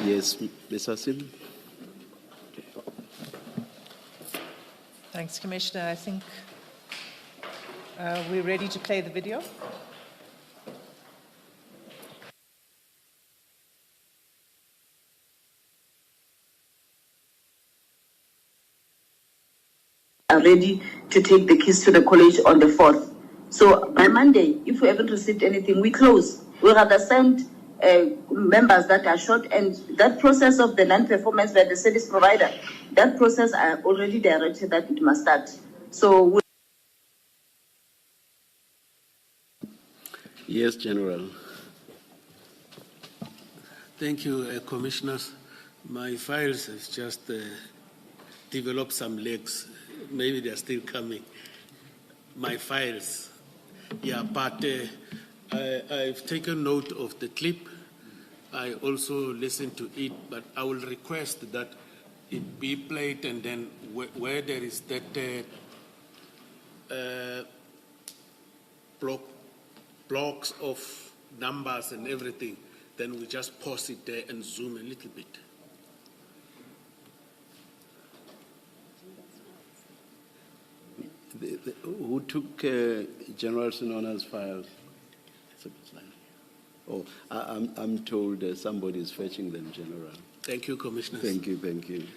Yes, Ms. Hassim. Thanks, Commissioner. I think we're ready to play the video. Are ready to take the keys to the college on the 4th. So by Monday, if we haven't received anything, we close. We'll rather send members that are short, and that process of the non-performance by the service provider, that process I already directed that it must start. So Yes, General. Thank you, Commissioners. My files have just developed some legs. Maybe they're still coming. My files. Yeah, but I've taken note of the clip. I also listened to it, but I will request that it be played, and then where there is that blocks of numbers and everything, then we just pause it there and zoom a little bit. Who took General Senona's files? Oh, I'm told somebody is fetching them, General. Thank you, Commissioner. Thank you, thank you.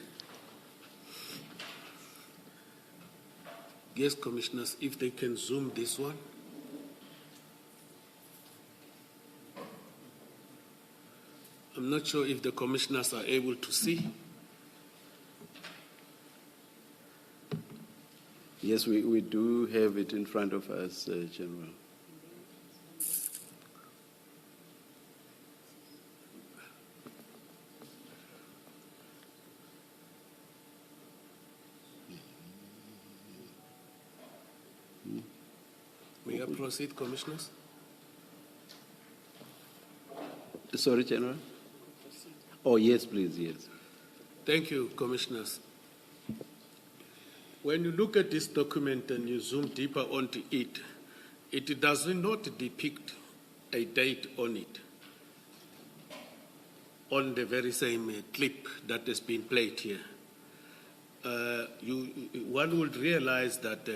Yes, Commissioners, if they can zoom this one. I'm not sure if the Commissioners are able to see. Yes, we do have it in front of us, General. May I proceed, Commissioners? Sorry, General? Oh, yes, please, yes. Thank you, Commissioners. When you look at this document and you zoom deeper onto it, it does not depict a date on it, on the very same clip that has been played here. One would realize that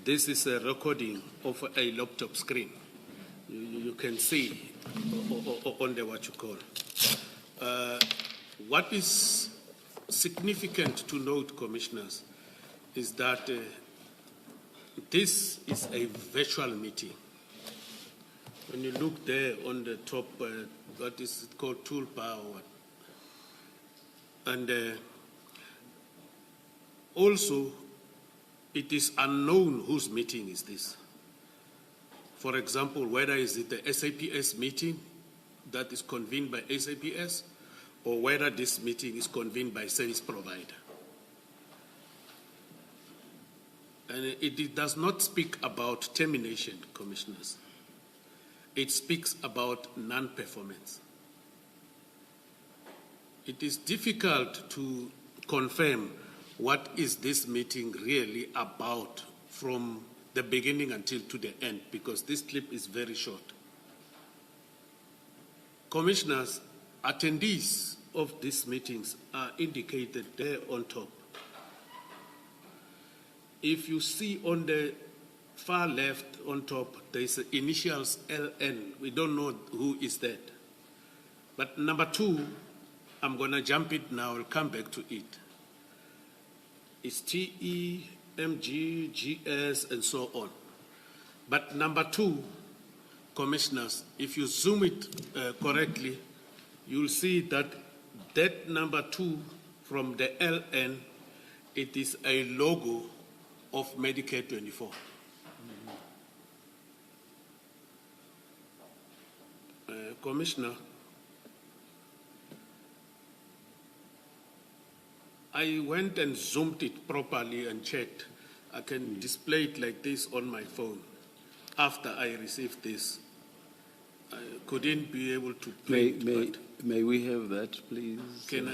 this is a recording of a laptop screen. You can see on the what you call. What is significant to note, Commissioners, is that this is a virtual meeting. When you look there on the top, what is it called, toolbar or what? And also, it is unknown whose meeting is this. For example, whether is it the SAPS meeting that is convened by SAPS, or whether this meeting is convened by service provider. And it does not speak about termination, Commissioners. It speaks about non-performance. It is difficult to confirm what is this meeting really about from the beginning until to the end, because this clip is very short. Commissioners, attendees of these meetings are indicated there on top. If you see on the far left on top, there is initials LN. We don't know who is that. But number 2, I'm going to jump it now. I'll come back to it. It's TE, MG, GS, and so on. But number 2, Commissioners, if you zoom it correctly, you'll see that that number 2 from the LN, it is a logo of Medicare 24. Commissioner, I went and zoomed it properly and checked. I can display it like this on my phone. After I received this, I couldn't be able to play it. May we have that, please?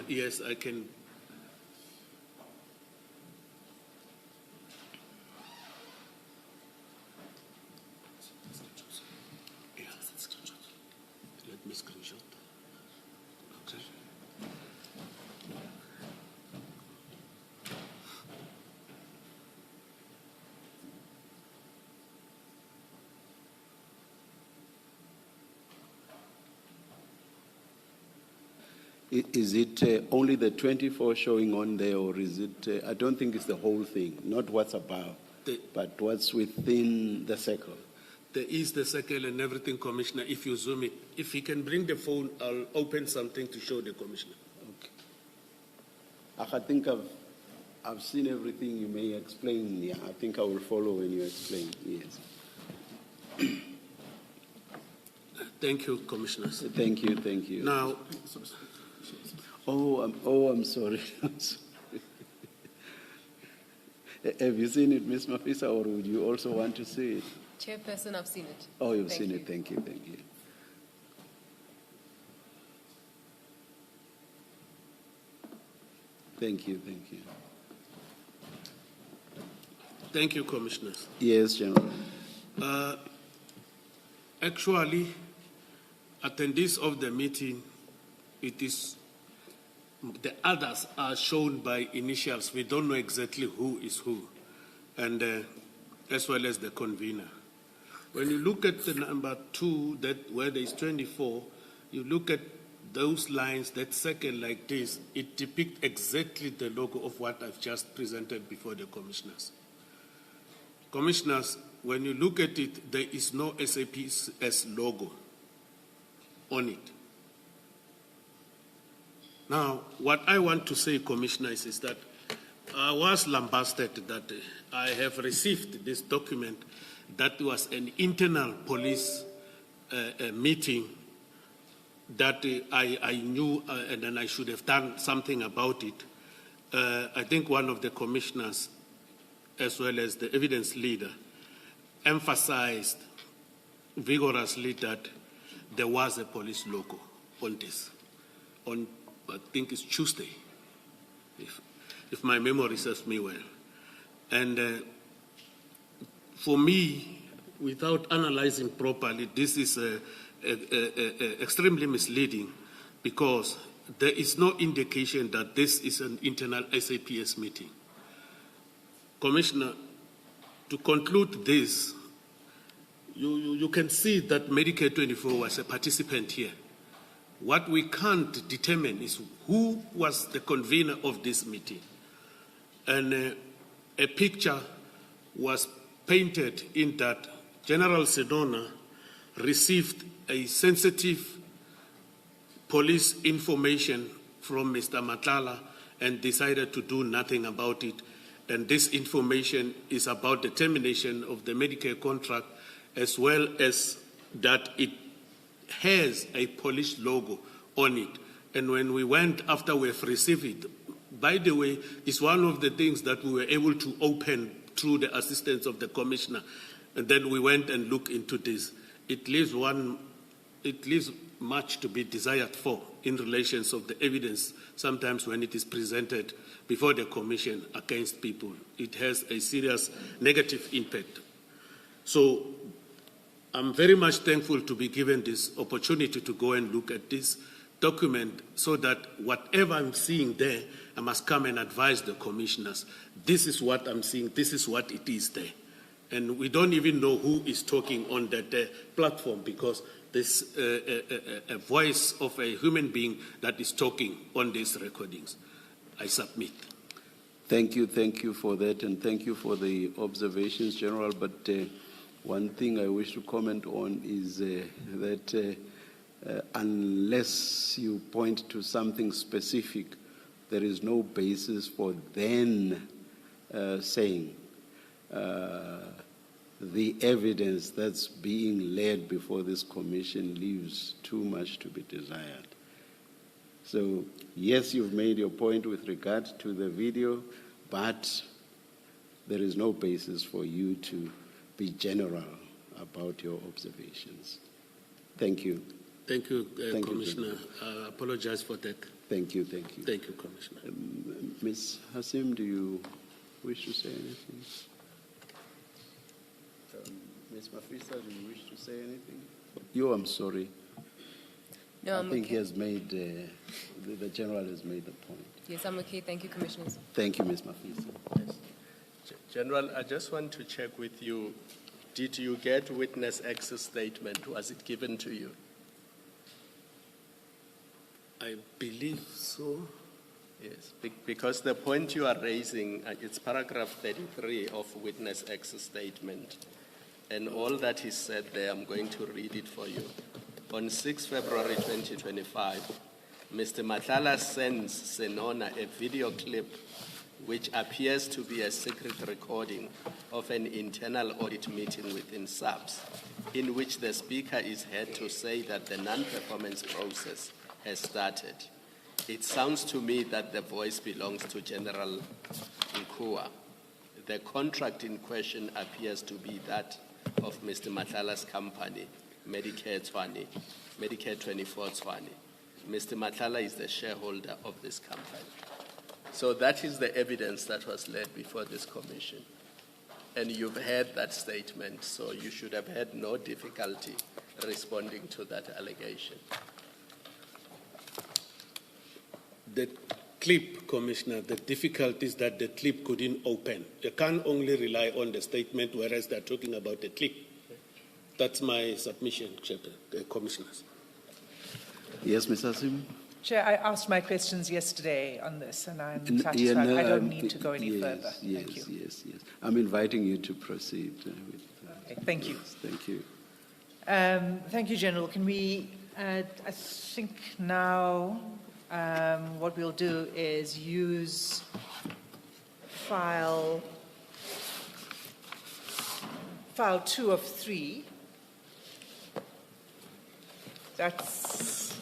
Yes, I can. Let me screenshot. Okay. Is it only the 24 showing on there, or is it, I don't think it's the whole thing, not what's above, but what's within the circle? There is the circle and everything, Commissioner, if you zoom it. If he can bring the phone, I'll open something to show the Commissioner. Okay. I think I've seen everything you may explain. Yeah, I think I will follow when you explain. Yes. Thank you, Commissioners. Thank you, thank you. Now, I'm sorry. I'm sorry. Have you seen it, Ms. Mafisa, or would you also want to see it? Chairperson, I've seen it. Oh, you've Thank seen you. it. Thank you, thank you. Thank you, thank you. thank you, Commissioners. Yes, General. Actually, attendees of the meeting, it is the others are shown by initials. We don't know exactly who is who, and as well as the convener. When you look at the number 2, that where there is 24, you look at those lines, that circle like this, it depicts exactly the logo of what I've just presented before the commissioners. Commissioners, when you look at it, there is no SAPS logo on it. Now, what I want to say, Commissioners, is that I was lambasted that I have received this document that was an internal police meeting that I knew and then I should have done something about it. I think one of the commissioners, as well as the evidence leader, emphasized vigorously that there was a police logo on this, on I think it's Tuesday, if my memory serves me well. And for me, without analyzing properly, this is extremely misleading because there is no indication that this is an internal SAPS meeting. Commissioner, to conclude this, you can see that Medicare 24 was a participant here. What we can't determine is who was the convener of this meeting. And a picture was painted in that General Senona received a sensitive police information from Mr. Matlala and decided to do nothing about it. And this information is about the termination of the Medicare contract, as well as that it has a police logo on it. And when we went after we've received it, by the way, it's one of the things that we were able to open through the assistance of the commissioner. And then we went and looked into this. It leaves much to be desired for in relations of the evidence. Sometimes when it is presented before the commission against people, it has a serious negative impact. So I'm very much thankful to be given this opportunity to go and look at this document so that whatever I'm seeing there, I must come and advise the commissioners. This is what I'm seeing, this is what it is there. And we don't even know who is talking on that platform because there's a voice of a human being that is talking on these recordings. I submit. Thank you for that, and thank you for the observations, General. But one thing I wish to comment on is that unless you point to something specific, there is no basis for then saying the evidence that's being laid before this commission leaves too much to be desired. So, yes, you've made your point with regard to the video, but there is no basis for you to be general about your observations. Thank you. Thank you, Thank Commissioner. you, I apologize for that. Thank you, thank you. Thank you, Commissioner. Ms. Hasim, do you wish to say anything? Ms. Mafisa, do you wish to say anything? I'm sorry. No, I'm I think okay. he has made, the General has made the point. Yes, I'm okay. Thank you, Commissioners. Thank you, Ms. Mafisa. Yes. General, I just want to check with you. Did you get witness access statement? Was it given to you? I believe so. Yes, because the point you are raising, it's paragraph 33 of Witness X statement. And all that is said there, I'm going to read it for you. On 6 February 2025, Mr. Matlala sends Senona a video clip which appears to be a secret recording of an internal audit meeting within SAPS, in which the speaker is heard to say that the non-performance process has started. It sounds to me that the voice belongs to General Nkua. The contract in question appears to be that of Mr. Matlala's company, Medicare 24 Tshwane. Mr. Matlala is the shareholder of this company. So that is the evidence that was laid before this commission. And you've heard that statement, so you should have had no difficulty responding to that allegation. The clip, Commissioner, the difficulty is that the clip couldn't open. You can't only rely on the statement, whereas they're talking about the clip. That's my submission, Commissioners. Yes, Mr. Sim? Chair, I asked my questions yesterday on this, and I'm satisfied. I don't need to go any further. Thank you. Yes. I'm inviting you to proceed with Okay, thank you. Yes, thank you. Thank you, General. Can we, I think now what we'll do is use file 2 of 3. That's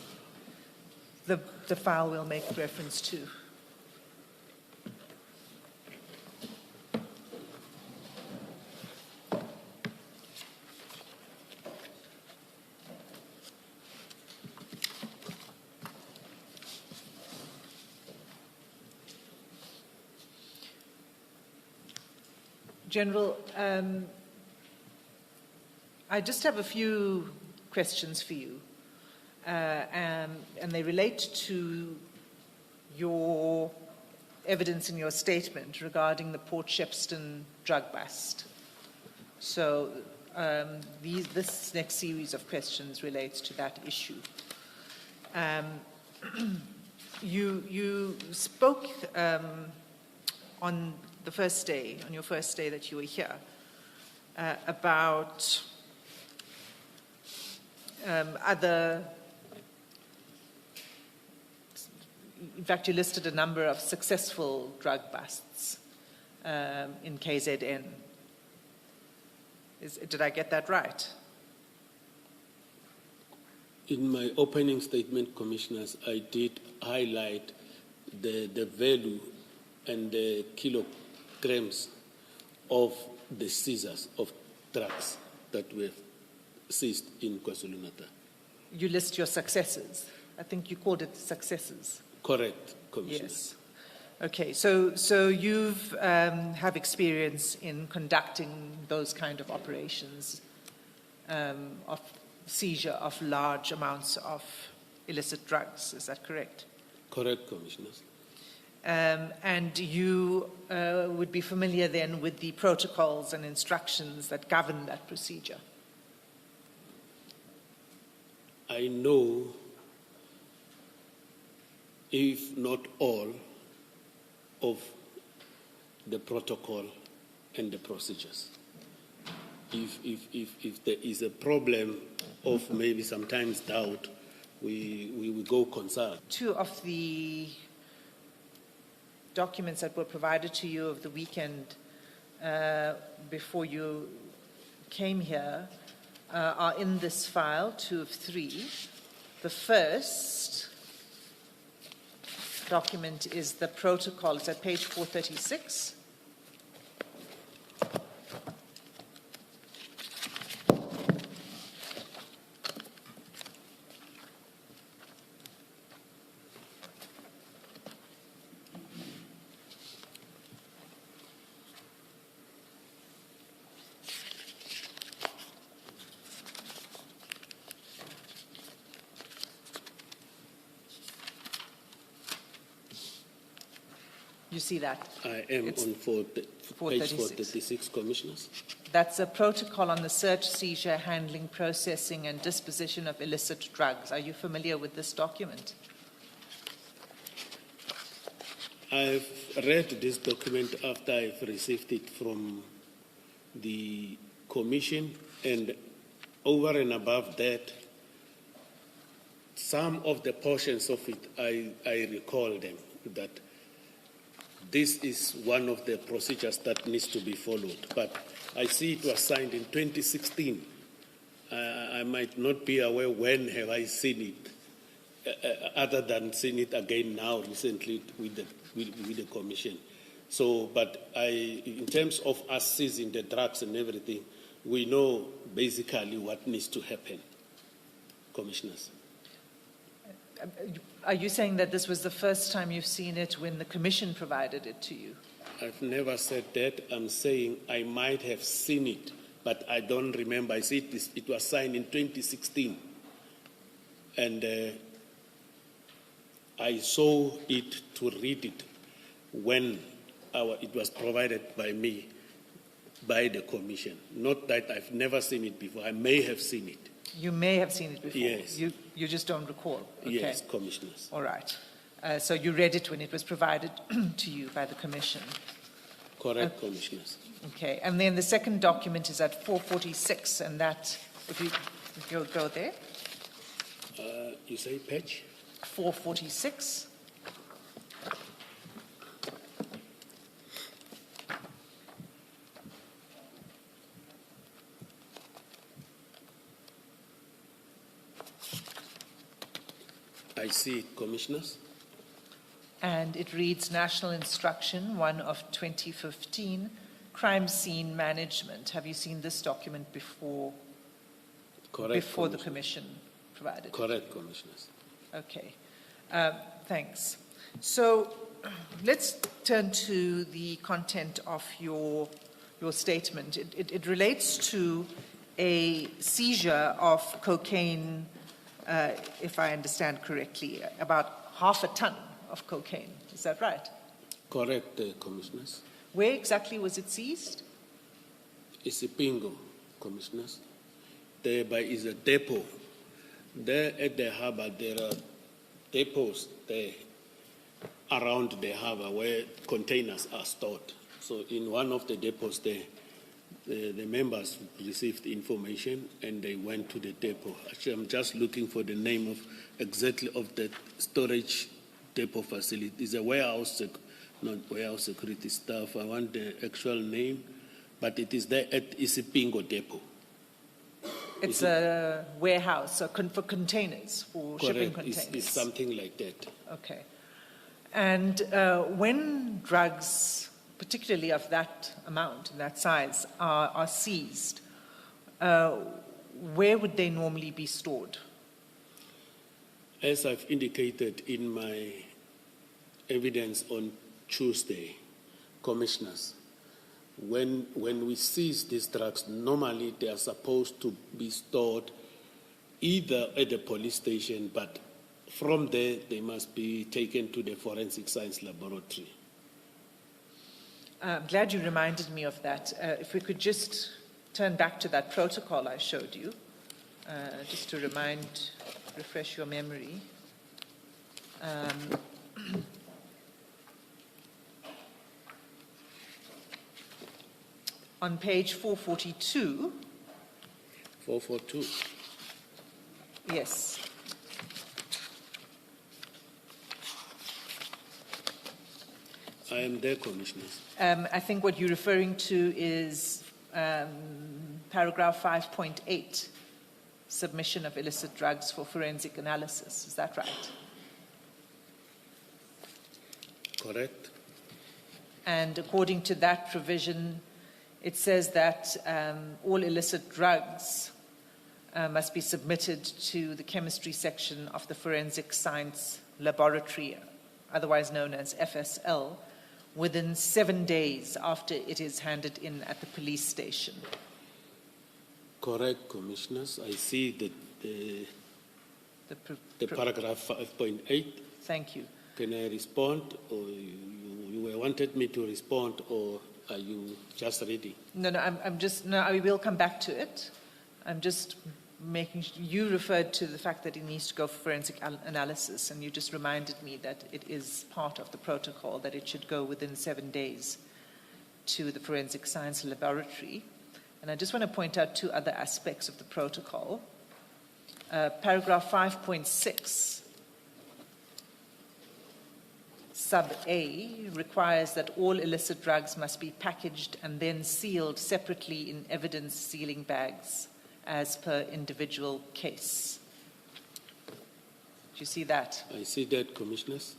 the file we'll make reference to. General, I just have a few questions for you, and they relate to your evidence in your statement regarding the Port Shepstone drug bust. So this next series of questions relates to that issue. You spoke on the first day, on your first day that you were here, about other, in fact, you listed a number of successful drug busts in KZN. Did I get that right? In my opening statement, Commissioners, I did highlight the value and the kilograms of the seizures of drugs that were seized in KwaZulu-Natal. You list your successes. I think you called it successes. Correct, Commissioner. Yes. Okay, so you've have experience in conducting those kind of operations of seizure of large amounts of illicit drugs. Is that correct? Correct, Commissioners. And you would be familiar then with the protocols and instructions that govern that procedure. I know, if not all, of the protocol and the procedures. If there is a problem of maybe sometimes doubt, we will go consult. 2 of the documents that were provided to you over the weekend before you came here are in this file, 2 of 3. The first document is the protocol. It's at page 436. You see that? I am It's on page 436, Commissioners. That's a protocol on the search, seizure, handling, processing, and disposition of illicit drugs. Are you familiar with this document? I've read this document after I've received it from the Commission, and over and above that, some of the portions of it, I recall them, that this is one of the procedures that needs to be followed. But I see it was signed in 2016. I might not be aware when have I seen it, other than seeing it again now recently with the Commission. So, but in terms of us seizing the drugs and everything, we know basically what needs to happen, Commissioners. Are you saying that this was the first time you've seen it when the Commission provided it to you? I've never said that. I'm saying I might have seen it, but I don't remember. I said it was signed in 2016. And I saw it to read it when it was provided by me, by the Commission. Not that I've never seen it before. I may have seen it. You may have seen it before. Yes. You just don't recall. Okay. Yes, Commissioners. All right. So you read it when it was provided to you by the Commission. Correct, Commissioners. Okay. And then the second document is at 446, and that, if you'll go there. You say page? 446. I see it, Commissioners. And it reads National Instruction 1 of 2015, Crime Scene Management. Have you seen this document before? Correct, Before the Commissioner. Commission provided it? Correct, Commissioners. Okay. Thanks. So let's turn to the content of your statement. It relates to a seizure of cocaine, if I understand correctly, about half a ton of cocaine. Is that right? Correct, Commissioners. Where exactly was it seized? It's a bingo, Commissioners. There is a depot. There at the harbour, there are depots there around the harbour where containers are stored. So in one of the depots there, the members received information and they went to the depot. Actually, I'm just looking for the name of exactly of the storage depot facility. It's a warehouse, not warehouse security staff. I want the actual name, but it is there at Isipingo depot. It's a warehouse for containers, for shipping Correct. containers. It's something like that. Okay. And when drugs, particularly of that amount and that size, are seized, where would they normally be stored? As I've indicated in my evidence on Tuesday, Commissioners, when we seize these drugs, normally they are supposed to be stored either at the police station, but from there they must be taken to the forensic science laboratory. I'm glad you reminded me of that. If we could just turn back to that protocol I showed you, just to refresh your memory. On page 442. 442. Yes. I am there, Commissioners. I think what you're referring to is paragraph 5.8, submission of illicit drugs for forensic analysis. Is that right? Correct. And according to that provision, it says that all illicit drugs must be submitted to the chemistry section of the forensic science laboratory, otherwise known as FSL, within 7 days after it is handed in at the police station. Correct, Commissioners. I see the paragraph 5.8. Thank you. Can I respond, or you wanted me to respond, or are you just reading? No, I will come back to it. I'm just you referred to the fact that it needs to go for forensic analysis, and you just reminded me that it is part of the protocol that it should go within 7 days to the forensic science laboratory. And I just want to point out two other aspects of the protocol. Paragraph 5.6, sub A, requires that all illicit drugs must be packaged and then sealed separately in evidence sealing bags as per individual case. Do you see that? I see that, Commissioners.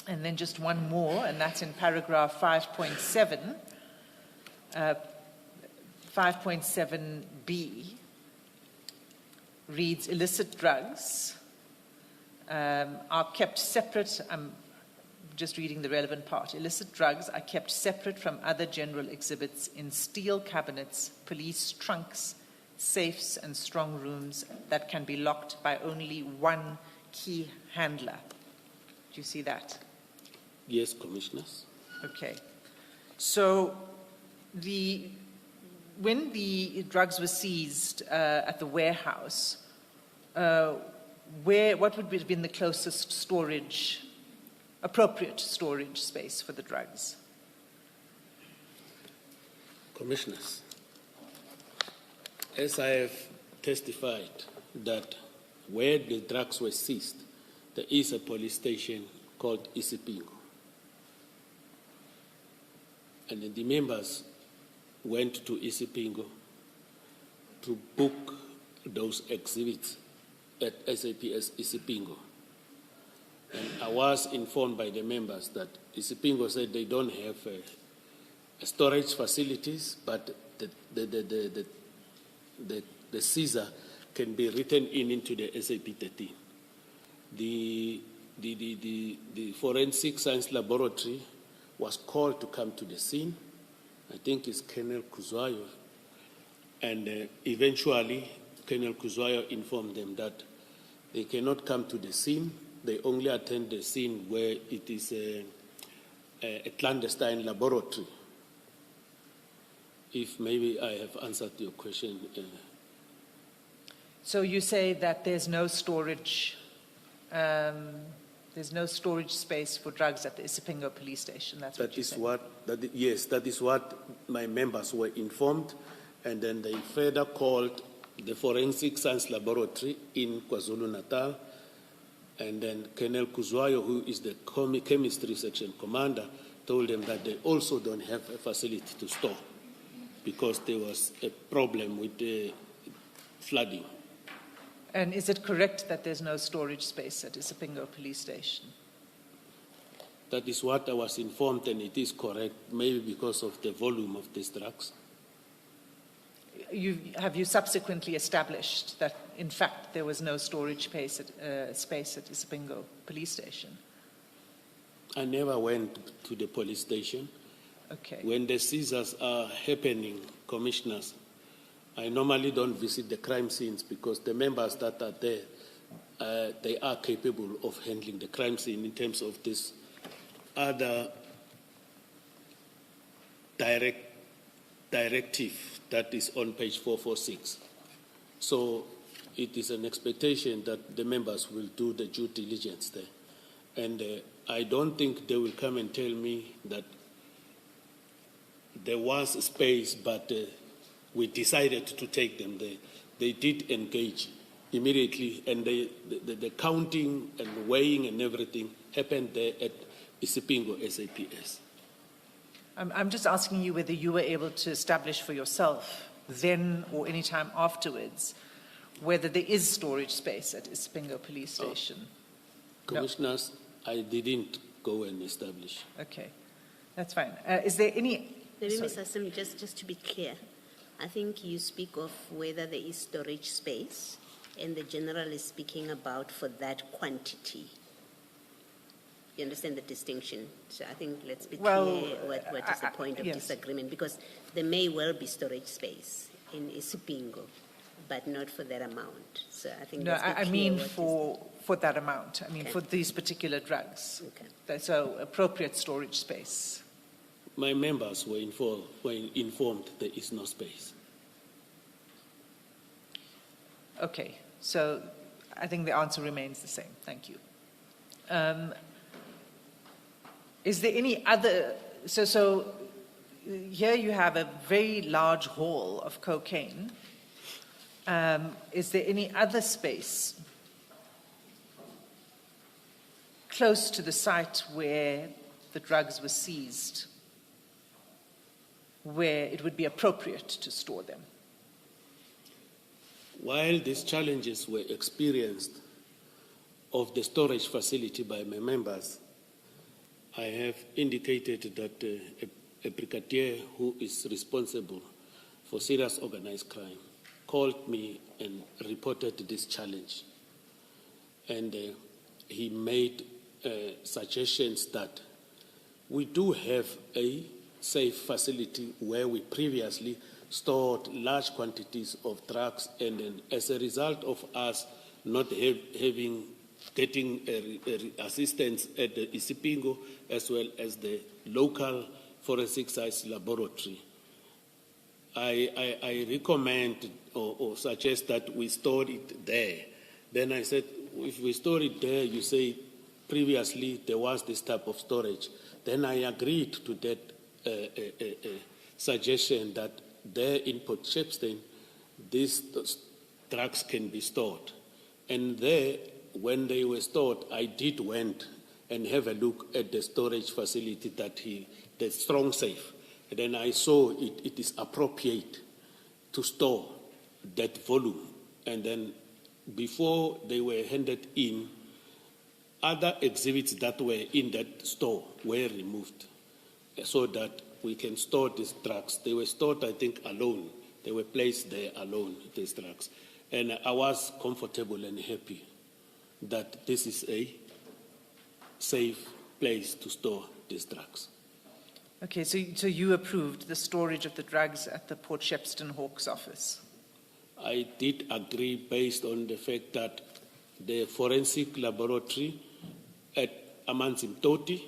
And then just one more, and that's in paragraph 5.7. 5.7b reads, illicit drugs are kept separate. I'm just reading the relevant part. Illicit drugs are kept separate from other general exhibits in steel cabinets, police trunks, safes, and strong rooms that can be locked by only one key handler. Do you see that? Yes, Commissioners. Okay. So when the drugs were seized at the warehouse, what would have been the closest appropriate storage space for the drugs? Commissioners, as I have testified that where the drugs were seized, there is a police station called Isipingo. And the members went to Isipingo to book those exhibits at SAPS Isipingo. And I was informed by the members that Isipingo said they don't have storage facilities, but the seizure can be written into the SAP 13. The forensic science laboratory was called to come to the scene. I think it's Colonel Kuzwayo. And eventually, Colonel Kuzwayo informed them that they cannot come to the scene. They only attend the scene where it is a clandestine laboratory. If maybe I have answered your question. So you say that there's no storage space for drugs at the Isipingo police station. That's what you said. Yes, that is what my members were informed, and then they further called the forensic science laboratory in KwaZulu-Natal, and then Colonel Kuzwayo, who is the chemistry section commander, told them that they also don't have a facility to store because there was a problem with the flooding. And is it correct that there's no storage space at Isipingo police station? That is what I was informed, and it is correct, maybe because of the volume of these drugs. Have you subsequently established that, in fact, there was no storage space at Isipingo police station? I never went to the police station. Okay. When the seizures are happening, Commissioners, I normally don't visit the crime scenes because the members that are there, they are capable of handling the crime scene in terms of this other directive that is on page 446. So it is an expectation that the members will do the due diligence there. And I don't think they will come and tell me that there was space, but we decided to take them there. They did engage immediately, and the counting and weighing and everything happened there at Isipingo SAPS. I'm just asking you whether you were able to establish for yourself then or any time afterwards whether there is storage space at Isipingo police station. Commissioners, I didn't go and establish. Okay, that's fine. Is there any... Maybe, Sorry. Mr. Assembly, just to be clear, I think you speak of whether there is storage space, and the General is speaking about for that quantity. You understand the distinction? So I think let's be clear what is the point of yes. disagreement, because there may well be storage space in Isipingo, but not for that amount. So I think No, let's be I clear mean what for that amount. I mean Okay. for these particular drugs. Okay. So appropriate storage space. My members were informed there is no space. Okay, so I think the answer remains the same. Thank you. Is there any other, so here you have a very large haul of cocaine. Is there any other space close to the site where the drugs were seized, where it would be appropriate to store them? While these challenges were experienced of the storage facility by my members, I have indicated that a brigadier who is responsible for serious organized crime called me and reported this challenge. And he made suggestions that we do have a safe facility where we previously stored large quantities of drugs, and then as a result of us not getting assistance at the Isipingo as well as the local forensic science laboratory, I recommend or suggest that we store it there. Then I said, if we store it there, you say previously there was this type of storage. Then I agreed to that suggestion that there in Port Shepstone, these drugs can be stored. And there, when they were stored, I did went and have a look at the storage facility the strong safe. And then I saw it is appropriate to store that volume. And then before they were handed in, other exhibits that were in that store were removed so that we can store these drugs. They were stored, I think, alone. They were placed there alone, these drugs. And I was comfortable and happy that this is a safe place to store these drugs. Okay, so you approved the storage of the drugs at the Port Shepstone Hawks office? I did agree based on the fact that the forensic laboratory at Amanzimtoti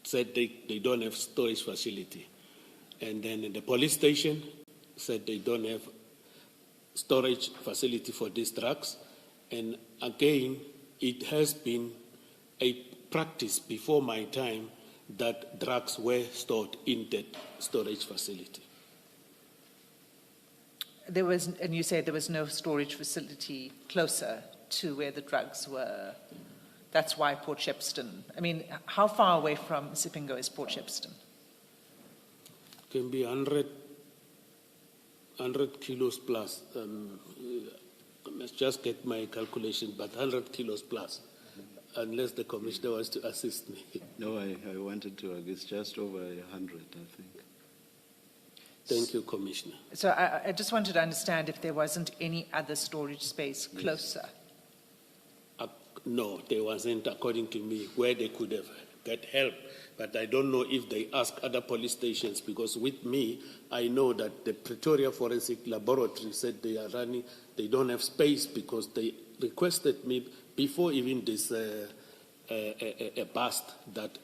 said they don't have storage facility. And then the police station said they don't have storage facility for these drugs. And again, it has been a practice before my time that drugs were stored in that storage facility. And you say there was no storage facility closer to where the drugs were. That's why Port Shepstone. I mean, how far away from Sipingo is Port Shepstone? Can be 100 kilos plus. I must just get my calculation, but 100 kilos plus, unless the commissioner wants to assist me. No, I wanted to. It's just over 100, I think. Thank you, Commissioner. So I just wanted to understand if there wasn't any other storage space closer. No, there wasn't, according to me, where they could have got help. But I don't know if they ask other police stations, because with me, I know that the Pretoria Forensic Laboratory said they are running, they don't have space because they requested me before even this a bust that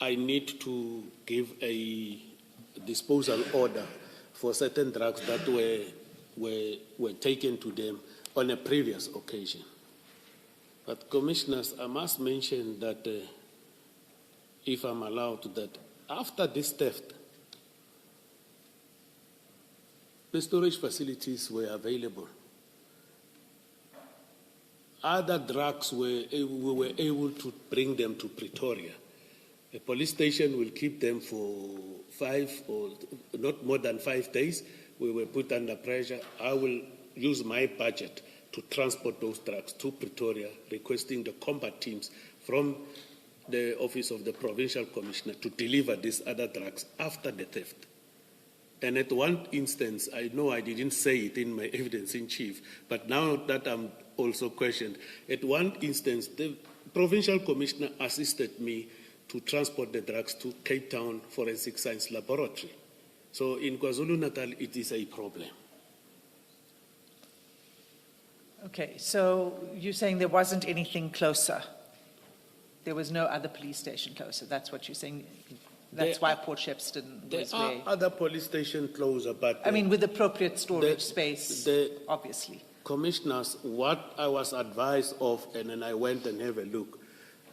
I need to give a disposal order for certain drugs that were taken to them on a previous occasion. But commissioners, I must mention that, if I'm allowed, that after this theft, the storage facilities were available. Other drugs we were able to bring them to Pretoria. The police station will keep them for 5 or not more than 5 days. We were put under pressure. I will use my budget to transport those drugs to Pretoria, requesting the combat teams from the Office of the Provincial Commissioner to deliver these other drugs after the theft. And at one instance, I know I didn't say it in my evidence in chief, but now that I'm also questioned, at one instance, the Provincial Commissioner assisted me to transport the drugs to Cape Town Forensic Science Laboratory. So in KwaZulu-Natal, it is a problem. Okay, so you're saying there wasn't anything closer? There was no other police station closer? That's what you're saying? That's why Port Shepstone was there are other police stations closer, but... I mean, with appropriate storage space, obviously. Commissioners, what I was advised of, and then I went and have a look,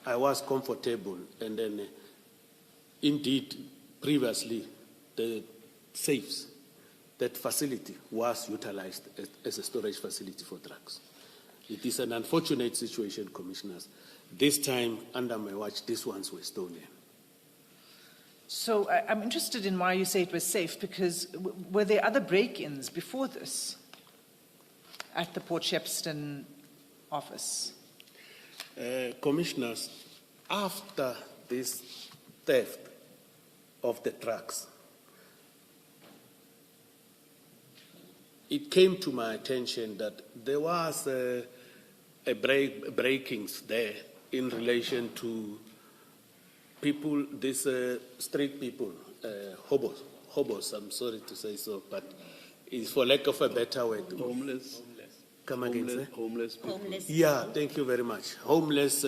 I was comfortable, and then indeed, previously, the safes, that facility was utilized as a storage facility for drugs. It is an unfortunate situation, Commissioners. This time, under my watch, these ones were stolen. So I'm interested in why you say it was safe, because were there other break-ins before this at the Port Shepstone office? Commissioners, after this theft of the drugs, it came to my attention that there was a breakings there in relation to people, these street people, hobos, I'm sorry to say so, but it's for lack of a better word. Homeless. Come again, sir? Homeless people. Homeless. Yeah, thank you very much. Homeless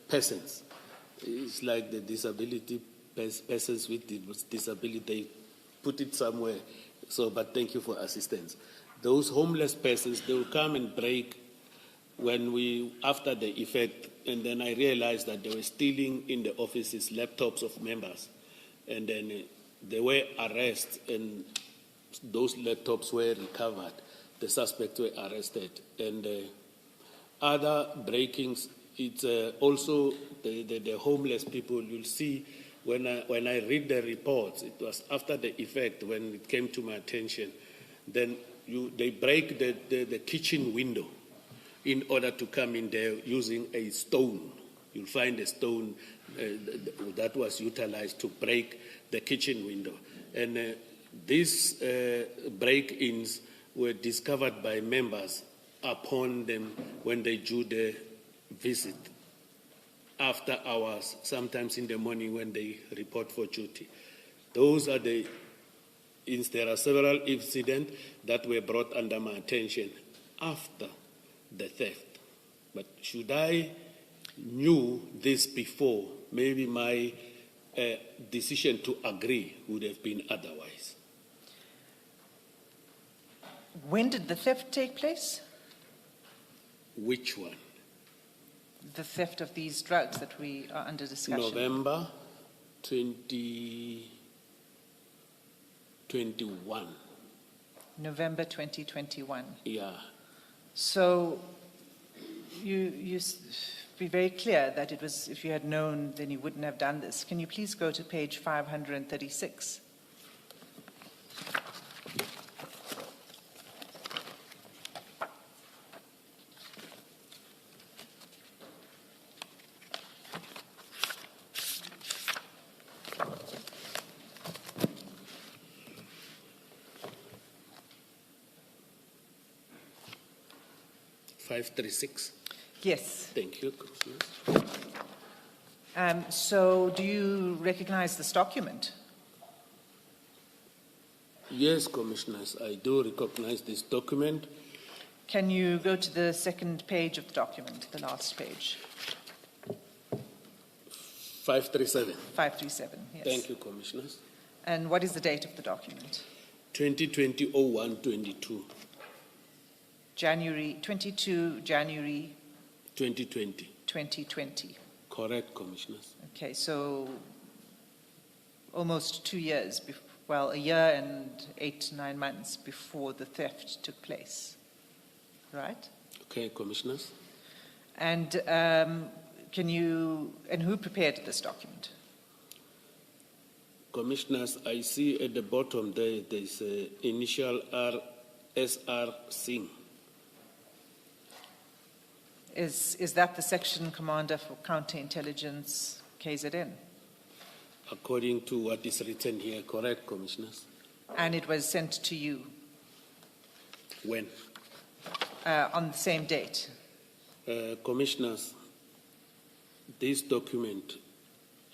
persons. It's like the disability persons with disability. They put it somewhere. So, but thank you for assistance. Those homeless persons, they will come and break after the effect, and then I realized that they were stealing in the offices laptops of members, and then they were arrested, and those laptops were recovered. The suspects were arrested, and other breakings. It's also the homeless people. You'll see when I read the reports, it was after the effect when it came to my attention. Then they break the kitchen window in order to come in there using a stone. You'll find a stone that was utilized to break the kitchen window. And these break-ins were discovered by members upon them when they do the visit after hours, sometimes in the morning when they report for duty. Those are there are several incidents that were brought under my attention after the theft. But should I knew this before, maybe my decision to agree would have been otherwise. When did the theft take place? Which one? The theft of these drugs that we are under discussion. November 2021. November 2021. Yeah. So you be very clear that it was, if you had known, then you wouldn't have done this. Can you please go to page 536? Yes. Thank you. So do you recognize this document? Yes, Commissioners, I do recognize this document. Can you go to the second page of the document, the last page? 537. 537, yes. Thank you, Commissioners. And what is the date of the document? 2020-01-22. January 22, January 2020. 2020. Correct, Commissioners. Okay, so almost 2 years, well, a year and 8 to 9 months before the theft took place, right? Okay, Commissioners. And who prepared this document? Commissioners, I see at the bottom there's initial R.S.R. Singh. Is that the section commander for counterintelligence, KZN? According to what is written here, correct, Commissioners? And it was sent to you? When? On the same date? Commissioners, this document,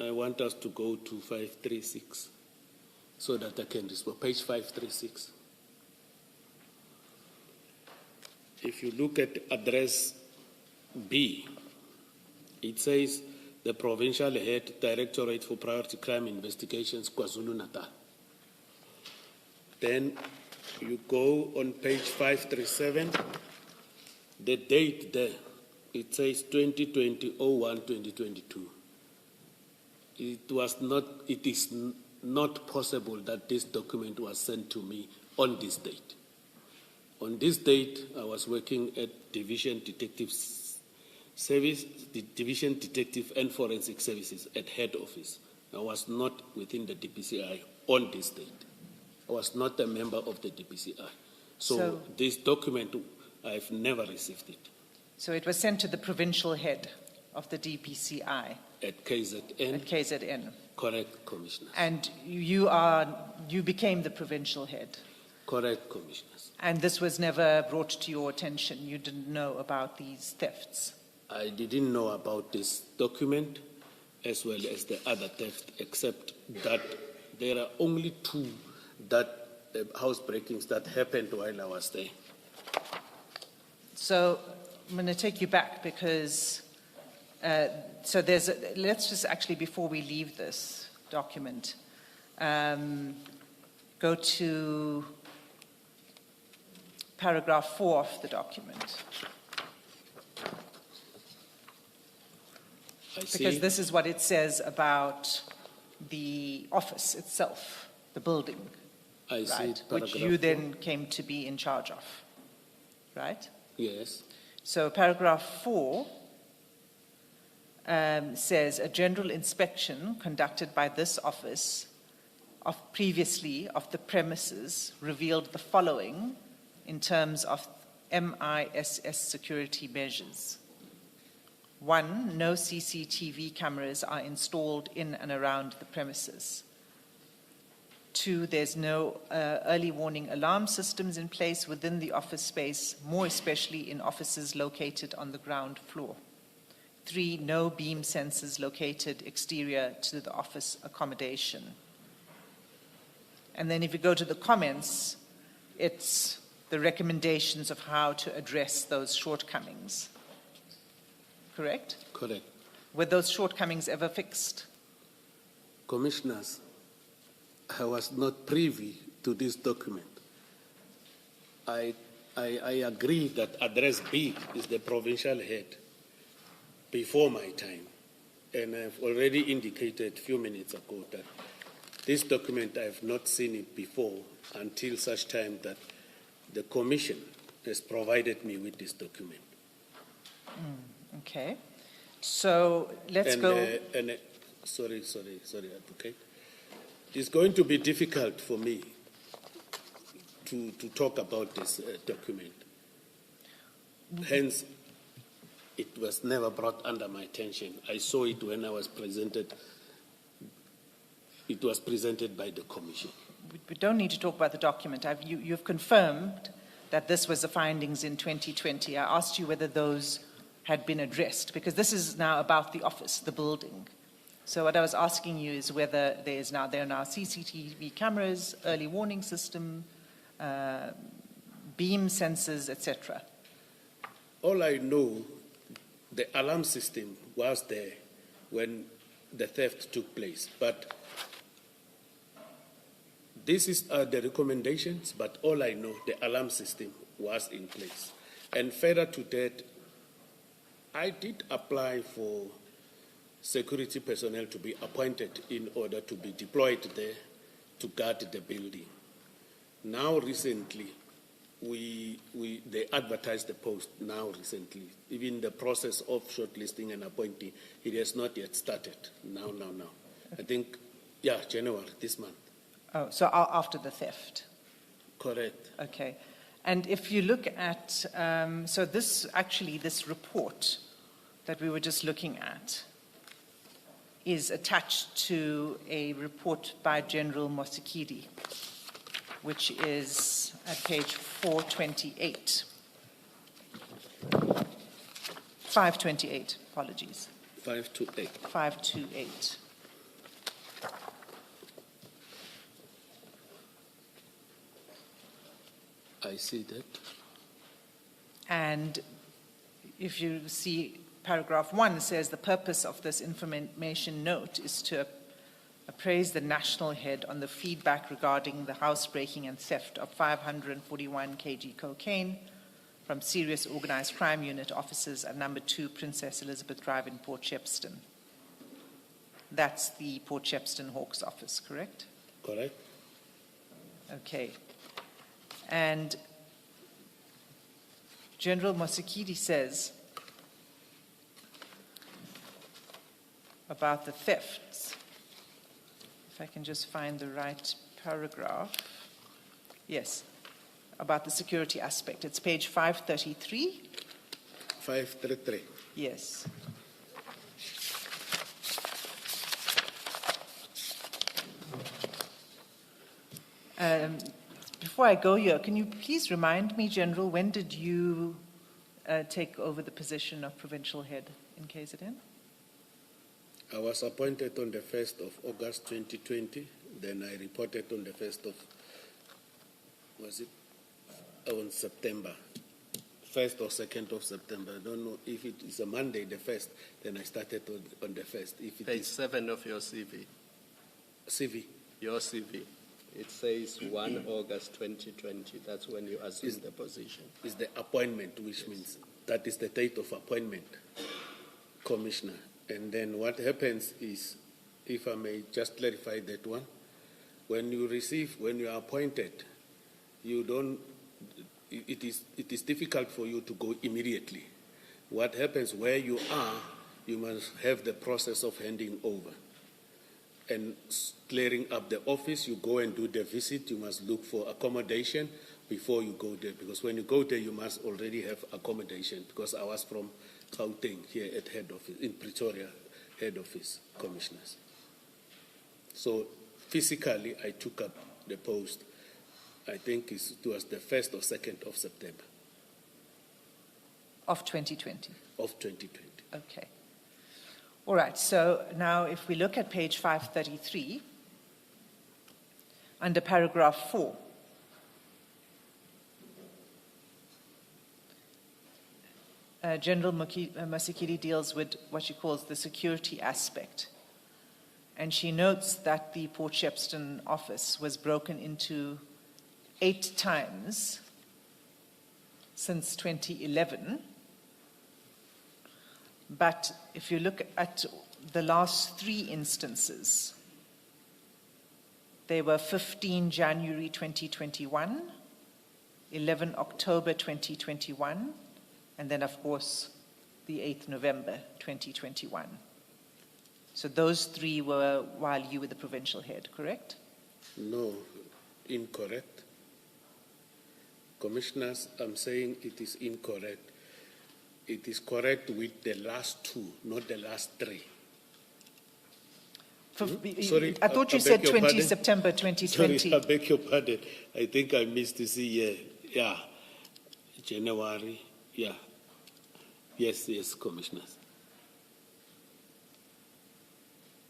I want us to go to 536 so that I can respond. Page 536. If you look at address B, it says the Provincial Head Directorate for Priority Crime Investigations, KwaZulu-Natal. Then you go on page 537, the date there, it says 2020-01-2022. It is not possible that this document was sent to me on this date. On this date, I was working at Division Detective Service, the Division Detective and Forensic Services at head office. I was not within the DPCI on this date. I was not a member of the DPCI. So this document, I've never received it. So it was sent to the provincial head of the DPCI At KZN. at KZN. Correct, Commissioner. And you became the provincial head. Correct, Commissioners. And this was never brought to your attention. You didn't know about these thefts. I didn't know about this document as well as the other theft, except that there are only two house breakings that happened while I was there. So I'm going to take you back because, let's just actually, before we leave this document, go to paragraph 4 of the document. Because this is what it says about the office itself, the building, I see right? Which you then came to be in charge of, right? Yes. So paragraph 4 says a general inspection conducted by this office previously of the premises revealed the following in terms of MISS security measures. 1, no CCTV cameras are installed in and around the premises. 2, there's no early warning alarm systems in place within the office space, more especially in offices located on the ground floor. 3, no beam sensors located exterior to the office accommodation. And then if you go to the comments, it's the recommendations of how to address those shortcomings. Correct? Correct. Were those shortcomings ever fixed? Commissioners, I was not privy to this document. I agree that address B is the provincial head before my time. And I've already indicated a few minutes ago that this document, I have not seen it before until such time that the Commission has provided me with this document. Okay. So let's go. Sorry, Advocate. It's going to be difficult for me to talk about this document. Hence, it was never brought under my attention. I saw it when I was presented. It was presented by the Commission. We don't need to talk about the document. You've confirmed that this was the findings in 2020. I asked you whether those had been addressed, because this is now about the office, the building. So what I was asking you is whether there are now CCTV cameras, early warning system, beam sensors, etc. All I know, the alarm system was there when the theft took place. But this is the recommendations, but all I know, the alarm system was in place. And further to that, I did apply for security personnel to be appointed in order to be deployed there to guard the building. Now recently, they advertised the post now recently. Even the process of shortlisting and appointing, it has not yet started. Now. I think, January, this month. Oh, so after the theft. Correct. Okay. And if you look at, so this report that we were just looking at is attached to a report by General Mosikidi, which is at page 428. 528, apologies. 528. 528. I see that. And if you see paragraph 1 says the purpose of this information note is to appraise the national head on the feedback regarding the housebreaking and theft of 541 kg cocaine from Serious Organized Crime Unit officers at number 2 Princess Elizabeth Drive in Port Shepstone. That's the Port Shepstone Hawks office, correct? Correct? Okay. And General Mosekedi says about the thefts, if I can just find the right paragraph. Yes, about the security aspect. It's page 533. 533. Yes. Before I go here, can you please remind me, General, when did you take over the position of provincial head in KZN? I was appointed on the 1st of August 2020. Then I reported on the 1st of, on September. 1st or 2nd of September. I don't know if it is a Monday, the 1st, then I started on the 1st. If it Page is 7 of your CV. CV. Your CV. It says 1 August 2020. That's when you assumed the position. Is the appointment, which means that is the date of appointment, Commissioner. And then what happens is, if I may just clarify that one, when you are appointed, you don't, it is difficult for you to go immediately. What happens where you are, you must have the process of handing over. And clearing up the office, you go and do the visit, you must look for accommodation before you go there. Because when you go there, you must already have accommodation. Because I was from Gauteng here at head office, in Pretoria, head office, commissioners. So physically, I took up the post, I think it was the 1st or 2nd of September. Of 2020? Of 2020. Okay. All right, so now if we look at page 533, under paragraph 4, General Mosekedi deals with what she calls the security aspect. And she notes that the Port Shepstone office was broken into 8 times since 2011. But if you look at the last 3 instances, they were 15 January 2021, 11 October 2021, and then, of course, the 8th November 2021. So those 3 were while you were the provincial head, correct? No, incorrect. Commissioners, I'm saying it is incorrect. It is correct with the last 2, not the last 3. Sorry, I thought you said 20 pardon? September 2020. Sorry, I beg your pardon. I think I missed to see here. Yeah, January. Yeah. Yes, commissioners.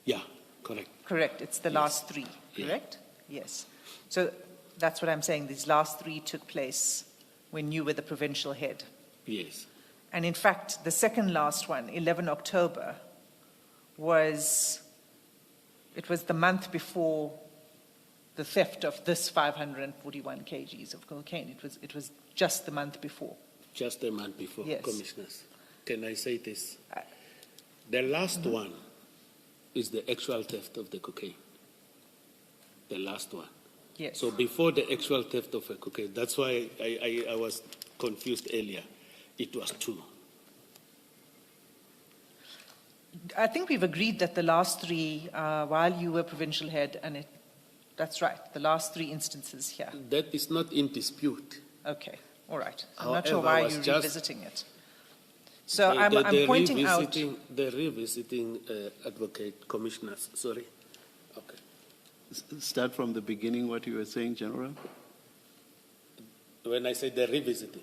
Yeah, correct. Correct. It's the last 3, correct? Yeah. Yes. So that's what I'm saying. These last 3 took place when you were the provincial head. Yes. And in fact, the second last one, 11 October, was the month before the theft of this 541 kgs of cocaine. It was just the month before. Just the month before, yes. Commissioners. Can I say this? The last one is the actual theft of the cocaine. The last one. Yes. So before the actual theft of the cocaine, that's why I was confused earlier. It was 2. I think we've agreed that the last 3, while you were provincial head, and that's right, the last 3 instances here. That is not in dispute. Okay, all right. I'm However, not sure why you're revisiting it. So I'm pointing out... The revisiting advocate, commissioners, sorry. Okay. Start from the beginning what you were saying, General. When I say the revisiting.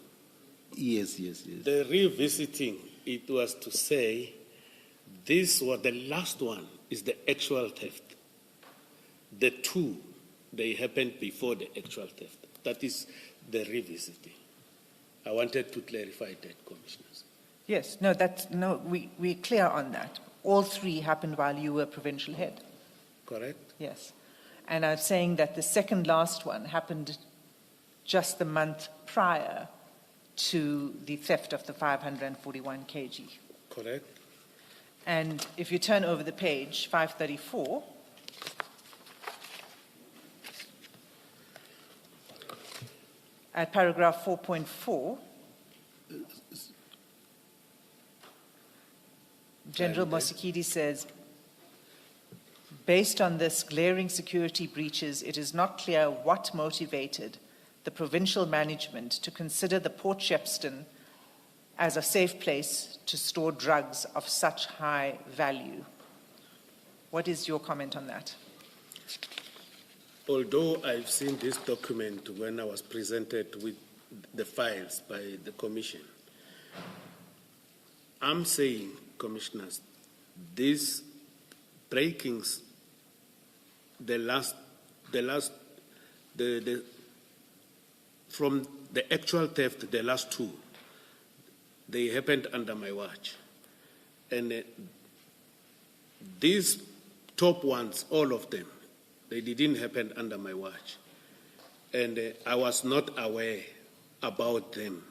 Yes. The revisiting, it was to say, this was the last one, is the actual theft. The 2, they happened before the actual theft. That is the revisiting. I wanted to clarify that, commissioners. Yes, we're clear on that. All 3 happened while you were provincial head. Correct? Yes. And I'm saying that the second last one happened just the month prior to the theft of the 541 kg. Correct? And if you turn over the page, 534, at paragraph 4.4, General Mosikidi says, based on this glaring security breaches, it is not clear what motivated the provincial management to consider the Port Shepstone as a safe place to store drugs of such high value. What is your comment on that? Although I've seen this document when I was presented with the files by the Commission, I'm saying, Commissioners, these breakings, from the actual theft, the last two, they happened under my watch. And these top ones, all of them, they didn't happen under my watch. And I was not aware about them.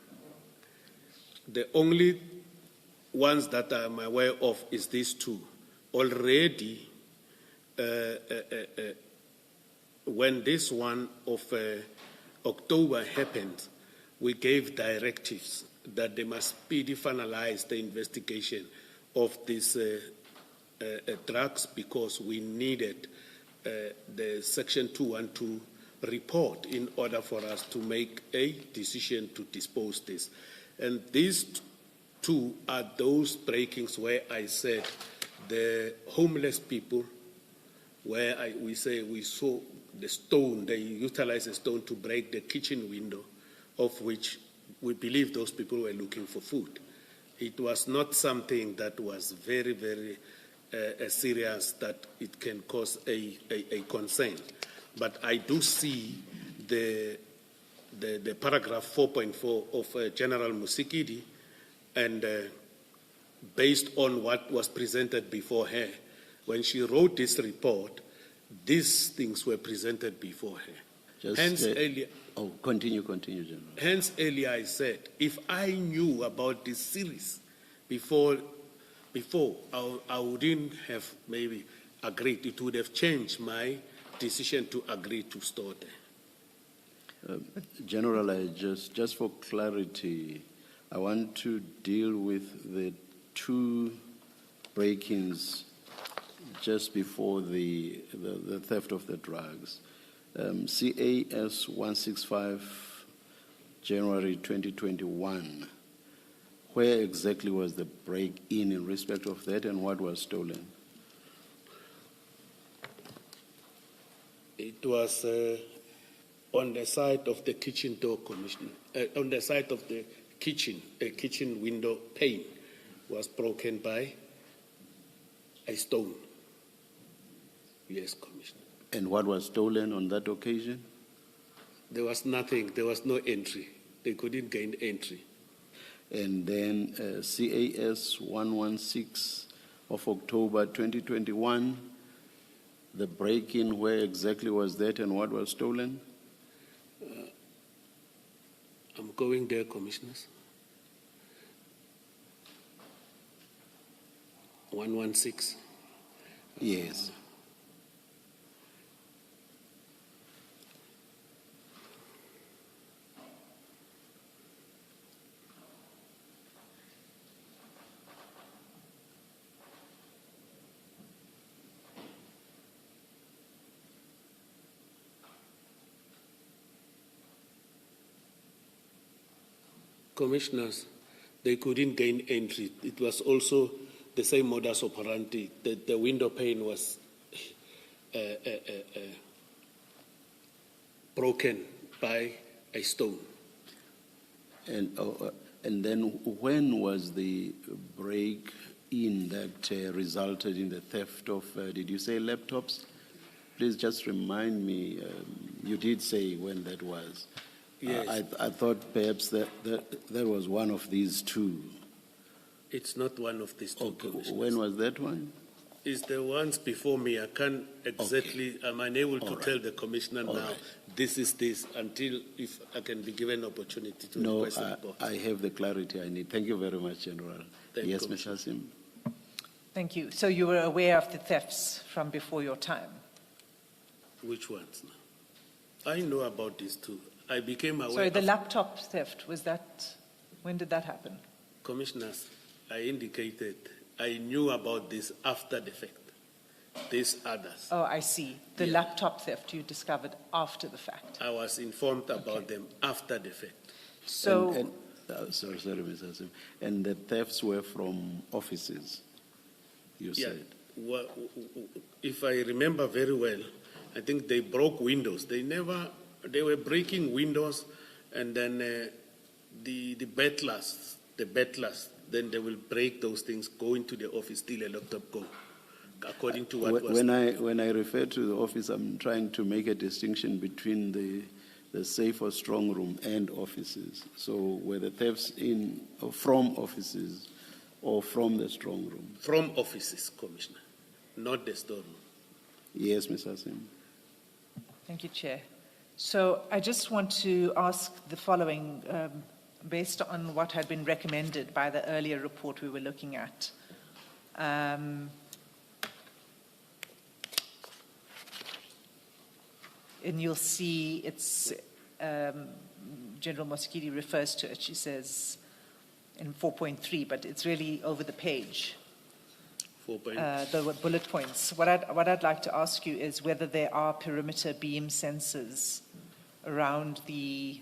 The only ones that I'm aware of is these two. Already, when this one of October happened, we gave directives that they must speedily finalize the investigation of these drugs because we needed the Section 212 report in order for us to make a decision to dispose this. And these two are those breakings where I said the homeless people, where we say we saw the stone, they utilized a stone to break the kitchen window, of which we believe those people were looking for food. It was not something that was very, very serious that it can cause a concern. But I do see the paragraph 4.4 of General Musikidi, and based on what was presented before her, when she wrote this report, these things were presented before her. Hence, earlier, continue, General. Hence, earlier I said, if I knew about this series before, I wouldn't have maybe agreed. It would have changed my decision to agree to store there. General, just for clarity, I want to deal with the two break-ins just before the theft of the drugs. CAS 165, January 2021. Where exactly was the break-in in respect of that, and what was stolen? It was on the side of the kitchen door, Commissioner. On the side of the kitchen, a kitchen window pane was broken by a stone. Yes, Commissioner. And what was stolen on that occasion? There was nothing. There was no entry. They couldn't gain entry. And then CAS 116 of October 2021, the break-in, where exactly was that and what was stolen? I'm going there, Commissioners. 116. Yes. Commissioners, they couldn't gain entry. It was also the same modus operandi. The window pane was broken by a stone. And then when was the break-in that resulted in the theft of, did you say laptops? Please just remind me, you did say when that was. Yes. I thought perhaps that was one of these two. It's not one of these two, Okay. Commissioners. When was that one? It's the ones before me. I can't exactly, I'm unable to tell the Commissioner now. Right. this is this, until if I can be given opportunity to No, request a report. I have the clarity I need. Thank you very much, General. Thank you, Yes, Ms. Commissioner. Hassim. Thank you. So you were aware of the thefts from before your time? Which ones now? I know about this too. I became aware. Sorry, the of- laptop theft, when did that happen? Commissioners, I indicated I knew about this after the fact. These others. Oh, I see. The Yeah. laptop theft you discovered after the fact. I was informed about them after the fact. So, Sorry, Ms. Hassim. And the thefts were from offices, you Yeah. said. If I remember very well, I think they broke windows. They were breaking windows, and then the battlers, then they will break those things, go into the office, steal a laptop, go. According to what was. When I refer to the office, I'm trying to make a distinction between the safe or strong room and offices. So were the thefts from offices or from the strong room? From offices, Commissioner, not the storeroom. Yes, Ms. Hassim. thank you, Chair. So I just want to ask the following, based on what had been recommended by the earlier report we were looking at. And you'll see it's, General Mosikili refers to it, she says, in 4.3, but it's really over the page, 4 point. the bullet points. What I'd like to ask you is whether there are perimeter beam sensors around the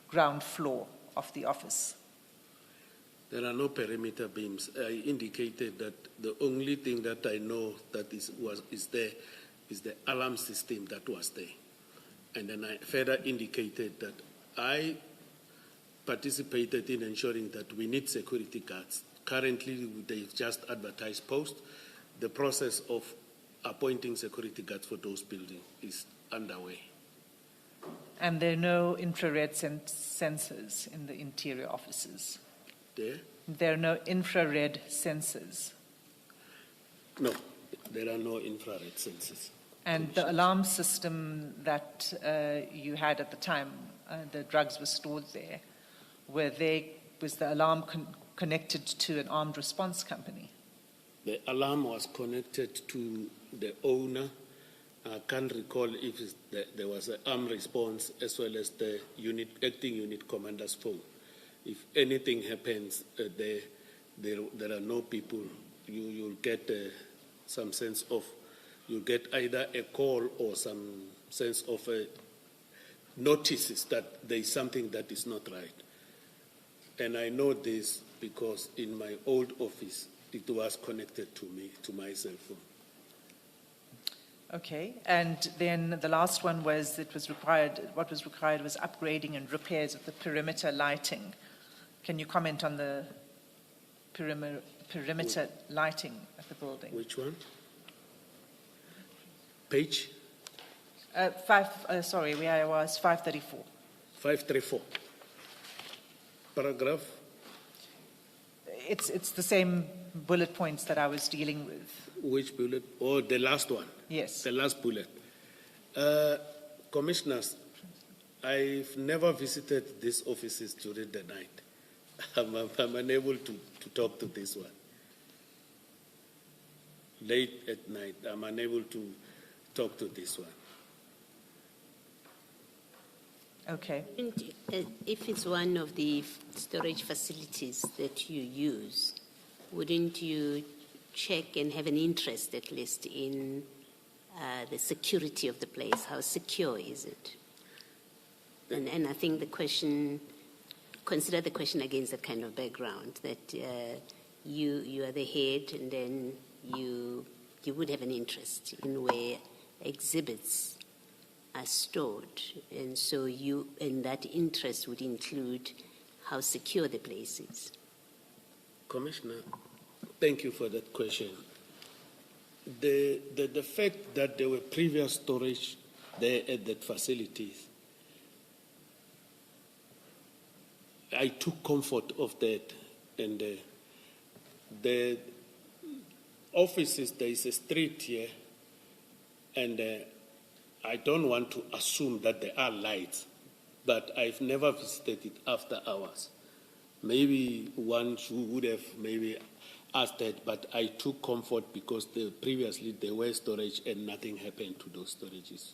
ground floor of the office. There are no perimeter beams. I indicated that the only thing that I know that is there is the alarm system that was there. And then I further indicated that I participated in ensuring that we need security guards. Currently, they've just advertised posts. The process of appointing security guards for those buildings is underway. And there are no infrared sensors in the interior offices. There? There are no infrared sensors. No, there are no infrared sensors. And the alarm system that you had at the time, the drugs were stored there, was the alarm connected to an armed response company? The alarm was connected to the owner. I can't recall if there was an armed response as well as the acting unit commander's phone. If anything happens, there are no people. You'll get some sense of, you'll get either a call or some sense of notices that there is something that is not right. And I know this because in my old office, it was connected to me, to my cell phone. Okay, and then the last one was what was required was upgrading and repairs of the perimeter lighting. Can you comment on the perimeter lighting at the building? Which one? Page? Where I was, 534. 534. Paragraph? It's the same bullet points that I was dealing with. Which bullet? Oh, the last one. Yes. The last bullet. Commissioners, I've never visited these offices during the night. I'm unable to talk to this one. Late at night, I'm unable to talk to this one. Okay. If it's one of the storage facilities that you use, wouldn't you check and have an interest at least in the security of the place? How secure is it? And I think consider the question against that kind of background, that you are the head and then you would have an interest in where exhibits are stored, and so and that interest would include how secure the place is. Commissioner, thank you for that question. The fact that there were previous storage there at that facilities, I took comfort of that, and the offices, there is a street here, and I don't want to assume that there are lights, but I've never visited it after hours. Maybe one would have maybe asked that, but I took comfort because previously there were storage and nothing happened to those storages.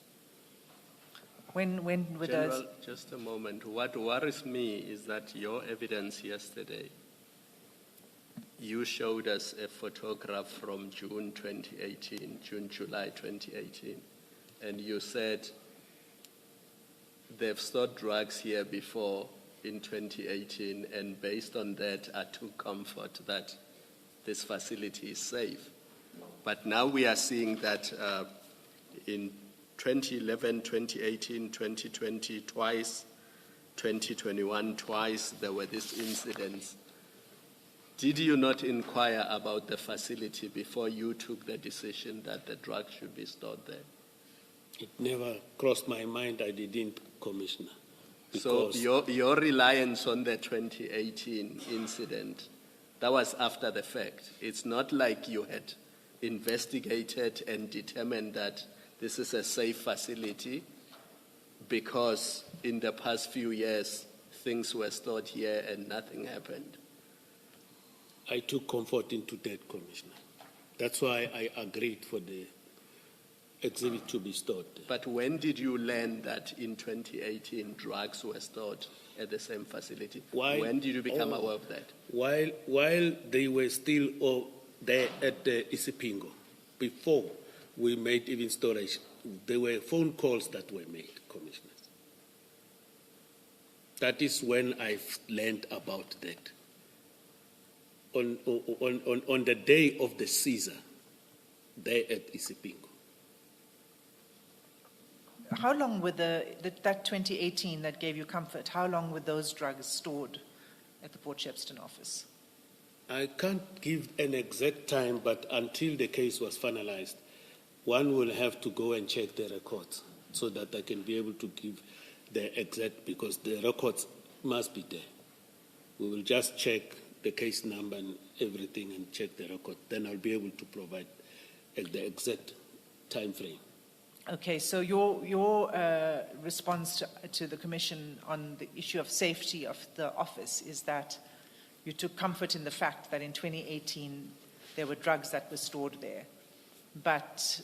When were General, those? just a moment. What worries me is that your evidence yesterday, you showed us a photograph from June 2018, July 2018, and you said they've stored drugs here before in 2018, and based on that, I took comfort that this facility is safe. But now we are seeing that in 2011, 2018, 2020, twice, 2021, twice, there were these incidents. Did you not inquire about the facility before you took the decision that the drugs should be stored there? It never crossed my mind. I didn't, Commissioner. So Because your reliance on the 2018 incident, that was after the fact. It's not like you had investigated and determined that this is a safe facility because in the past few years, things were stored here and nothing happened. I took comfort into that, Commissioner. That's why I agreed for the exhibit to be stored. But when did you learn that in 2018 drugs were stored at the same facility? When did you become aware of that? While they were still there at the Isipingo, before we made even storage, there were phone calls that were made, Commissioners. That is when I've learned about that. On the day of the Caesar, there at Isipingo. How long were that 2018 that gave you comfort, how long were those drugs stored at the Port Shepstone office? I can't give an exact time, but until the case was finalized, one will have to go and check the records so that I can be able to give the exact, because the records must be there. We will just check the case number and everything and check the record. Then I'll be able to provide the exact time frame. Okay, so your response to the Commission on the issue of safety of the office is that you took comfort in the fact that in 2018 there were drugs that were stored there, but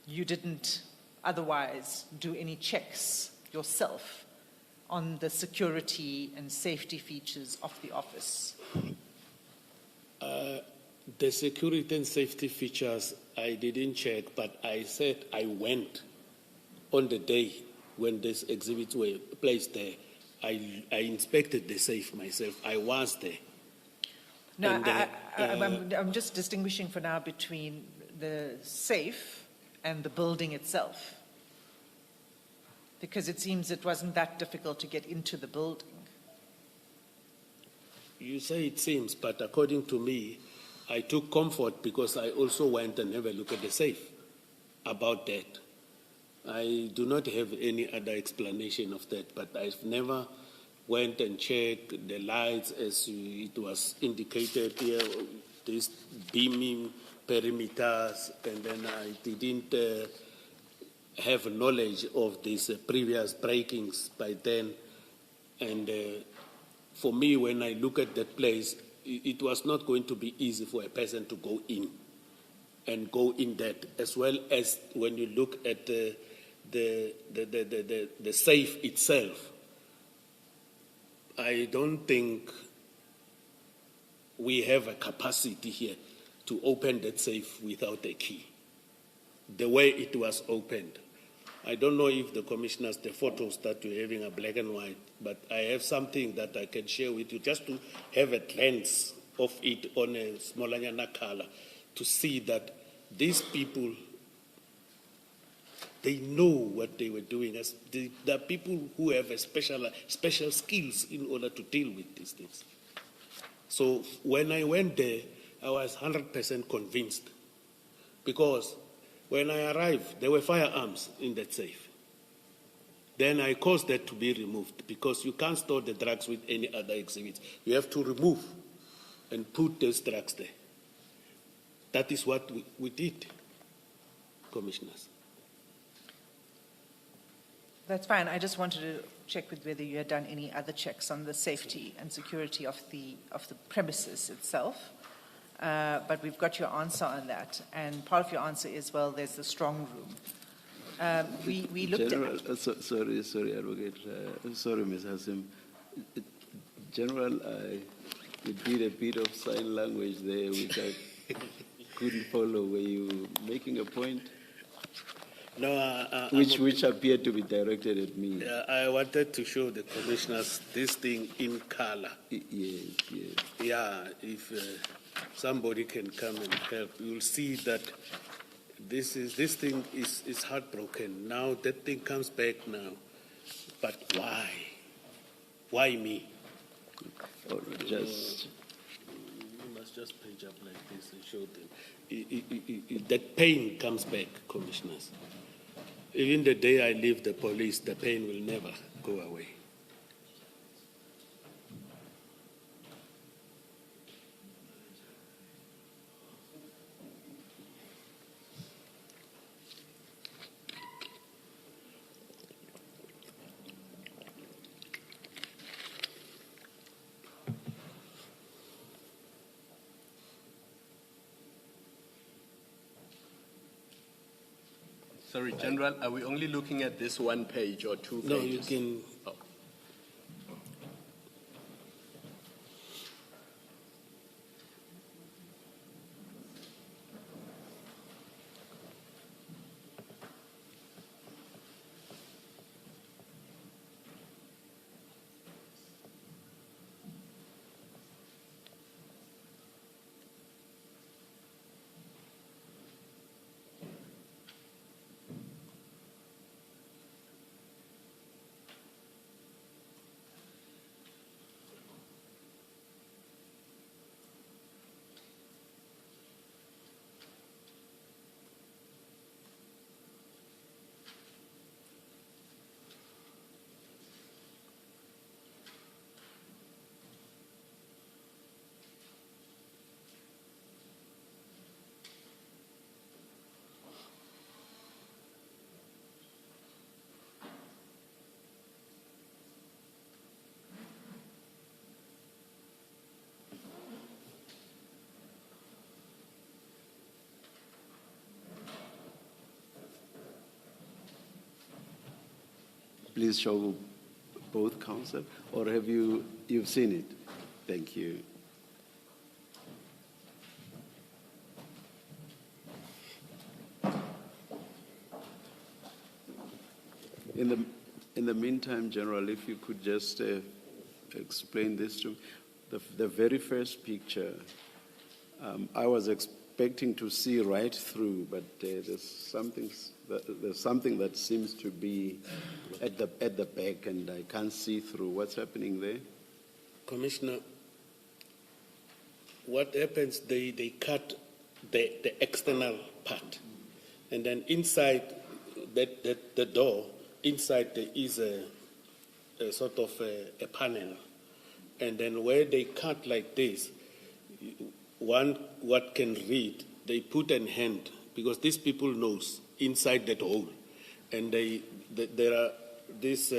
you didn't otherwise do any checks yourself on the security and safety features of the office? The security and safety features, I didn't check, but I said I went on the day when these exhibits were placed there. I inspected the safe myself. I was there. No, And, I'm just distinguishing for now between the safe and the building itself, because it seems it wasn't that difficult to get into the building. You say it seems, but according to me, I took comfort because I also went and have a look at the safe about that. I do not have any other explanation of that, but I've never went and checked the lights as it was indicated here, these beaming perimeters, and then I didn't have knowledge of these previous breakings by then. And for me, when I look at that place, it was not going to be easy for a person to go in and go in that, as well as when you look at the safe itself. I don't think we have a capacity here to open that safe without a key, the way it was opened. I don't know if the commissioners, the photos that you're having are black and white, but I have something that I can share with you just to have a glance of it on a smallanyana color to see that these people, they know what they were doing. There are people who have a special skills in order to deal with these things. So when I went there, I was 100% convinced, because when I arrived, there were firearms in that safe. Then I caused that to be removed, because you can't store the drugs with any other exhibits. You have to remove and put those drugs there. That is what we did, commissioners. That's fine. I just wanted to check with whether you had done any other checks on the safety and security of the premises itself. But we've got your answer on that. And part of your answer is, well, there's the strong room. We looked General, at... sorry, Advocate. Sorry, Ms. Hassim. General, you did a bit of sign language there, which I couldn't follow. Were you making a point? No, Which appeared to be directed at me. I wanted to show the commissioners this thing in color. Yes, yes. Yeah, if somebody can come and help, you'll see that this thing is heartbroken. Now that thing comes back now. But why? Why me? Or just You must just page up like this and show them. That pain comes back, commissioners. Even the day I leave the police, the pain will never go away. Sorry, General, are we only looking at this one page or two pages? No, you can. Oh. please show both counsel, or have you've seen it? Thank you. In the meantime, General, if you could just explain this to me. The very first picture, I was expecting to see right through, but there's something that seems to be at the back, and I can't see through. What's happening there? Commissioner, what happens, they cut the external part, and then inside the door, inside there is a sort of a panel, and then where they cut like this, what can read, they put an hand, because these people knows inside that hole, and there are this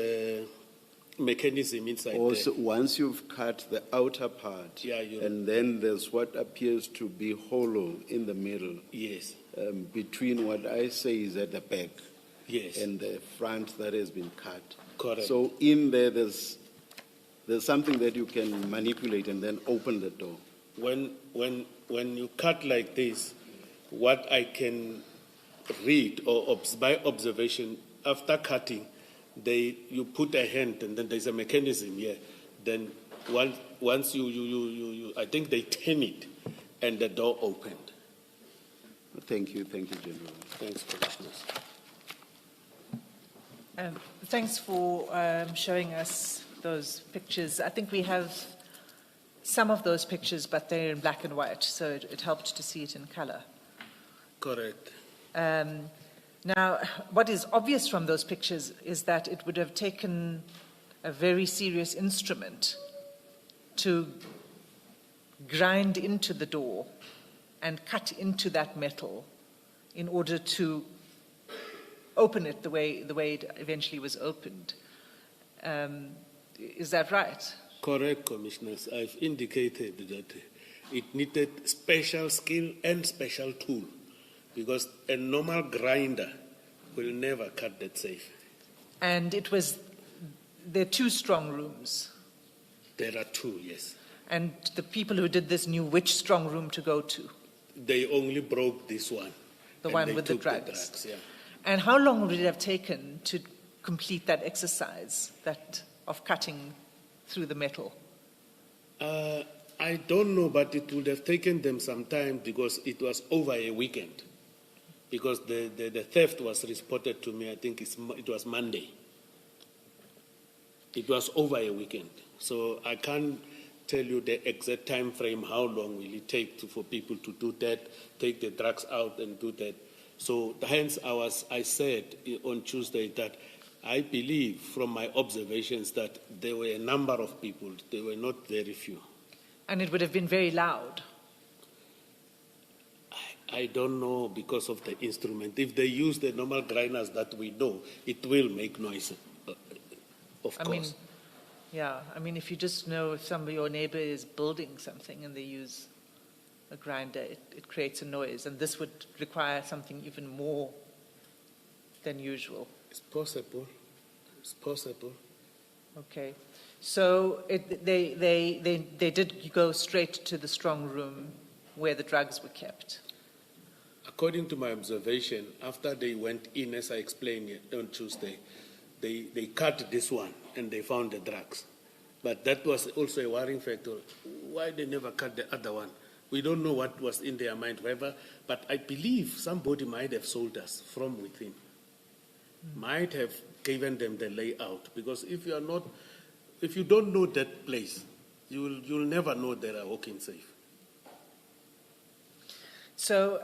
mechanism inside also, there. once you've cut the outer part, Yeah, and then there's what appears to be hollow in the middle, Yes, between what I say is at the back yes, and the front that has been cut. correct. So in there, there's something that you can manipulate and then open the door. When you cut like this, what I can read or by observation, after cutting, you put a hand and then there's a mechanism here. Then once you I think they turn it and the door opened. Thank you, General. Thanks, Commissioners. Thanks for showing us those pictures. I think we have some of those pictures, but they're in black and white, so it helped to see it in color. Correct. Now, what is obvious from those pictures is that it would have taken a very serious instrument to grind into the door and cut into that metal in order to open it the way it eventually was opened. Is that right? Correct, Commissioners. I've indicated that it needed special skill and special tool, because a normal grinder will never cut that safe. And there are 2 strong rooms. There are 2, yes. And the people who did this knew which strong room to go to, They only broke this one. the and one they with the took drugs. yeah. And how long would it have taken to complete that exercise, of cutting through the metal? I don't know, but it would have taken them some time because it was over a weekend. Because the theft was reported to me, I think it was Monday. It was over a weekend. So I can't tell you the exact time frame, how long will it take for people to do that, take the drugs out and do that. So hence I said on Tuesday that I believe from my observations that there were a number of people, there were not very few. And it would have been very loud. I don't know because of the instrument. If they use the normal grinders that we know, it will make noise, of course. If you just know if your neighbor is building something and they use a grinder, it creates a noise. And this would require something even more than usual. It's possible. It's possible. Okay. So they did go straight to the strong room where the drugs were kept. According to my observation, after they went in, as I explained on Tuesday, they cut this one and they found the drugs. But that was also a worrying factor. Why they never cut the other one? We don't know what was in their mind, however, but I believe somebody might have sold us from within. Might have given them the layout, because if you don't know that place, you'll never know there are walking safe. So,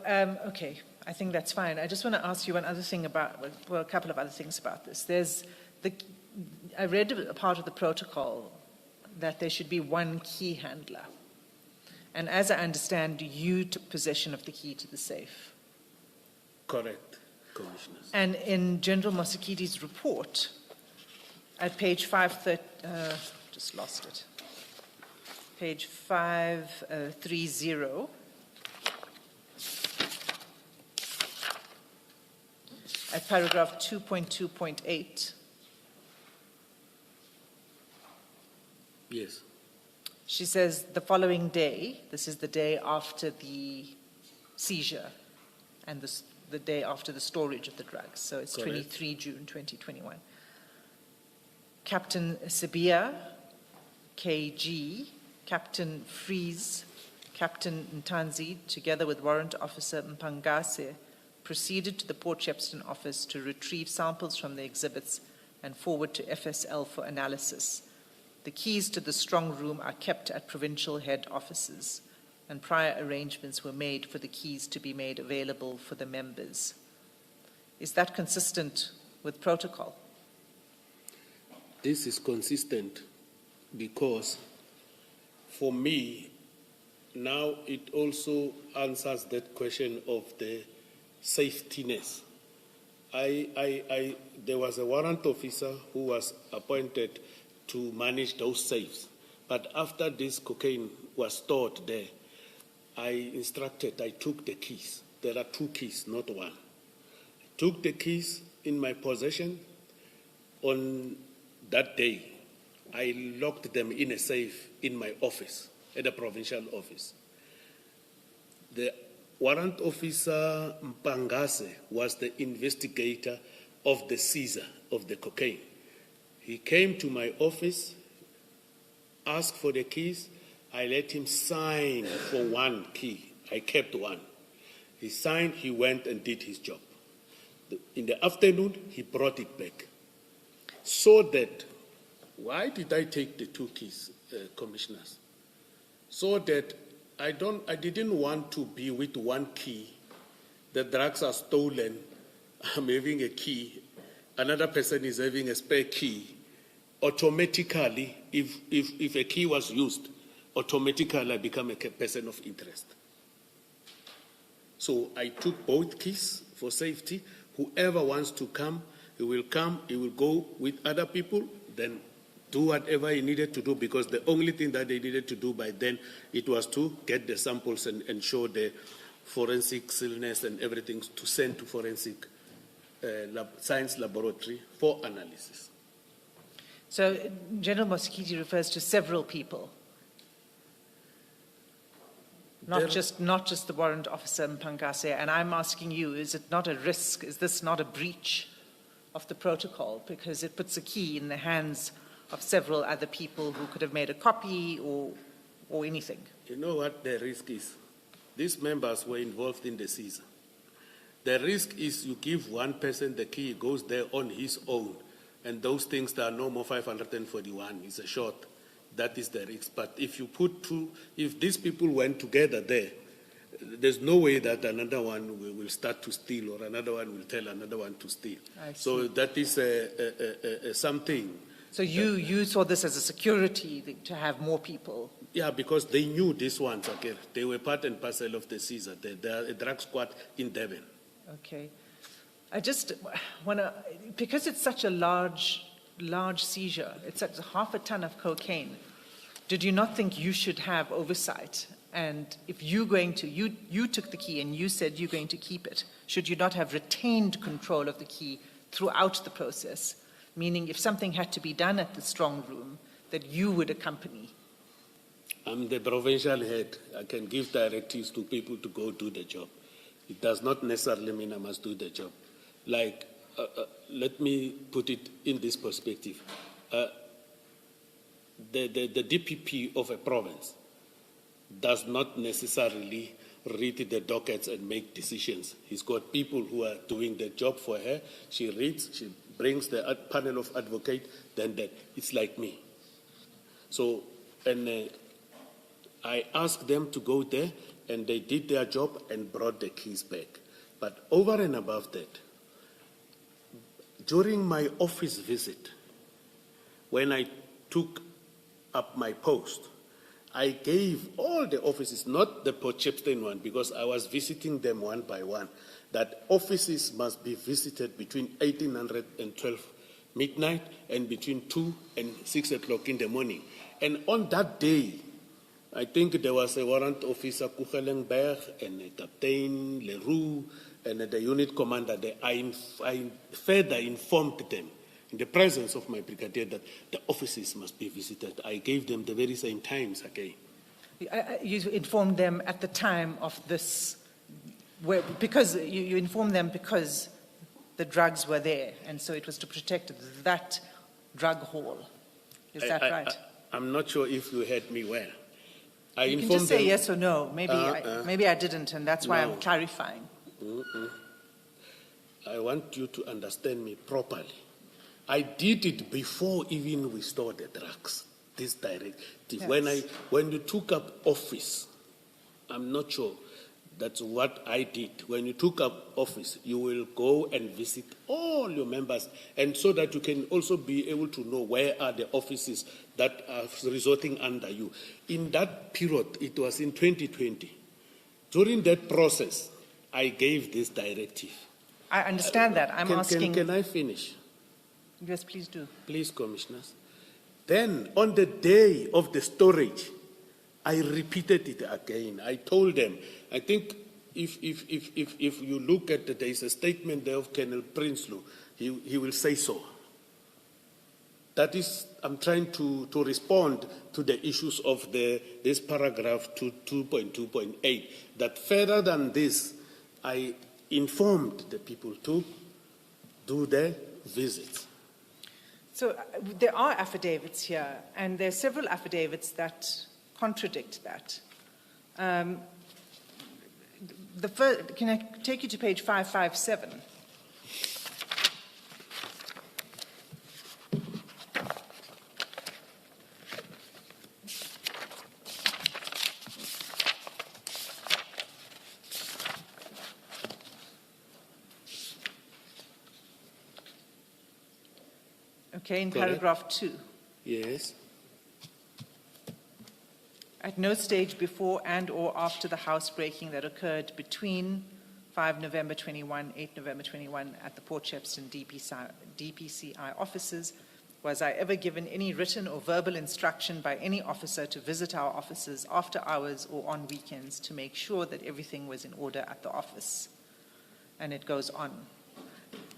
okay, I think that's fine. I just want to ask you one other thing a couple of other things about this. I read a part of the protocol that there should be one key handler. And as I understand, you took possession of the key to the safe. Correct, Commissioners. And in General Mosekidi's report, at page 530, just lost it, page 530, at paragraph 2.2.8, Yes. she says the following day, this is the day after the seizure and the day after the storage of the drugs, so it's Correct. 23 June 2021. Captain Sibia, KG, Captain Freeze, Captain Ntanzi, together with Warrant Officer Mkhwanazi, proceeded to the Port Shepstone office to retrieve samples from the exhibits and forward to FSL for analysis. The keys to the strong room are kept at provincial head offices, and prior arrangements were made for the keys to be made available for the members. Is that consistent with protocol? This is consistent because for me, now it also answers that question of the safetiness. There was a warrant officer who was appointed to manage those safes. But after this cocaine was stored there, I took the keys. There are 2 keys, not one. I took the keys in my possession. On that day, I locked them in a safe in my office, at the provincial office. The warrant officer Mkhwanazi was the investigator of the seizure of the cocaine. He came to my office, asked for the keys. I let him sign for 1 key. I kept 1. He signed, he went and did his job. In the afternoon, he brought it back. So that, why did I take the 2 keys, Commissioners? So that I didn't want to be with 1 key. The drugs are stolen. I'm having a key. Another person is having a spare key. Automatically, if a key was used, automatically I become a person of interest. So I took both keys for safety. Whoever wants to come, he will go with other people, then do whatever he needed to do, because the only thing that they needed to do by then, it was to get the samples and show the forensic illness and everything to send to forensic science laboratory for analysis. So General Mosikiti refers to several people, not just the warrant officer Mkhwanazi. And I'm asking you, is it not a risk? Is this not a breach of the protocol? Because it puts a key in the hands of several other people who could have made a copy or anything. You know what the risk is? These members were involved in the season. The risk is you give one person the key, he goes there on his own, and those things that are no more 541 is a short. That is the risk. But if you if these people went together there, there's no way that another one will start to steal or another one will tell another one to steal. So that is something. So you saw this as a security to have more people? Yeah, because they knew these ones, okay? They were part and parcel of the Caesar. They are a drug squad in Devon. Okay. I just want to, because it's such a large seizure, it's at half a ton of cocaine, did you not think you should have oversight? And if you took the key and you said you're going to keep it, should you not have retained control of the key throughout the process? Meaning if something had to be done at the strong room, that you would accompany? I'm the provincial head. I can give directives to people to go do the job. It does not necessarily mean I must do the job. Like, let me put it in this perspective. The DPP of a province does not necessarily read the dockets and make decisions. He's got people who are doing the job for her. She reads, she brings the panel of advocates, then it's like me. So, and I asked them to go there, and they did their job and brought the keys back. But over and above that, during my office visit, when I took up my post, I gave all the offices, not the Port Shepstone one, because I was visiting them one by one, that offices must be visited between 1800 and 12 midnight and between 2 and 6 o'clock in the morning. And on that day, I think there was a warrant officer, Kuchelenberg, and a Captain Leroux, and the unit commander. I further informed them, in the presence of my brigadier, that the offices must be visited. I gave them the very same times again. You informed them at the time of this, because you informed them because the drugs were there, and so it was to protect that drug haul. Is that right? I'm not sure if you heard me well. You can just say yes or no. Maybe I didn't, and that's why I'm clarifying. I want you to understand me properly. I did it before even we stored the drugs, this directive. Yes. When you took up office, I'm not sure that's what I did. When you took up office, you will go and visit all your members, and so that you can also be able to know where are the offices that are resorting under you. In that period, it was in 2020. During that process, I gave this directive. I understand that. I'm asking... Can I finish? Yes, please do. Please, Commissioners. Then, on the day of the storage, I repeated it again. I told them, I think if you look at there is a statement there of Colonel Prinsloo, he will say so. That is, I'm trying to respond to the issues of this paragraph 2.2.8, that further than this, I informed the people to do their visits. So there are affidavits here, and there are several affidavits that contradict that. Can I take you to page 557? Okay, in paragraph 2. Yes. At no stage before and or after the housebreaking that occurred between 5 November 21, 8 November 21 at the Port Shepstone DPCI offices? Was I ever given any written or verbal instruction by any officer to visit our offices after hours or on weekends to make sure that everything was in order at the office? And it goes on.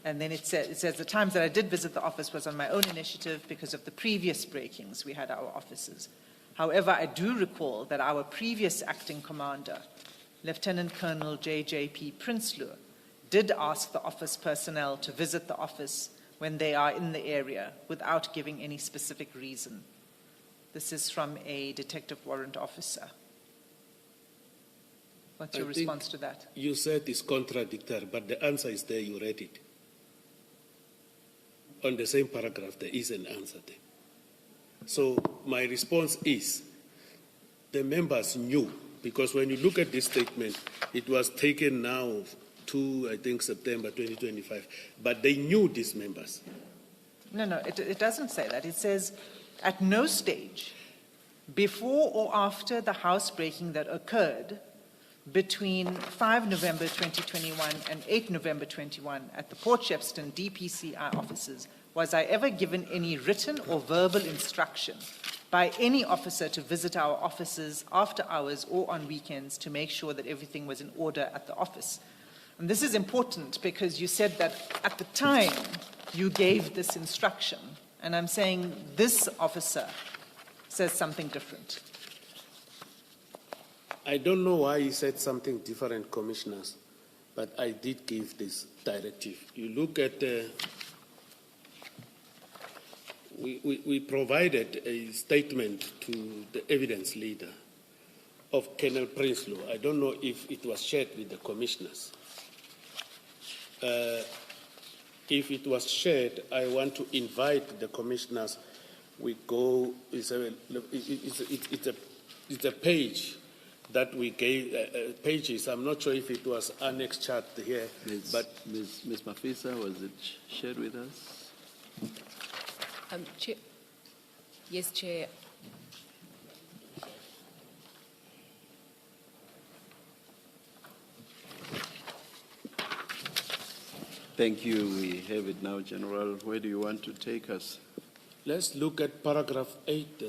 And then it says the times that I did visit the office was on my own initiative because of the previous breakings we had our offices. However, I do recall that our previous acting commander, Lieutenant Colonel J.J.P. Prinsloo, did ask the office personnel to visit the office when they are in the area without giving any specific reason. This is from a detective warrant officer. What's your response to that? You said it's contradictory, but the answer is there, you read it. On the same paragraph, there is an answer there. So my response is, the members knew, because when you look at this statement, it was taken now to, I think, September 2025, but they knew these members. No, it doesn't say that. It says, at no stage, before or after the housebreaking that occurred between 5 November 2021 and 8 November 21 at the Port Shepstone DPCI offices, was I ever given any written or verbal instruction by any officer to visit our offices after hours or on weekends to make sure that everything was in order at the office. And this is important because you said that at the time you gave this instruction, and I'm saying this officer says something different. I don't know why he said something different, commissioners, but I did give this directive. You look at, we provided a statement to the evidence leader of Colonel Prinsloo. I don't know if it was shared with the commissioners. If it was shared, I want to invite the commissioners. We go, it's a page that we gave, pages. I'm not sure if it was annex chart here, but Ms. Mafisa, was it shared with us? Chair. Yes, Chair. Thank you. We have it now, General. Where do you want to take us? let's look at paragraph 8,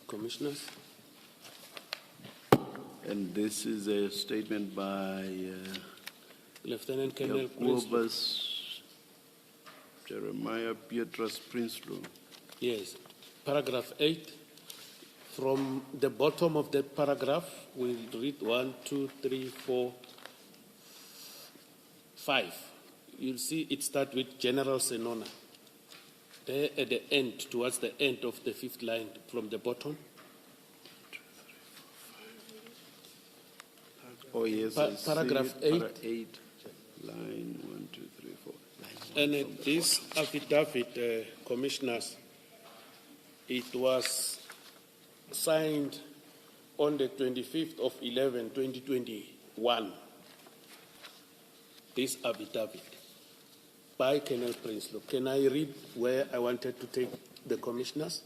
commissioners. And this is a statement by Lieutenant Colonel Prinsloo. Jacobus Jeremiah Pietrus Prinsloo. Yes, paragraph 8. From the bottom of that paragraph, we'll read 1, 2, 3, 4, 5. You'll see it starts with General Senona. There at the end, towards the end of the 5th line from the bottom. Oh, yes. I see Paragraph it. 8. Para 8, line 1, 2, 3, 4. And this affidavit, commissioners, it was signed on the 25th of 11, 2021. This affidavit by Colonel Prinsloo. Can I read where I wanted to take the commissioners?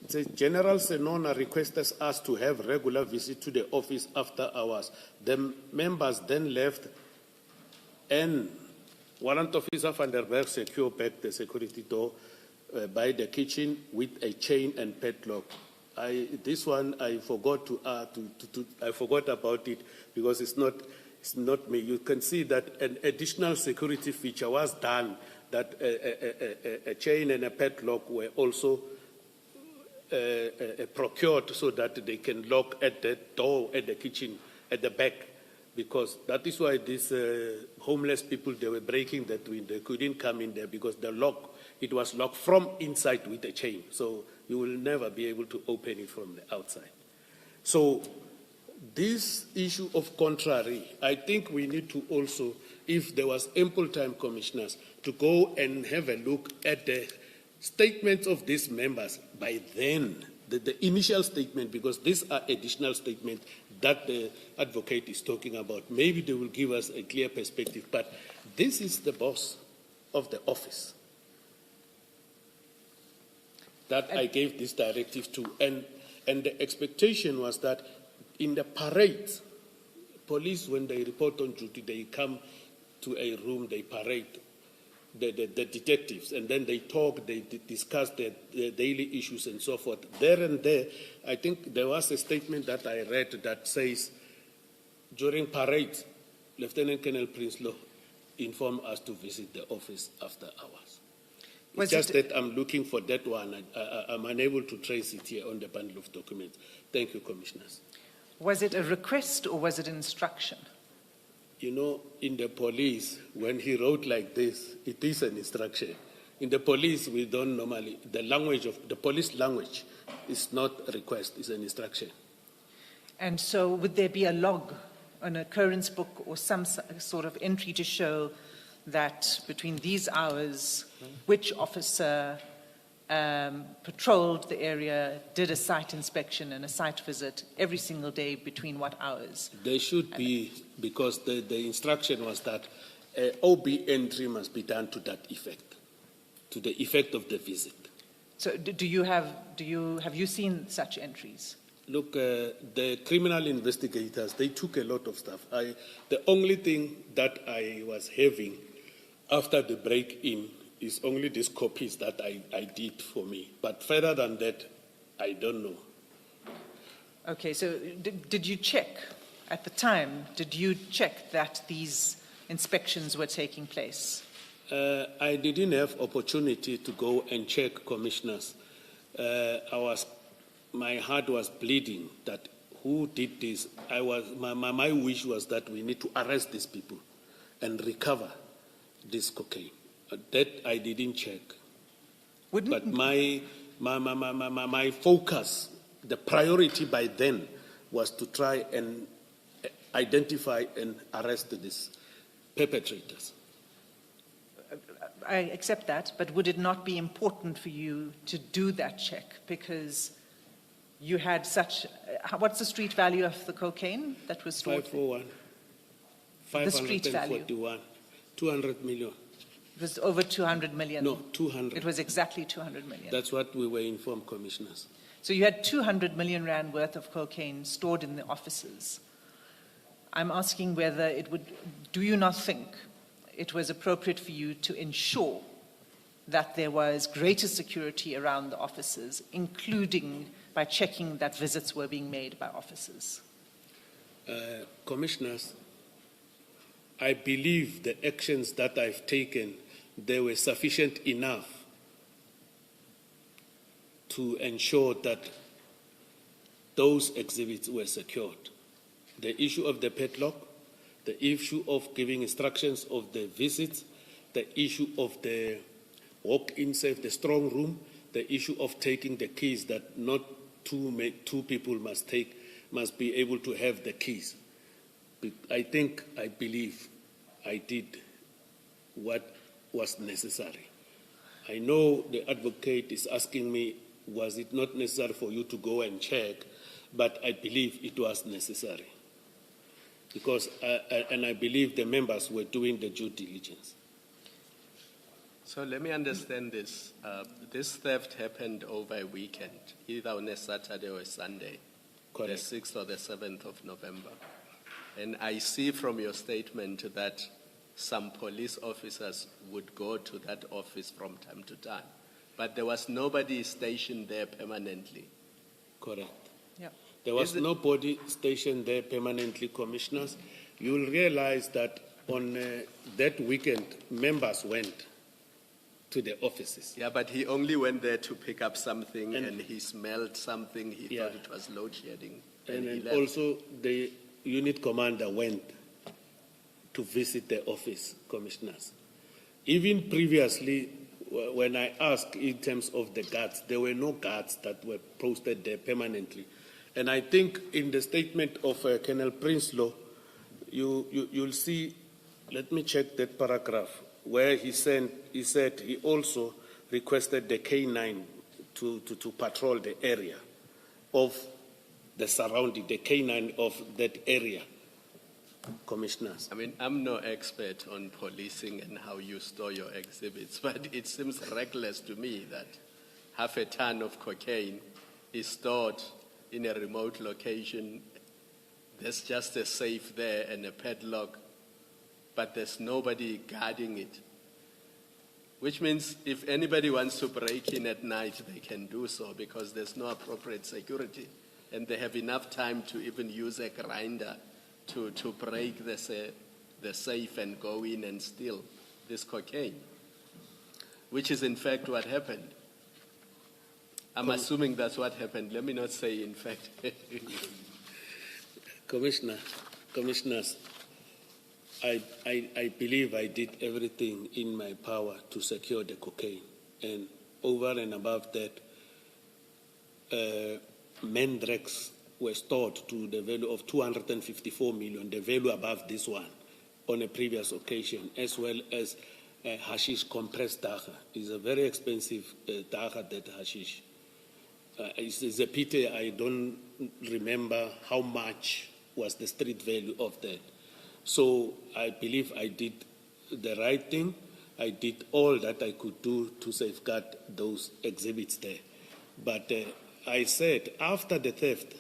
It says, General Senona requested us to have regular visit to the office after hours. The members then left and Warrant Officer van der Berg secured back the security door by the kitchen with a chain and padlock. This one I forgot I forgot about it because it's not me. You can see that an additional security feature was done, that a chain and a padlock were also procured so that they can lock at the door at the kitchen at the back, because that is why these homeless people, they were breaking that window. They couldn't come in there because it was locked from inside with a chain. So you will never be able to open it from the outside. So this issue of contrary, I think we need to also, if there was ample time, commissioners, to go and have a look at the statements of these members by then, the initial statement, because these are additional statements that the advocate is talking about. Maybe they will give us a clear perspective, but this is the boss of the office that I gave this directive to, and the expectation was that in the parade, police, when they report on duty, they come to a room, they parade the detectives, and then they talk, they discuss their daily issues and so forth. There and there, I think there was a statement that I read that says, during parades, Lieutenant Colonel Prinsloo informed us to visit the office after hours. It's just that I'm looking for that one. I'm unable to trace it here on the bundle of documents. Thank you, Commissioners. Was it a request or was it an instruction? You know, in the police, when he wrote like this, it is an instruction. In the police, we don't normally, the language of the police language is not a request, it's an instruction. And so would there be a log, an occurrence book, or some sort of entry to show that between these hours, which officer patrolled the area, did a site inspection and a site visit every single day between what hours? There should be, because the instruction was that OB entry must be done to that effect, to the effect of the visit. So have you seen such entries? Look, the criminal investigators, they took a lot of stuff. The only thing that I was having after the break-in is only these copies that I did for me. But further than that, I don't know. Okay, so did you check at the time, did you check that these inspections were taking place? I didn't have opportunity to go and check, Commissioners. My heart was bleeding that who did this. My wish was that we need to arrest these people and recover this cocaine. That I didn't check. But my focus, the priority by then, was to try and identify and arrest these perpetrators. I accept that, but would it not be important for you to do that check? Because you had such, what's the street value of the cocaine that was stored? 541. The street value. 541. 200 million. It was over 200 million. No, 200. It was exactly 200 million. That's what we were informed, Commissioners. So you had 200 million rand worth of cocaine stored in the offices. I'm asking whether do you not think it was appropriate for you to ensure that there was greater security around the offices, including by checking that visits were being made by officers? Commissioners, I believe the actions that I've taken, they were sufficient enough to ensure that those exhibits were secured. The issue of the padlock, the issue of giving instructions of the visits, the issue of the walk-in safe, the strong room, the issue of taking the keys that not two people must be able to have the keys. I believe I did what was necessary. I know the advocate is asking me, was it not necessary for you to go and check? But I believe it was necessary. Because, and I believe the members were doing the due diligence. So let me understand this. This theft happened over a weekend, either on a Saturday or a Sunday, Correct. The 6th or the 7th of November. And I see from your statement that some police officers would go to that office from time to time. But there was nobody stationed there permanently. Correct. Yeah. There was nobody stationed there permanently, Commissioners. You will realize that on that weekend, members went to the offices. Yeah, but he only went there to pick up something and he smelled something. He thought it was load shedding. And he then left. also the unit commander went to visit the office, Commissioners. Even previously, when I asked in terms of the guards, there were no guards that were posted there permanently. And I think in the statement of Colonel Prinsloo, you'll see, let me check that paragraph, where he said he also requested the K9 to patrol the area of the surrounding, the K9 of that area, Commissioners. I mean, I'm no expert on policing and how you store your exhibits, but it seems reckless to me that half a ton of cocaine is stored in a remote location there's just a safe there and a padlock, but there's nobody guarding it. Which means if anybody wants to break in at night, they can do so because there's no appropriate security. And they have enough time to even use a grinder to break the safe and go in and steal this cocaine, which is in fact what happened. I'm assuming that's what happened. Let me not say in fact. Commissioners, I believe I did everything in my power to secure the cocaine. And over and above that, mandrakes were stored to the value of 254 million, the value above this one on a previous occasion, as well as hashish compressed dagga. It's a very expensive dagga, that hashish. It's a pity I don't remember how much was the street value of that. So I believe I did the right thing. I did all that I could do to safeguard those exhibits there. But I said after the theft,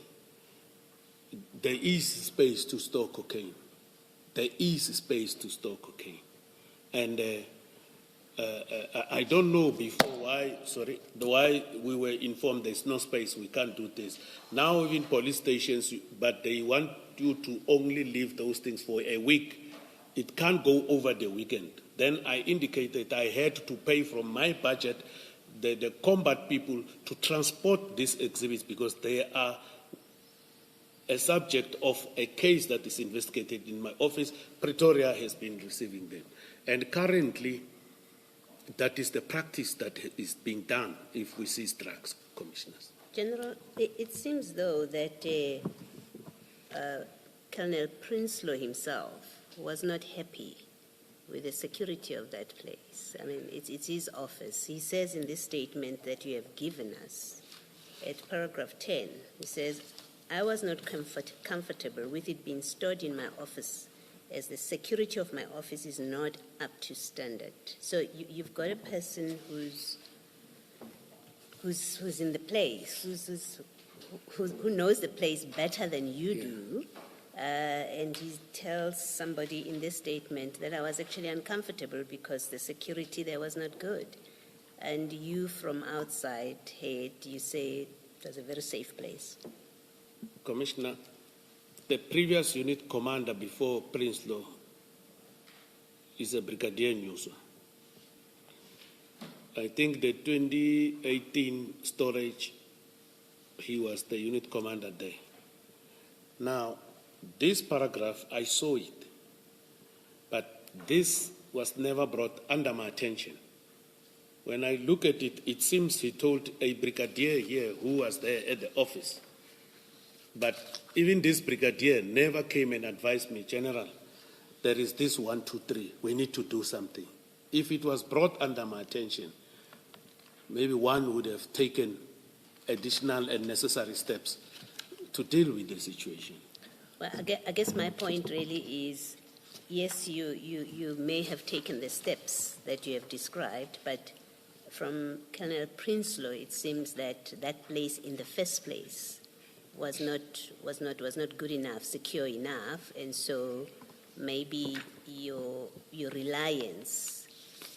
there is space to store cocaine. There is space to store cocaine. And I don't know before why we were informed there's no space, we can't do this. Now even police stations, but they want you to only leave those things for a week. It can't go over the weekend. Then I indicated I had to pay from my budget the combat people to transport these exhibits because they are a subject of a case that is investigated in my office. Pretoria has been receiving them. And currently, that is the practice that is being done if we seize drugs, commissioners. General, it seems though that Colonel Prinsloo himself was not happy with the security of that place. I mean, it's his office. He says in this statement that you have given us, at paragraph 10, he says, I was not comfortable with it being stored in my office as the security of my office is not up to standard. So you've got a person who's in the place, who knows the place better than you do, and he tells somebody in this statement that I was actually uncomfortable because the security there was not good. And you from outside head, you say it was a very safe place. Commissioner, the previous unit commander before Prinsloo is a Brigadier Nyuso. I think the 2018 storage, he was the unit commander there. Now, this paragraph, I saw it, but this was never brought under my attention. When I look at it, it seems he told a brigadier here who was there at the office. But even this brigadier never came and advised me, General, there is this 1, 2, 3, we need to do something. If it was brought under my attention, maybe one would have taken additional and necessary steps to deal with the situation. Well, I guess my point really is, yes, you may have taken the steps that you have described, but from Colonel Prinsloo, it seems that that place in the first place was not good enough, secure enough, and so maybe your reliance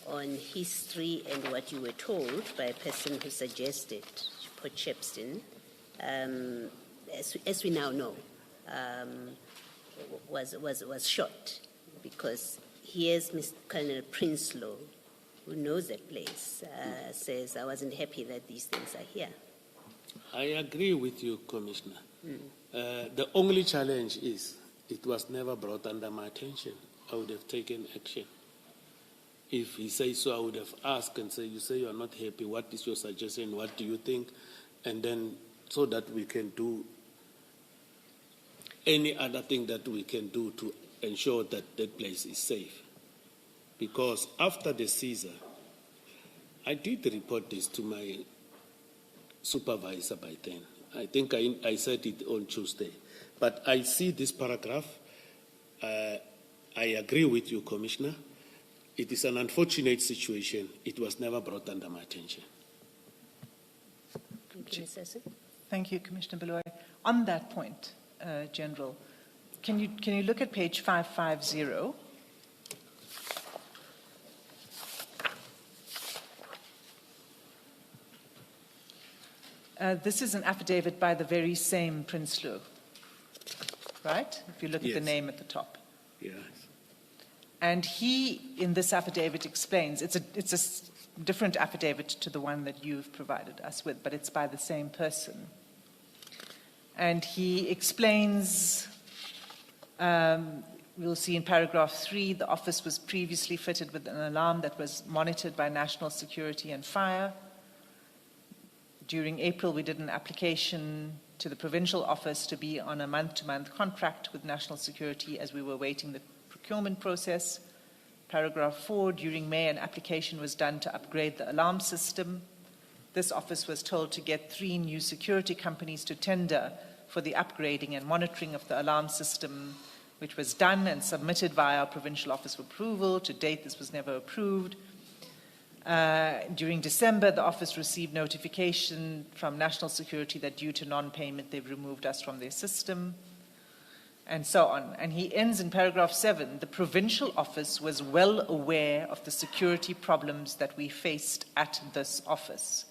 on history and what you were told by a person who suggested Port Shepstone, as we now know, was shot, because here's Mr. Colonel Prinsloo, who knows that place, says I wasn't happy that these things are here. I agree with you, Commissioner. The only challenge is it was never brought under my attention. I would have taken action. If he says so, I would have asked and say, you say you are not happy, what is your suggestion, what do you think? And then so that we can do any other thing that we can do to ensure that that place is safe. Because after the seizure, I did report this to my supervisor by then. I think I said it on Tuesday. But I see this paragraph. I agree with you, Commissioner. It is an unfortunate situation. It was never brought under my attention. Thank you, Ms. Sesson. Thank you, Commissioner Baloyi. On that point, General, can you look at page 550? This is an affidavit by the very same Prinsloo, right? If you look at the Yes. name at the top. Yes. And he, in this affidavit, explains, it's a different affidavit to the one that you've provided us with, but it's by the same person. And he explains, we'll see in paragraph 3, the office was previously fitted with an alarm that was monitored by National Security and Fire. During April, we did an application to the provincial office to be on a month-to-month contract with National Security as we were waiting the procurement process. Paragraph 4, during May, an application was done to upgrade the alarm system. This office was told to get 3 new security companies to tender for the upgrading and monitoring of the alarm system, which was done and submitted via our provincial office for approval. To date, this was never approved. During December, the office received notification from National Security that due to non-payment, they've removed us from their system, and so on. And he ends in paragraph 7, the provincial office was well aware of the security problems that we faced at this office.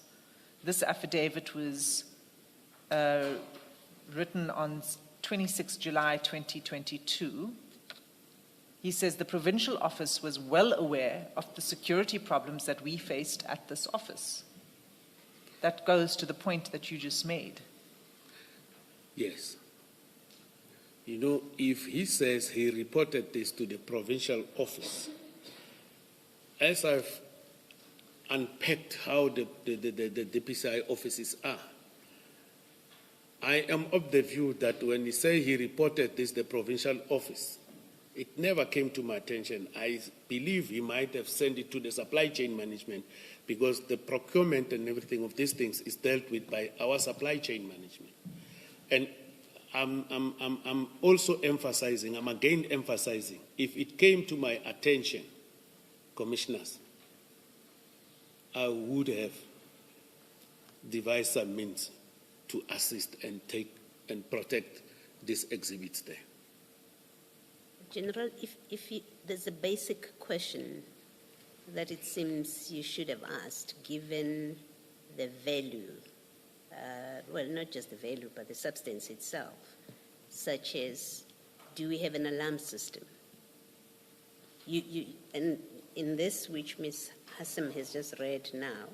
This affidavit was written on 26 July 2022. He says the provincial office was well aware of the security problems that we faced at this office. That goes to the point that you just made. Yes. You know, if he says he reported this to the provincial office, as I've unpacked how the DPCI offices are, I am of the view that when he say he reported this to the provincial office, it never came to my attention. I believe he might have sent it to the supply chain management because the procurement and everything of these things is dealt with by our supply chain management. And I'm also emphasizing, I'm again emphasizing, if it came to my attention, commissioners, I would have devised some means to assist and take and protect these exhibits there. General, there's a basic question that it seems you should have asked, given the value, well, not just the value, but the substance itself, such as, do we have an alarm system? And in this, which Ms. Hassam has just read now,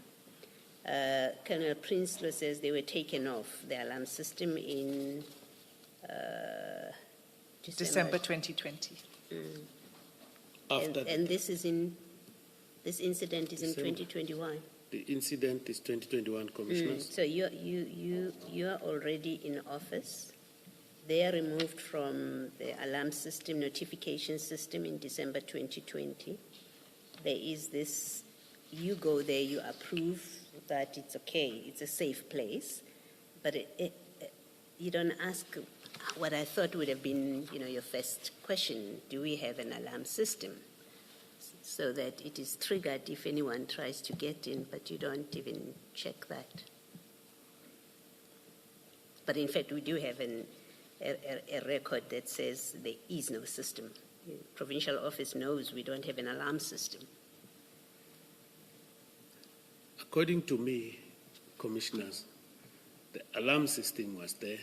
Colonel Prinsloo says they were taken off the alarm system in December 2020. And this incident is in 2021. The incident is 2021, commissioners. So you are already in office. They are removed from the alarm system, notification system in December 2020. There is this, you go there, you approve that it's okay, it's a safe place, but you don't ask what I thought would have been, your first question: do we have an alarm system? So that it is triggered if anyone tries to get in, but you don't even check that. But in fact, we do have a record that says there is no system. The provincial office knows we don't have an alarm system. According to me, commissioners, the alarm system was there.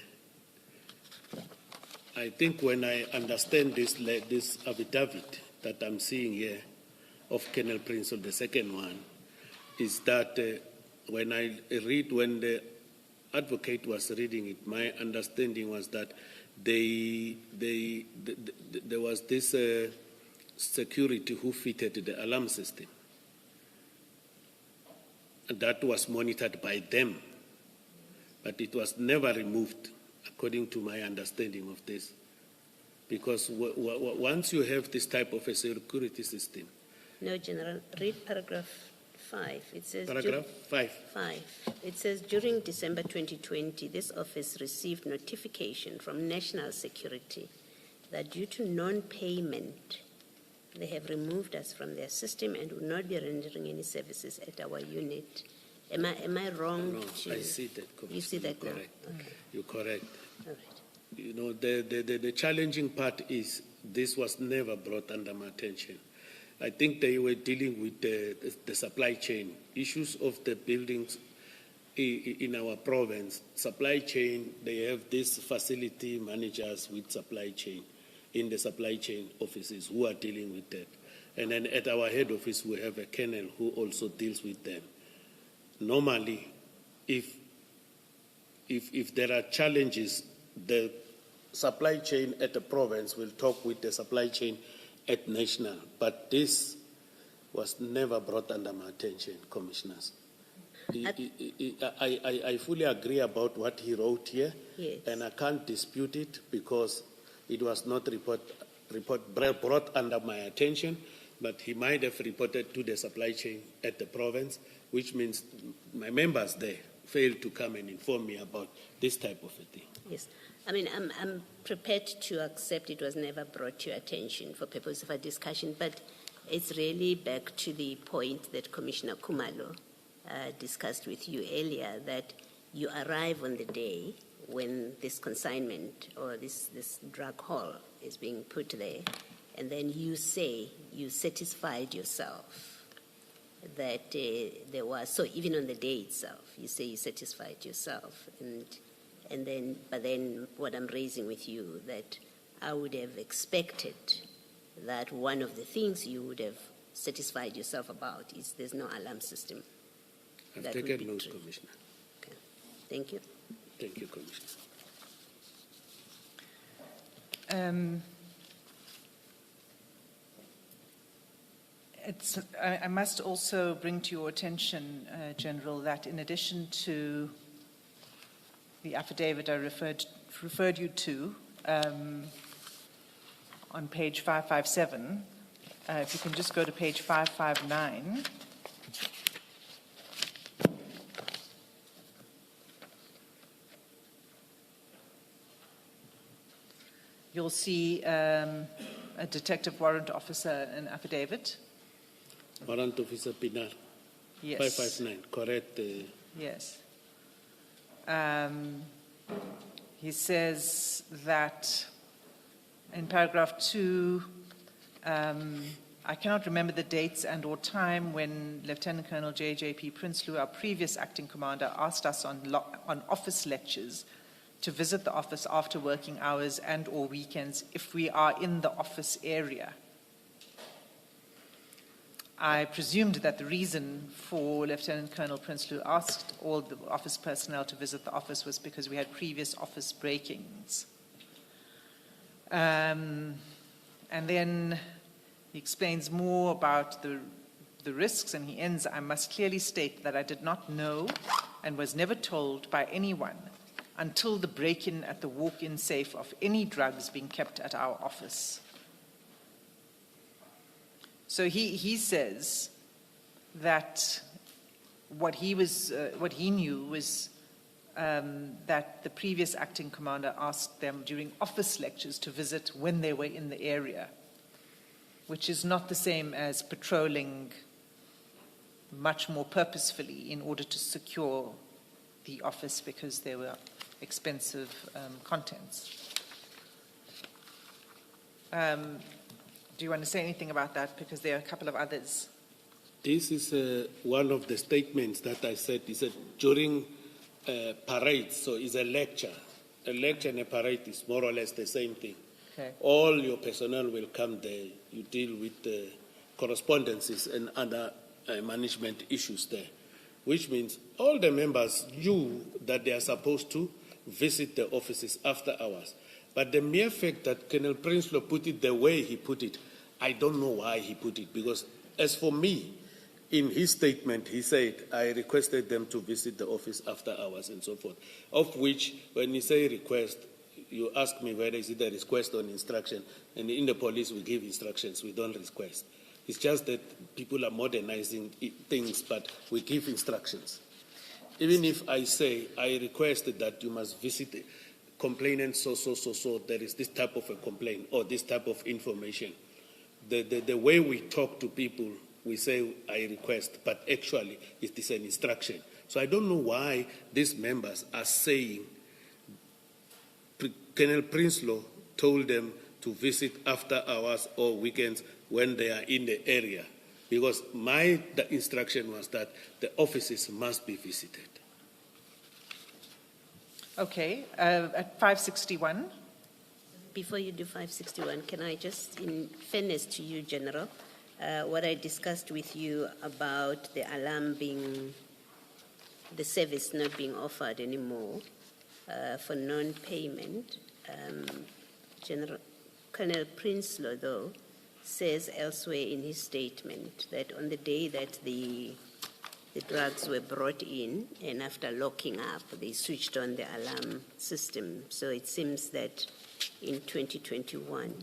I think when I understand this affidavit that I'm seeing here of Colonel Prinsloo, the second one, is that when the advocate was reading it, my understanding was that there was this security who fitted the alarm system. And that was monitored by them, but it was never removed, according to my understanding of this. Because once you have this type of a security system. No, General, read paragraph 5. It says. Paragraph 5. 5. It says, during December 2020, this office received notification from National Security that due to non-payment, they have removed us from their system and will not be rendering any services at our unit. Am I wrong? No, I see that, Commissioner. You see that now? Correct. Okay. You're correct. All You know, the challenging part is this was never brought under my attention. I think they were dealing with the supply chain issues of the buildings in our province. Supply chain, they have these facility managers with supply chain in the supply chain offices who are dealing with that. And then at our head office, we have a colonel who also deals with them. Normally, if there are challenges, the supply chain at the province will talk with the supply chain at national, but this was never brought under my attention, commissioners. I fully agree about what he wrote here, Yes. and I can't dispute it because it was not brought under my attention, but he might have reported to the supply chain at the province, which means my members there failed to come and inform me about this type of a thing. Yes. I mean, I'm prepared to accept it was never brought to your attention for purpose of a discussion, but it's really back to the point that Commissioner Kumalo discussed with you earlier, that you arrive on the day when this consignment or this drug haul is being put there, and then you say you satisfied yourself that there was, so even on the day itself, you say you satisfied yourself, but then what I'm raising with you, that I would have expected that one of the things you would have satisfied yourself about is there's no alarm system. I've That would taken be note, true. Commissioner. Okay. Thank you. Thank you, Commissioner. I must also bring to your attention, General, that in addition to the affidavit I referred you to on page 557, if you can just go to page 559. You'll see a detective warrant officer, an affidavit. Warrant Officer Pinar, Yes. 559, correct. Yes. He says that in paragraph 2, I cannot remember the dates and or time when Lieutenant Colonel J.J.P. Prinsloo, our previous acting commander, asked us on office lectures to visit the office after working hours and or weekends if we are in the office area. I presumed that the reason for Lieutenant Colonel Prinsloo asked all the office personnel to visit the office was because we had previous office break-ins. And then he explains more about the risks, and he ends, I must clearly state that I did not know and was never told by anyone until the break-in at the walk-in safe of any drugs being kept at our office. So he says that what he knew was that the previous acting commander asked them during office lectures to visit when they were in the area, which is not the same as patrolling much more purposefully in order to secure the office because there were expensive contents. Do you want to say anything about that? Because there are a couple of others. This is one of the statements that I said. He said during parades, so it's a lecture. A lecture and a parade is more or less the same thing. Okay. All your personnel will come there. You deal with correspondences and other management issues there, which means all the members knew that they are supposed to visit the offices after hours. But the mere fact that Colonel Prinsloo put it the way he put it, I don't know why he put it, because as for me, in his statement, he said, I requested them to visit the office after hours and so forth, of which, when you say request, you ask me whether is it a request or an instruction, and in the police we give instructions, we don't request. It's just that people are modernizing things, but we give instructions. Even if I say, I requested that you must visit complainant so, there is this type of a complaint or this type of information. The way we talk to people, we say, I request, but actually it is an instruction. So I don't know why these members are saying Colonel Prinsloo told them to visit after hours or weekends when they are in the area, because the instruction was that the offices must be visited. Okay, at 561. Before you do 561, can I just, in fairness to you, General, what I discussed with you about the alarm being, the service not being offered anymore for non-payment, Colonel Prinsloo, though, says elsewhere in his statement that on the day that the drugs were brought in and after locking up, they switched on the alarm system. So it seems that in 2021,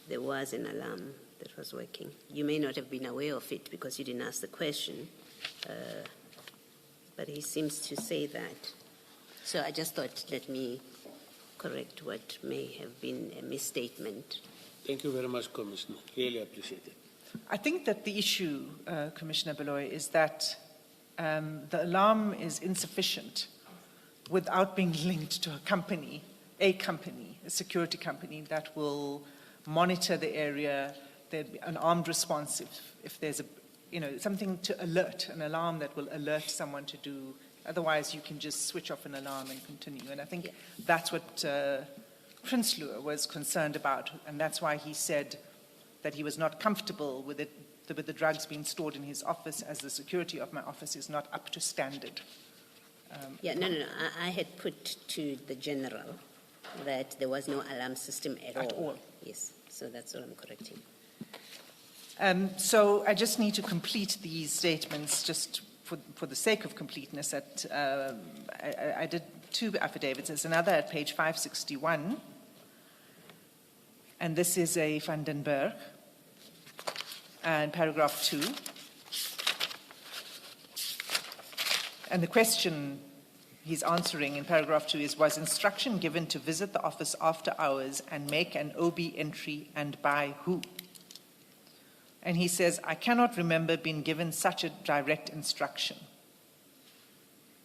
there was an alarm that was working. You may not have been aware of it because you didn't ask the question, but he seems to say that. So I just thought, let me correct what may have been a misstatement. Thank you very much, Commissioner. Really appreciate it. I think that the issue, Commissioner Beloy, is that the alarm is insufficient without being linked to a security company that will monitor the area, an armed response if there's something to alert, an alarm that will alert someone to do. Otherwise, you can just switch off an alarm and continue. And I think that's what Prinsloo was concerned about, and that's why he said that he was not comfortable with the drugs being stored in his office, as the security of my office is not up to standard. No. I had put to the General that there was no alarm system at all. Yes, so that's what I'm correcting. So I just need to complete these statements just for the sake of completeness. I did two affidavits. There's another at page 561, and this is a Van den Berg, and paragraph 2. And the question he's answering in paragraph 2 is, was instruction given to visit the office after hours and make an OB entry, and by who? And he says, I cannot remember being given such a direct instruction.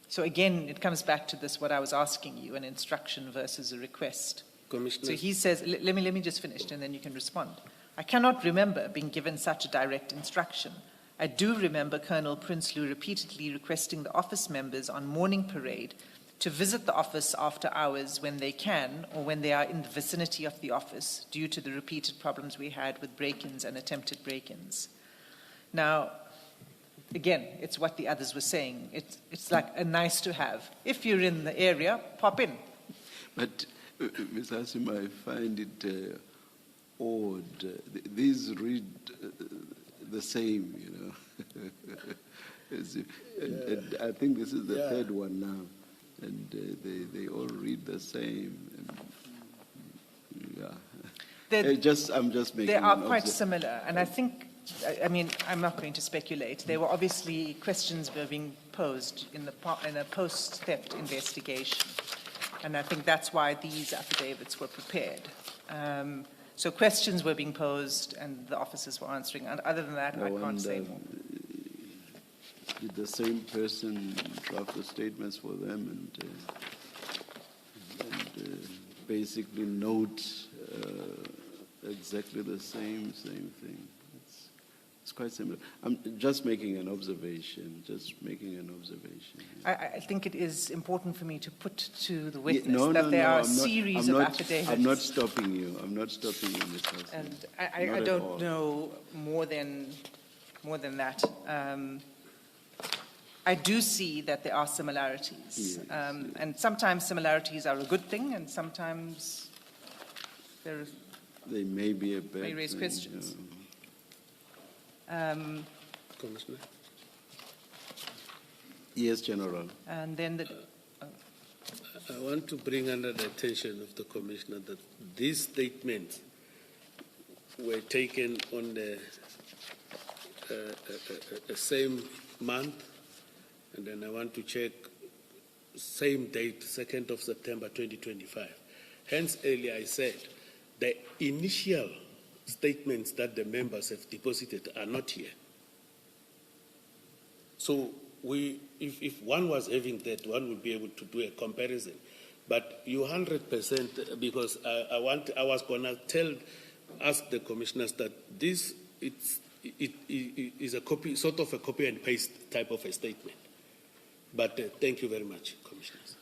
So again, it comes back to this, what I was asking you, an instruction versus a request. Commissioner. So he says, let me just finish and then you can respond. I cannot remember being given such a direct instruction. I do remember Colonel Prinsloo repeatedly requesting the office members on morning parade to visit the office after hours when they can, or when they are in the vicinity of the office, due to the repeated problems we had with break-ins and attempted break-ins. Now, again, it's what the others were saying. It's like a nice to have. If you're in the area, pop in. But, Ms. Asima, I find it odd. These read the same, and I think this is the third one now. And they all read the same. And, I'm just making. They are quite similar, and I think, I'm not going to speculate. There were obviously questions were being posed in a post-theft investigation, and I think that's why these affidavits were prepared. So questions were being posed, and the officers were answering. And other than that, I can't say more. Did the same person draft the statements for them and basically note exactly the same thing? It's quite similar. I'm just making an observation. I think it is important for me to put to the witness that there are a series of affidavits. I'm not stopping you, Mr. Hassan. And I don't know more than that. I do see that there are similarities, and sometimes similarities are a good thing, and sometimes they may be a bad may raise thing, questions. Commissioner. Yes, General. And then I want to bring under the attention of the Commissioner that these statements were taken on the same month, and then I want to check same date, 2nd of September 2025. Hence, earlier I said the initial statements that the members have deposited are not here. So if one was having that, one would be able to do a comparison But you 100%, because I was going to ask the commissioners that this it is a copy, sort of a copy and paste type of a statement. But thank you very much, commissioners.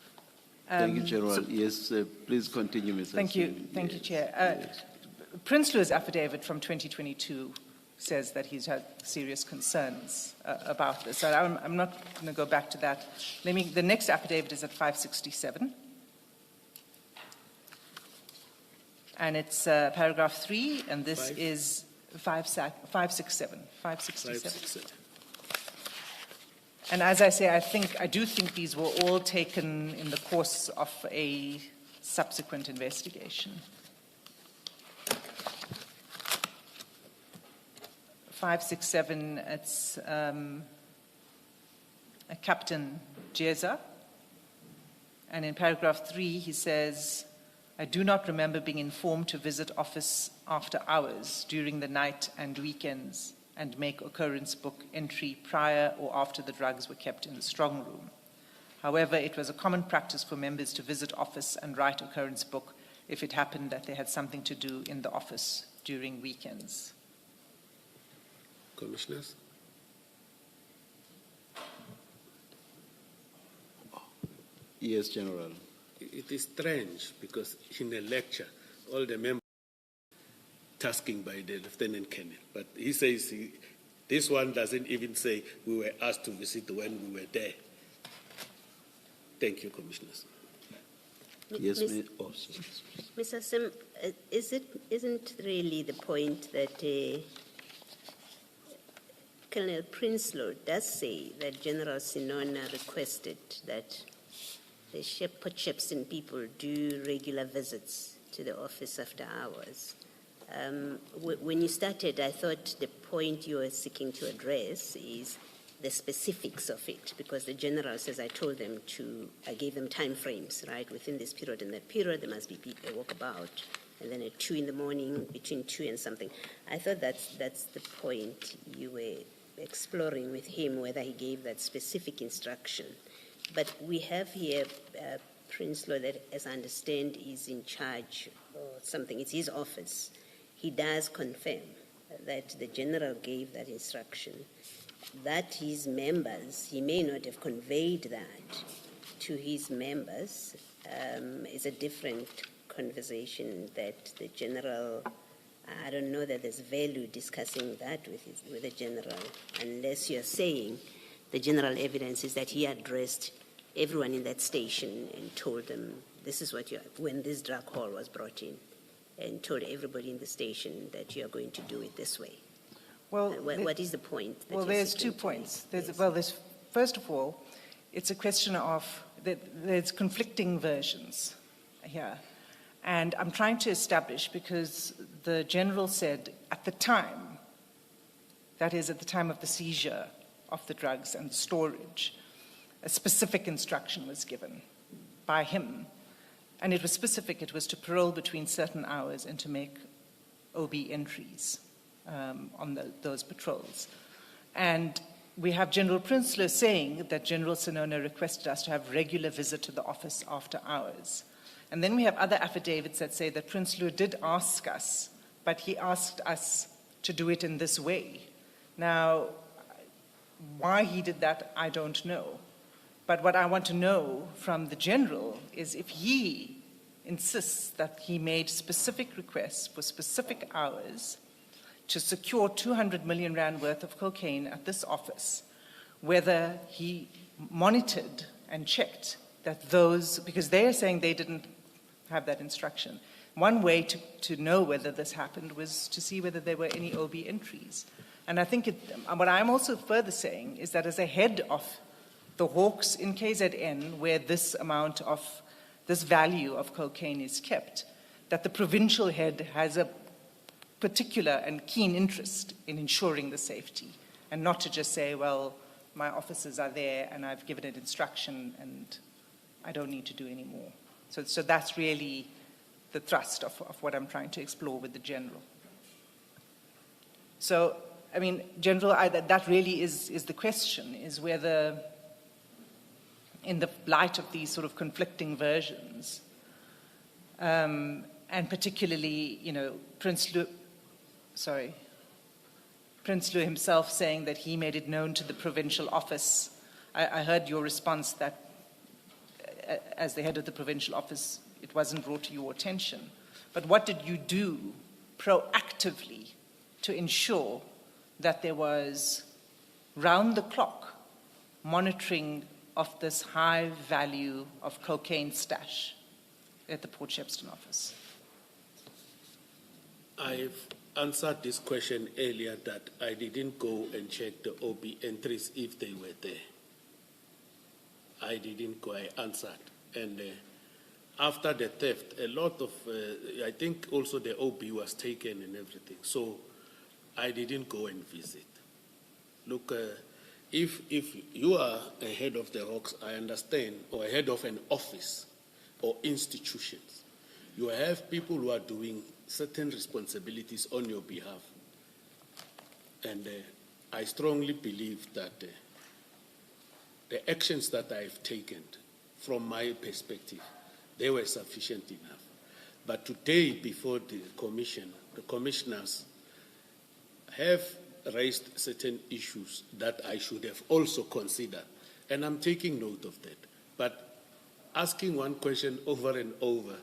Thank you, General. Yes, please continue, Mr. Thank you, Singh. thank you, Yes, Chair. yes. Prince Lou's affidavit from 2022 says that he's had serious concerns about this. So I'm not going to go back to that. The next affidavit is at 567. And it's paragraph 3, and this is 567. 567. And as I say, I do think these were all taken in the course of a subsequent investigation. 567, it's a Captain Jeza. And in paragraph 3, he says, I do not remember being informed to visit office after hours during the night and weekends and make occurrence book entry prior or after the drugs were kept in the strong room. However, it was a common practice for members to visit office and write occurrence book if it happened that they had something to do in the office during weekends. Commissioners? Yes, General. It is strange because in a lecture, all the members tasking by the Lieutenant Colonel, but he says this one doesn't even say we were asked to visit when we were there. Thank you, Commissioners. Yes, Miss- ma'am. Oh, Mr. Sim, isn't really the point that Colonel Prinsloo does say that General Senona requested that the Shepson people do regular visits to the office after hours. When you started, I thought the point you were seeking to address is the specifics of it, because the general says, I gave them time frames, right? Within this period and that period, there must be a walkabout, and then at 2 in the morning, between 2 and something. I thought that's the point you were exploring with him, whether he gave that specific instruction. But we have here Prince Law that, as I understand, is in charge or something. It's his office. He does confirm that the general gave that instruction. That his members, he may not have conveyed that to his members, is a different conversation that the general, I don't know that there's value discussing that with the general, unless you're saying the general evidence is that he addressed everyone in that station and told them, this is what when this drug haul was brought in, and told everybody in the station that you are going to do it this way. Well, what is the point? Well, there's 2 points. First of all, it's a question of there's conflicting versions here. And I'm trying to establish, because the general said at the time, that is at the time of the seizure of the drugs and storage, a specific instruction was given by him. And it was specific. It was to parole between certain hours and to make OB entries on those patrols. And we have General Prinsloo saying that General Senona requested us to have regular visit to the office after hours. And then we have other affidavits that say that Prinsloo did ask us, but he asked us to do it in this way. Now, why he did that, I don't know. But what I want to know from the general is if he insists that he made specific requests for specific hours to secure 200 million rand worth of cocaine at this office, whether he monitored and checked that those, because they are saying they didn't have that instruction. One way to know whether this happened was to see whether there were any OB entries. And I think what I'm also further saying is that as a head of the Hawks in KZN, where this value of cocaine is kept, that the provincial head has a particular and keen interest in ensuring the safety, and not to just say, well, my officers are there and I've given it instruction and I don't need to do any more. So that's really the thrust of what I'm trying to explore with the general. So, I mean, General, that really is the question, is whether in the light of these sort of conflicting versions, and particularly, Prince Lu himself saying that he made it known to the provincial office. I heard your response that as the head of the provincial office, it wasn't brought to your attention. But what did you do proactively to ensure that there was round-the-clock monitoring of this high value of cocaine stash at the Port Shepstone office? I've answered this question earlier that I didn't go and check the OB entries if they were there. I didn't go, I answered. And after the theft, a lot of, I think also the OB was taken and everything. So I didn't go and visit. Look, if you are a head of the Hawks, I understand, or a head of an office or institutions, you have people who are doing certain responsibilities on your behalf. And I strongly believe that the actions that I've taken, from my perspective, they were sufficient enough. But today, before the commission, the commissioners have raised certain issues that I should have also considered, and I'm taking note of that. But asking one question over and over,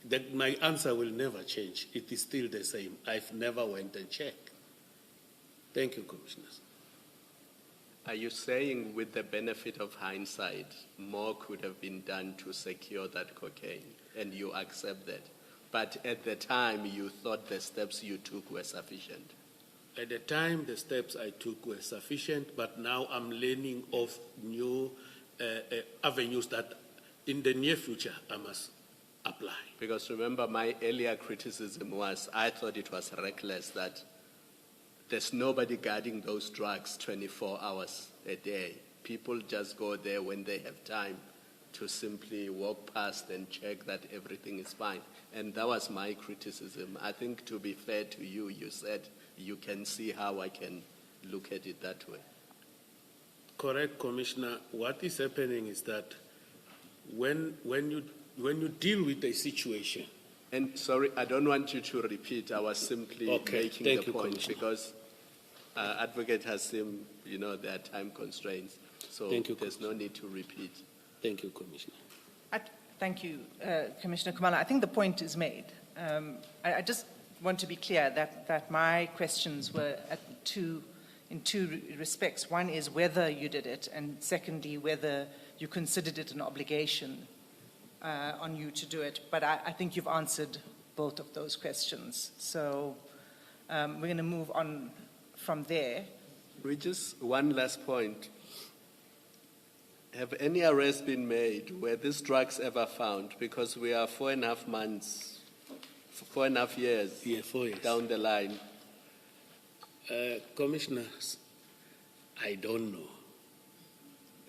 that my answer will never change. It is still the same. I've never went and checked. Thank you, Commissioners. Are you saying, with the benefit of hindsight, more could have been done to secure that cocaine, and you accept that? But at the time, you thought the steps you took were sufficient? At the time, the steps I took were sufficient, but now I'm learning of new avenues that in the near future I must apply. Because remember, my earlier criticism was, I thought it was reckless that there's nobody guarding those drugs 24 hours a day. People just go there when they have time to simply walk past and check that everything is fine. And that was my criticism. I think, to be fair to you, you said you can see how I can look at it that way. Correct, Commissioner. What is happening is that when you deal with a situation. And sorry, I don't want you to repeat. I was simply making the point because Advocate has seen, there are time constraints. So there's no need to repeat. Thank you, Commissioner. Thank you, Commissioner Khumalo. I think the point is made. I just want to be clear that my questions were in two respects. One is whether you did it, and secondly, whether you considered it an obligation on you to do it. But I think you've answered both of those questions. So we're going to move on from there. Regis, one last point. Have any arrests been made? Were these drugs ever found? Because we are 4.5 months, 4.5 years, 4 years down the line. Commissioners, I don't know.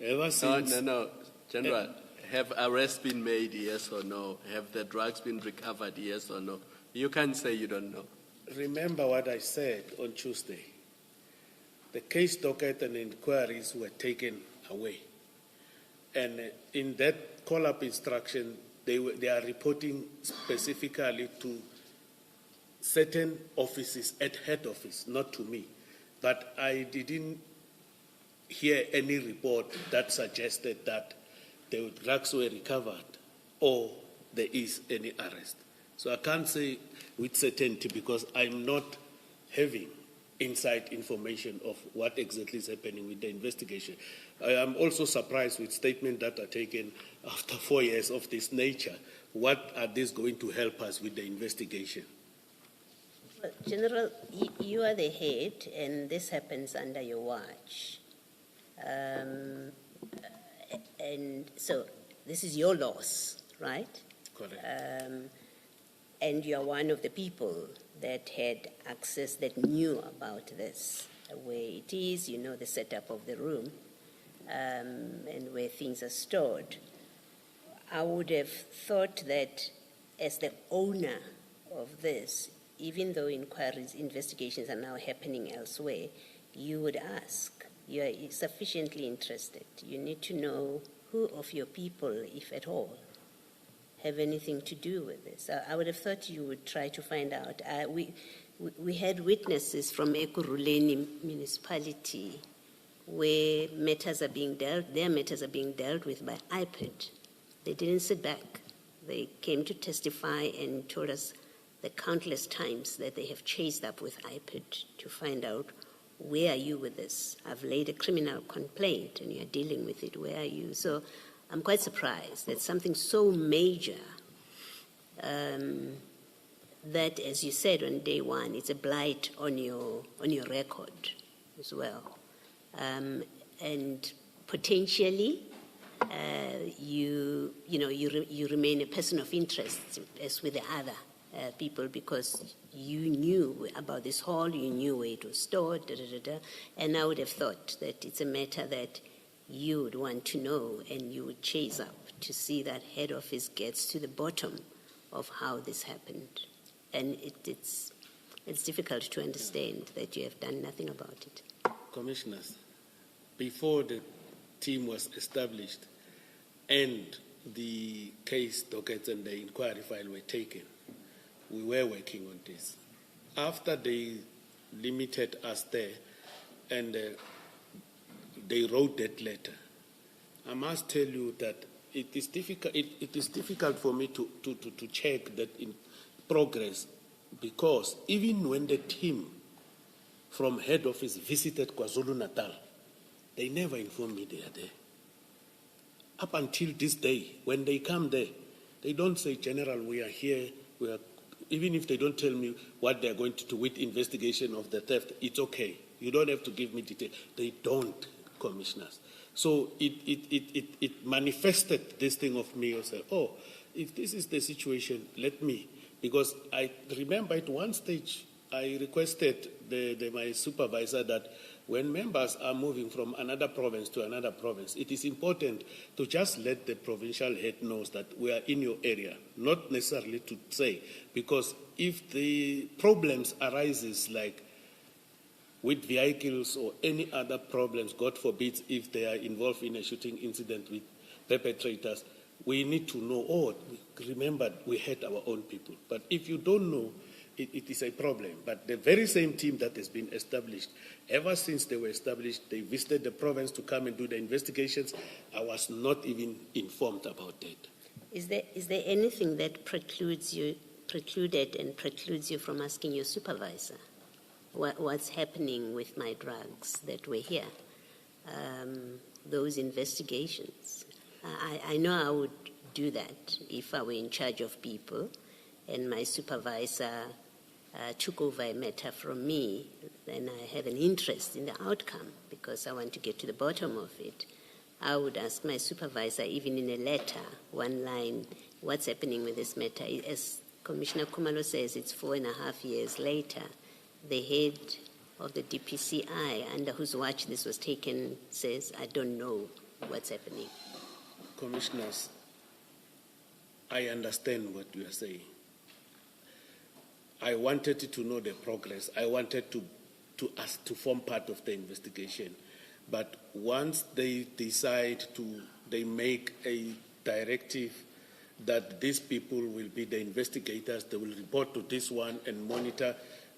Ever since... No. General, have arrests been made, yes or no? Have the drugs been recovered, yes or no? You can't say you don't know. Remember what I said on Tuesday. The case docket and inquiries were taken away. And in that call-up instruction, they are reporting specifically to certain offices at head office, not to me. But I didn't hear any report that suggested that the drugs were recovered or there is any arrest. So I can't say with certainty because I'm not having inside information of what exactly is happening with the investigation. I am also surprised with statements that are taken after 4 years of this nature. What are these going to help us with the investigation? Well, General, you are the head, and this happens under your watch. And so this is your loss, right? Correct. And you are one of the people that had access, that knew about this, where it is, the setup of the room, and where things are stored. I would have thought that as the owner of this, even though investigations are now happening elsewhere, you would ask. You are sufficiently interested. You need to know who of your people, if at all, have anything to do with this? I would have thought you would try to find out. We had witnesses from Ekurhuleni municipality where their matters are being dealt with by IPID. They didn't sit back. They came to testify and told us the countless times that they have chased up with IPID to find out, where are you with this? I've laid a criminal complaint and you're dealing with it. Where are you? So I'm quite surprised that something so major, that, as you said on day one, it's a blight on your record as well. And potentially, you remain a person of interest as with the other people, because you knew about this hall, you knew where it was stored, and I would have thought that it's a matter that you would want to know and you would chase up to see that head office gets to the bottom of how this happened. And it's difficult to understand that you have done nothing about it. Commissioners, before the team was established and the case dockets and the inquiry file were taken, we were working on this. After they limited us there and they wrote that letter, I must tell you that it is difficult. It is difficult for me to check that in progress, because even when the team from head office visited KwaZulu-Natal, they never informed me they are there. Up until this day, when they come there, they don't say, General, we are here. We are, even if they don't tell me what they're going to do with investigation of the theft, it's okay. You don't have to give me detail. They don't, commissioners. So it manifested this thing of me. I said, oh, if this is the situation, let me. Because I remember at one stage, I requested my supervisor that when members are moving from another province to another province, it is important to just let the provincial head know that we are in your area, not necessarily to say, because if the problems arises like with vehicles or any other problems, God forbid, if they are involved in a shooting incident with perpetrators, we need to know, oh, remember, we had our own people. But if you don't know, it is a problem. But the very same team that has been established, ever since they were established, they visited the province to come and do the investigations. I was not even informed about that. Is there anything that precludes you from asking your supervisor what's happening with my drugs that were here? Those investigations. I know I would do that if I were in charge of people and my supervisor took over a matter from me, then I have an interest in the outcome because I want to get to the bottom of it. I would ask my supervisor, even in a letter, one line, what's happening with this matter? As Commissioner Khumalo says, it's 4.5 years later. The head of the DPCI, under whose watch this was taken, says, I don't know what's happening. Commissioners, I understand what you are saying. I wanted to know the progress. I wanted to form part of the investigation. But once they decide they make a directive that these people will be the investigators, they will report to this one and monitor,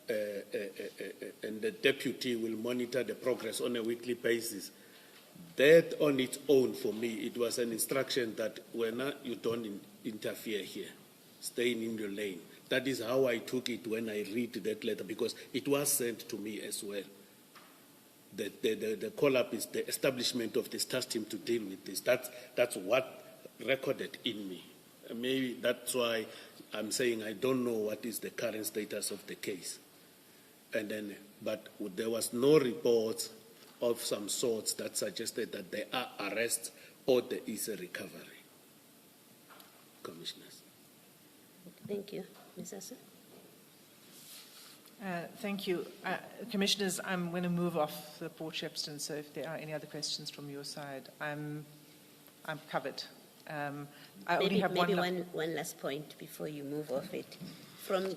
and the deputy will monitor the progress on a weekly basis. That on its own, for me, it was an instruction that you don't interfere here, staying in your lane. That is how I took it when I read that letter, because it was sent to me as well. The call-up is the establishment of this task team to deal with this. That's what recorded in me. Maybe that's why I'm saying I don't know what is the current status of the case. But there was no report of some sorts that suggested that there are arrests or there is a recovery. Commissioners. Thank you. Ms. Asa? Thank you. Commissioners, I'm going to move off the Port Shepstone, so if there are any other questions from your side, I'm covered. I only have one last point before you move off it. From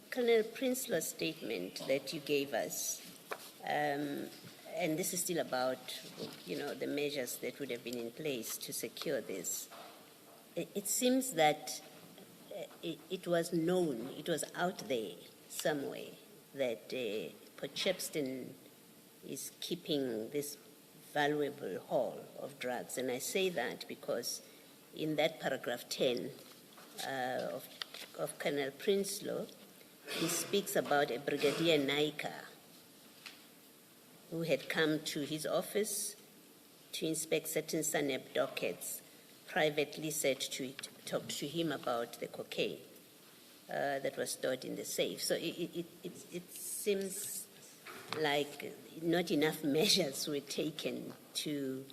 Colonel Prinslow's statement that you gave us, and this is still about, the measures that would have been in place to secure this. It seems that it was known, it was out there somewhere that Port Shepstone is keeping this valuable haul of drugs. And I say that because in that paragraph 10 of Colonel Prinsloo, he speaks about a Brigadier Naika who had come to his office to inspect certain SANEP dockets, privately said to talk to him about the cocaine that was stored in the safe. So it seems like not enough measures were taken to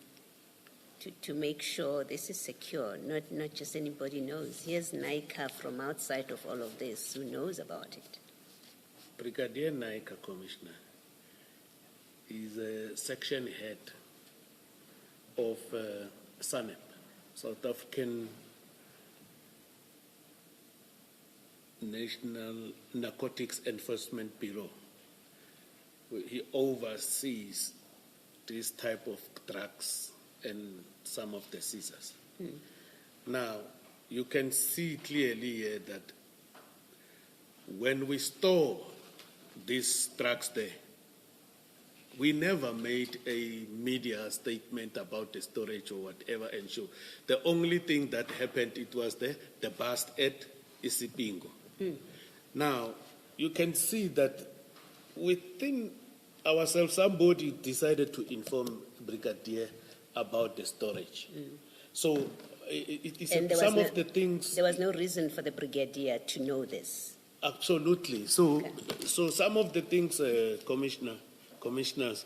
make sure this is secure. Not just anybody knows. Here's Naika from outside of all of this who knows about it. Brigadier Naika, Commissioner, is a section head of SANEP, South African National Narcotics Enforcement Bureau. He oversees this type of drugs and some of the seizures. Now, you can see clearly here that when we store these drugs there, we never made a media statement about the storage or whatever and show. The only thing that happened, it was the bust at Isipingo. Now, you can see that within ourselves, somebody decided to inform Brigadier about the storage. So some of the things... There was no reason for the Brigadier to know this. Absolutely. So some of the things, commissioners,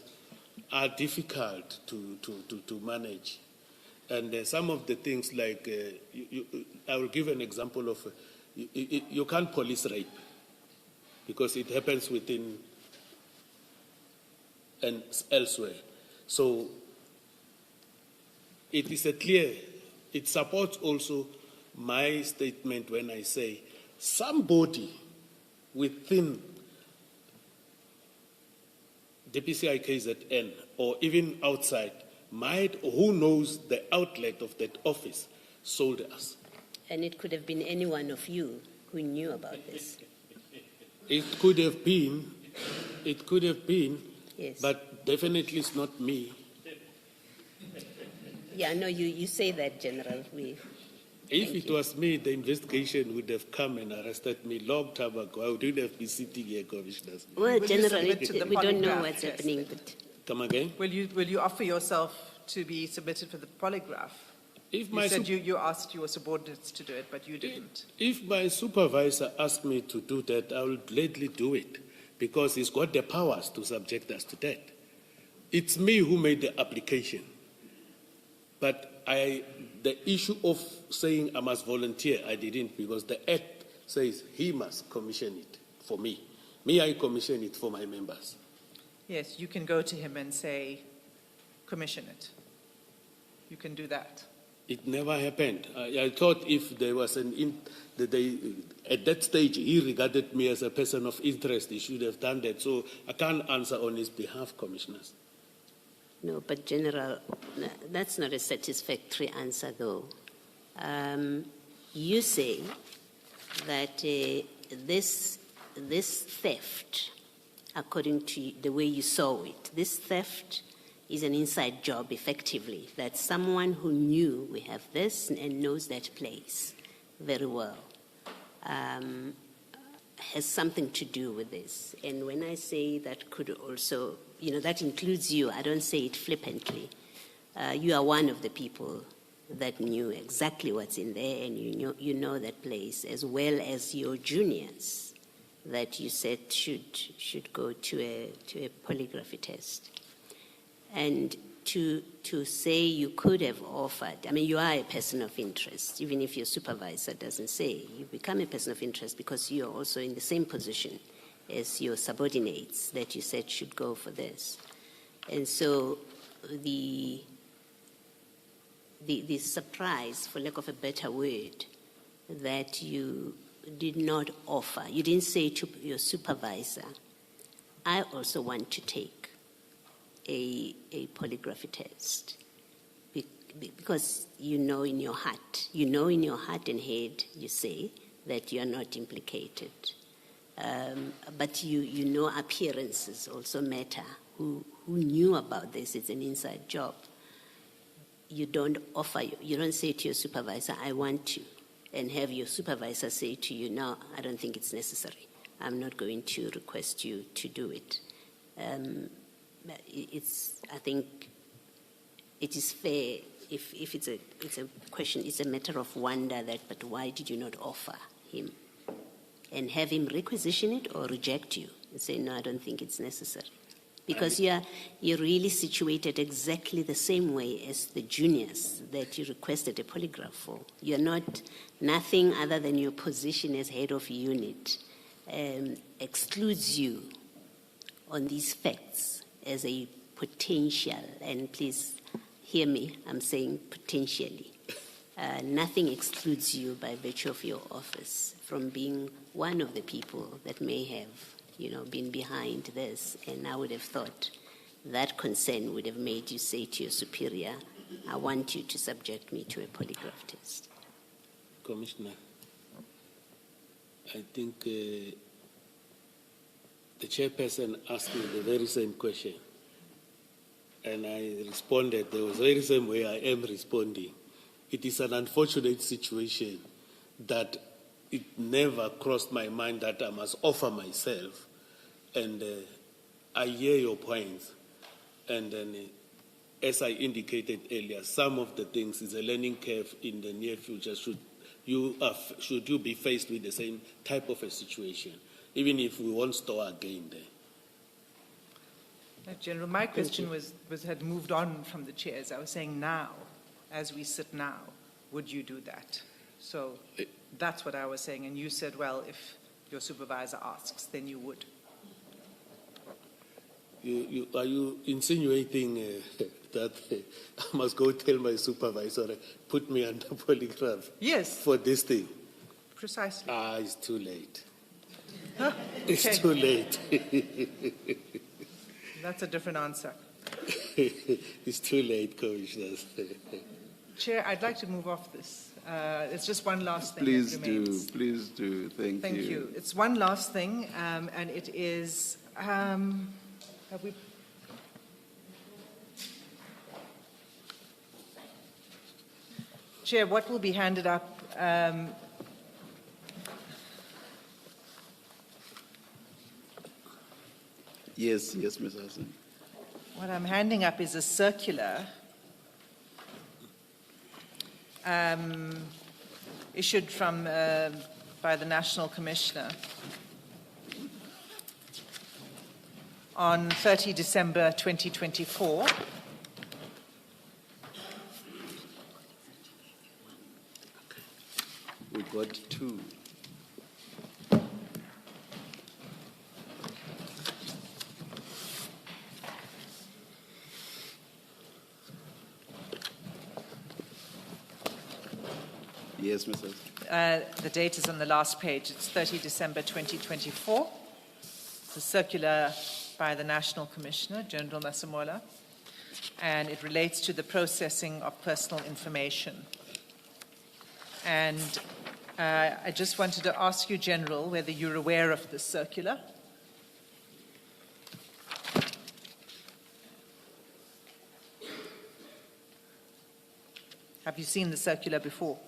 are difficult to manage. And some of the things like, I will give an example of, you can't police rape because it happens within and elsewhere. So it is it supports also my statement when I say somebody within the PCI KZN or even outside might, who knows the outlet of that office, sold us. And it could have been any one of you who knew about this. It could have been, Yes. but definitely it's not me. Yeah, no, you say that, General. If it was me, the investigation would have come and arrested me long time ago. I wouldn't have been sitting here, commissioners. Well, Will you General, submit to the we don't know polygraph what's test happening. then? But Come again? Will you offer yourself to be submitted for the polygraph? If You my said you asked your subordinates to do it, but you didn't. If my supervisor asked me to do that, I will gladly do it because he's got the powers to subject us to that. It's me who made the application. But the issue of saying I must volunteer, I didn't because the Act says he must commission it for me. Me, I commission it for my members. Yes, you can go to him and say, commission it. You can do that. It never happened. I thought if there was at that stage, he regarded me as a person of interest, he should have done that. So I can't answer on his behalf, commissioners. no, but General, that's not a satisfactory answer, though. You say that this theft, according to the way you saw it, this theft is an inside job, effectively, that someone who knew we have this and knows that place very well has something to do with this. And when I say that could also, that includes you, I don't say it flippantly. You are one of the people that knew exactly what's in there, and you know that place, as well as your juniors that you said should go to a polygraphy test. And to say you could have offered, you are a person of interest, even if your supervisor doesn't say. You become a person of interest because you're also in the same position as your subordinates that you said should go for this. And so the surprise, for lack of a better word, that you did not offer, you didn't say to your supervisor, I also want to take a polygraph test. Because you know in your heart and head, you say that you are not implicated. But you know appearances also matter. Who knew about this? It's an inside job. You don't say to your supervisor, I want to, and have your supervisor say to you, no, I don't think it's necessary. I'm not going to request you to do it. I think it is fair if it's a question, it's a matter of wonder but why did you not offer him? And have him requisition it or reject you and say, no, I don't think it's necessary. Because you're really situated exactly the same way as the juniors that you requested a polygraph for. You're not nothing other than your position as head of unit excludes you on these facts as a potential, and please hear me, I'm saying potentially. Nothing excludes you by virtue of your office from being one of the people that may have been behind this, and I would have thought that concern would have made you say to your superior, I want you to subject me to a polygraph test. Commissioner, I think the chairperson asked me the very same question, and I responded the very same way I am responding. It is an unfortunate situation that it never crossed my mind that I must offer myself. And I hear your points. And then, as I indicated earlier, some of the things is a learning curve in the near future. Should you be faced with the same type of a situation, even if we won't store again there? General, my question had moved on from the chairs. I was saying now, as we sit now, would you do that? So that's what I was saying. And you said, well, if your supervisor asks, then you would. Are you insinuating that I must go tell my supervisor, put me under polygraph? Yes. For this thing? Precisely. It's too late. Huh? It's Okay. too late. That's a different answer. It's too late, commissioners. Chair, I'd like to move off this. It's just one last thing. Please that do, remains. please do. Thank you. Thank you. It's one last thing, and it is, have we? Chair, what will be handed up? Yes, Ms. Hassan. What I'm handing up is a circular issued by the National Commissioner on 30 December 2024. We got two. Yes, Ms. Hassan. The date is on the last page. It's 30 December 2024. It's a circular by the National Commissioner, General Masemola, and it relates to the processing of personal information. And I just wanted to ask you, General, whether you're aware of this circular. Have you seen the circular before?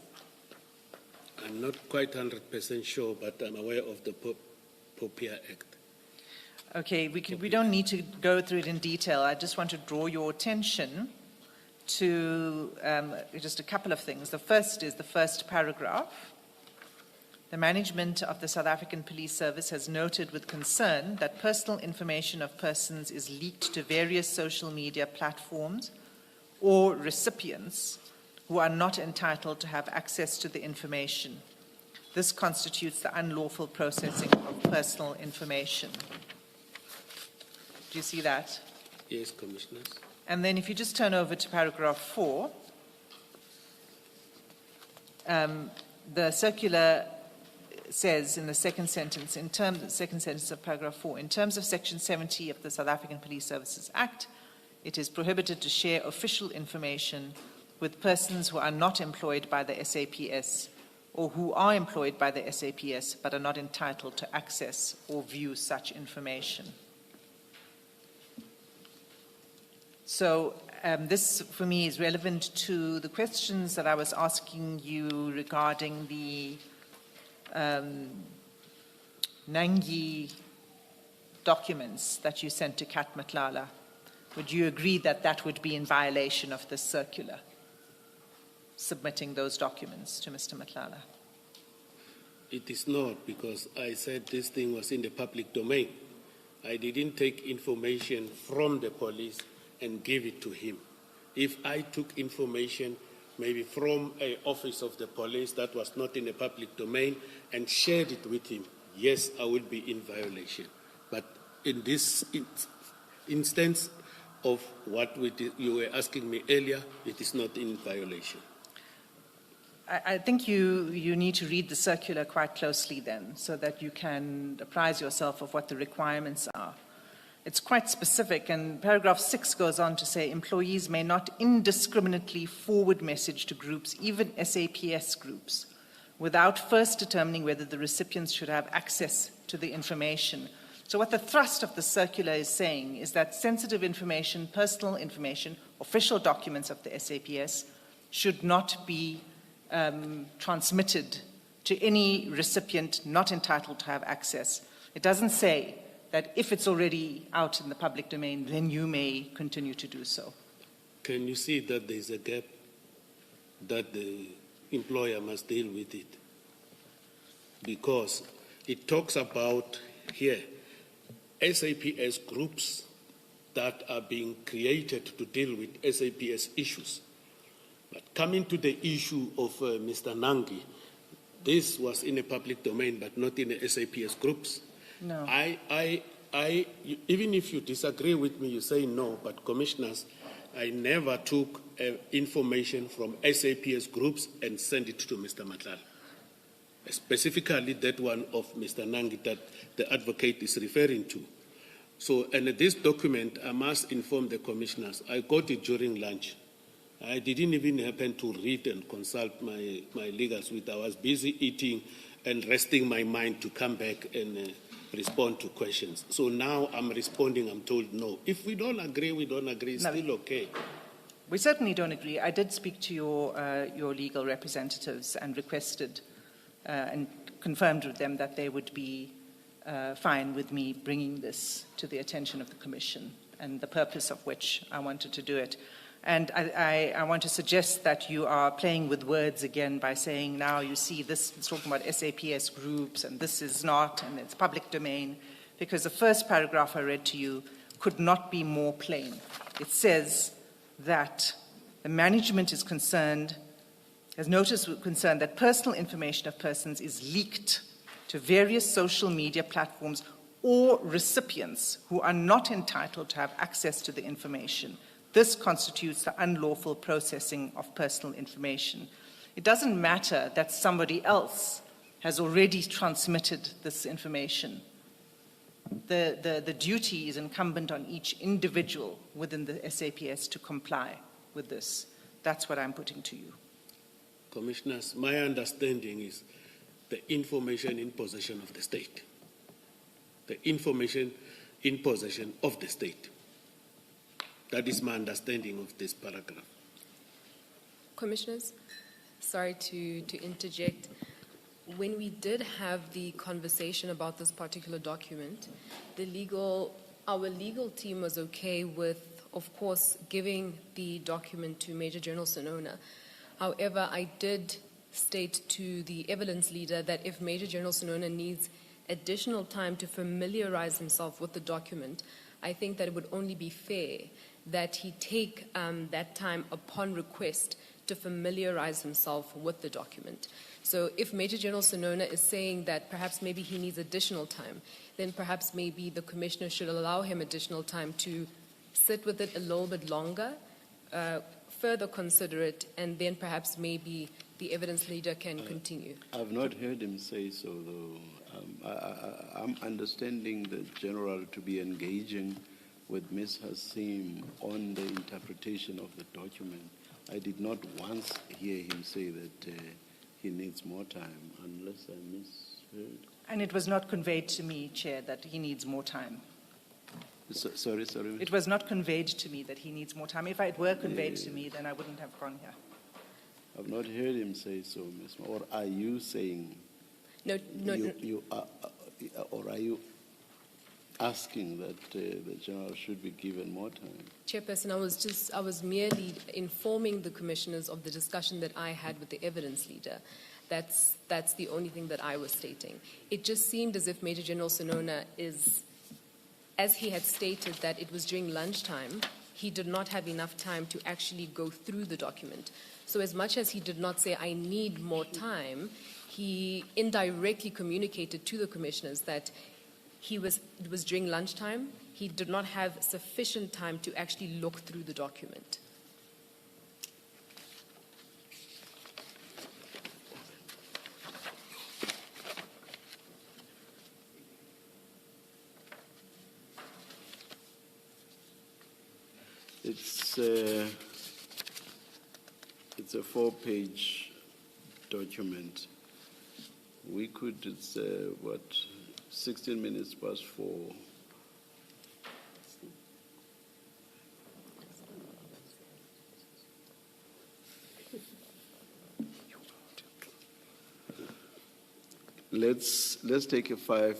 I'm not quite 100% sure, but I'm aware of the POPIA Act. Okay, we don't need to go through it in detail. I just want to draw your attention to just a couple of things. The first is the first paragraph. The management of the South African Police Service has noted with concern that personal information of persons is leaked to various social media platforms or recipients who are not entitled to have access to the information. This constitutes the unlawful processing of personal information. Do you see that? Yes, Commissioners. And then if you just turn over to paragraph 4, the circular says in the second sentence of paragraph 4, in terms of Section 70 of the South African Police Services Act, it is prohibited to share official information with persons who are not employed by the SAPS or who are employed by the SAPS but are not entitled to access or view such information. So this, for me, is relevant to the questions that I was asking you regarding the Nangi documents that you sent to Kat Matlala. Would you agree that that would be in violation of this circular, submitting those documents to Mr. Matlala? It is not, because I said this thing was in the public domain. I didn't take information from the police and give it to him. If I took information maybe from an office of the police that was not in the public domain and shared it with him, yes, I would be in violation. But in this instance of what you were asking me earlier, it is not in violation. I think you need to read the circular quite closely then, so that you can apprise yourself of what the requirements are. It's quite specific, and paragraph 6 goes on to say employees may not indiscriminately forward message to groups, even SAPS groups, without first determining whether the recipients should have access to the information. So what the thrust of the circular is saying is that sensitive information, personal information, official documents of the SAPS should not be transmitted to any recipient not entitled to have access. It doesn't say that if it's already out in the public domain, then you may continue to do so. Can you see that there's a gap that the employer must deal with it? Because it talks about here SAPS groups that are being created to deal with SAPS issues. But coming to the issue of Mr. Nangi, this was in a public domain but not in the SAPS groups. No. Even if you disagree with me, you say no, but commissioners, I never took information from SAPS groups and sent it to Mr. Matlala. Specifically that one of Mr. Nangi that the advocate is referring to. So, and this document, I must inform the commissioners, I got it during lunch. I didn't even happen to read and consult my legals with. I was busy eating and resting my mind to come back and respond to questions. So now I'm responding, I'm told no. If we don't agree, we don't agree, it's still okay. We certainly don't agree. I did speak to your legal representatives and requested and confirmed with them that they would be fine with me bringing this to the attention of the Commission, and the purpose of which I wanted to do it. And I want to suggest that you are playing with words again by saying now you see this is talking about SAPS groups and this is not, and it's public domain, because the first paragraph I read to you could not be more plain. It says that the management is concerned, has noticed with concern that personal information of persons is leaked to various social media platforms or recipients who are not entitled to have access to the information. This constitutes the unlawful processing of personal information. It doesn't matter that somebody else has already transmitted this information. The duty is incumbent on each individual within the SAPS to comply with this. That's what I'm putting to you. Commissioners, my understanding is the information in possession of the state. The information in possession of the state. That is my understanding of this paragraph. Commissioners, sorry to interject. When we did have the conversation about this particular document, our legal team was okay with, of course, giving the document to Major-General Senona. However, I did state to the evidence leader that if Major-General Senona needs additional time to familiarize himself with the document, I think that it would only be fair that he take that time upon request to familiarize himself with the document. So if Major-General Senona is saying that perhaps maybe he needs additional time, then perhaps maybe the Commissioner should allow him additional time to sit with it a little bit longer, further consider it, and then perhaps maybe the evidence leader can continue. I've not heard him say so, though. I'm understanding the General to be engaging with Ms. Hassim on the interpretation of the document. I did not once hear him say that he needs more time, unless I misheard. And it was not conveyed to me, Chair, that he needs more time. Sorry. It was not conveyed to me that he needs more time. If it were conveyed to me, then I wouldn't have gone here. I've not heard him say so, Ms. Or are you saying? No. You are, or are you asking that the general should be given more time? Chairperson, I was merely informing the commissioners of the discussion that I had with the evidence leader. That's the only thing that I was stating. It just seemed as if Major-General Senona is, as he had stated that it was during lunchtime, he did not have enough time to actually go through the document. So as much as he did not say, I need more time, he indirectly communicated to the commissioners that it was during lunchtime, he did not have sufficient time to actually look through the document. It's a 4-page document. It's 16 minutes past 4. Let's take a 5.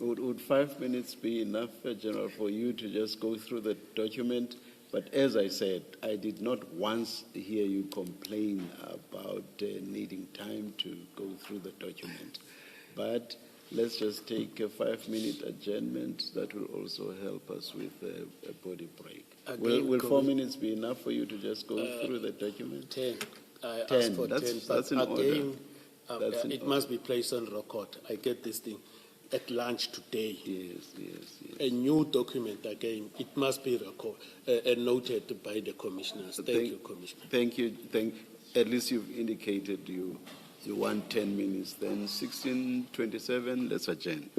Would 5 minutes be enough, General, for you to just go through the document? But as I said, I did not once hear you complain about needing time to go through the document. But let's just take a 5-minute adjournment. That will also help us with a body break. Again, Will 4 minutes be enough for you to just go through the document? 10. I 10. asked for 10. That's in order. Again, That's in it order. must be placed on record. I get this thing at lunch today. Yes. A new document, again, it must be noted by the commissioners. Thank you, Commissioner. Thank you. At least you've indicated you want 10 minutes. Then 16:27, let's adjourn.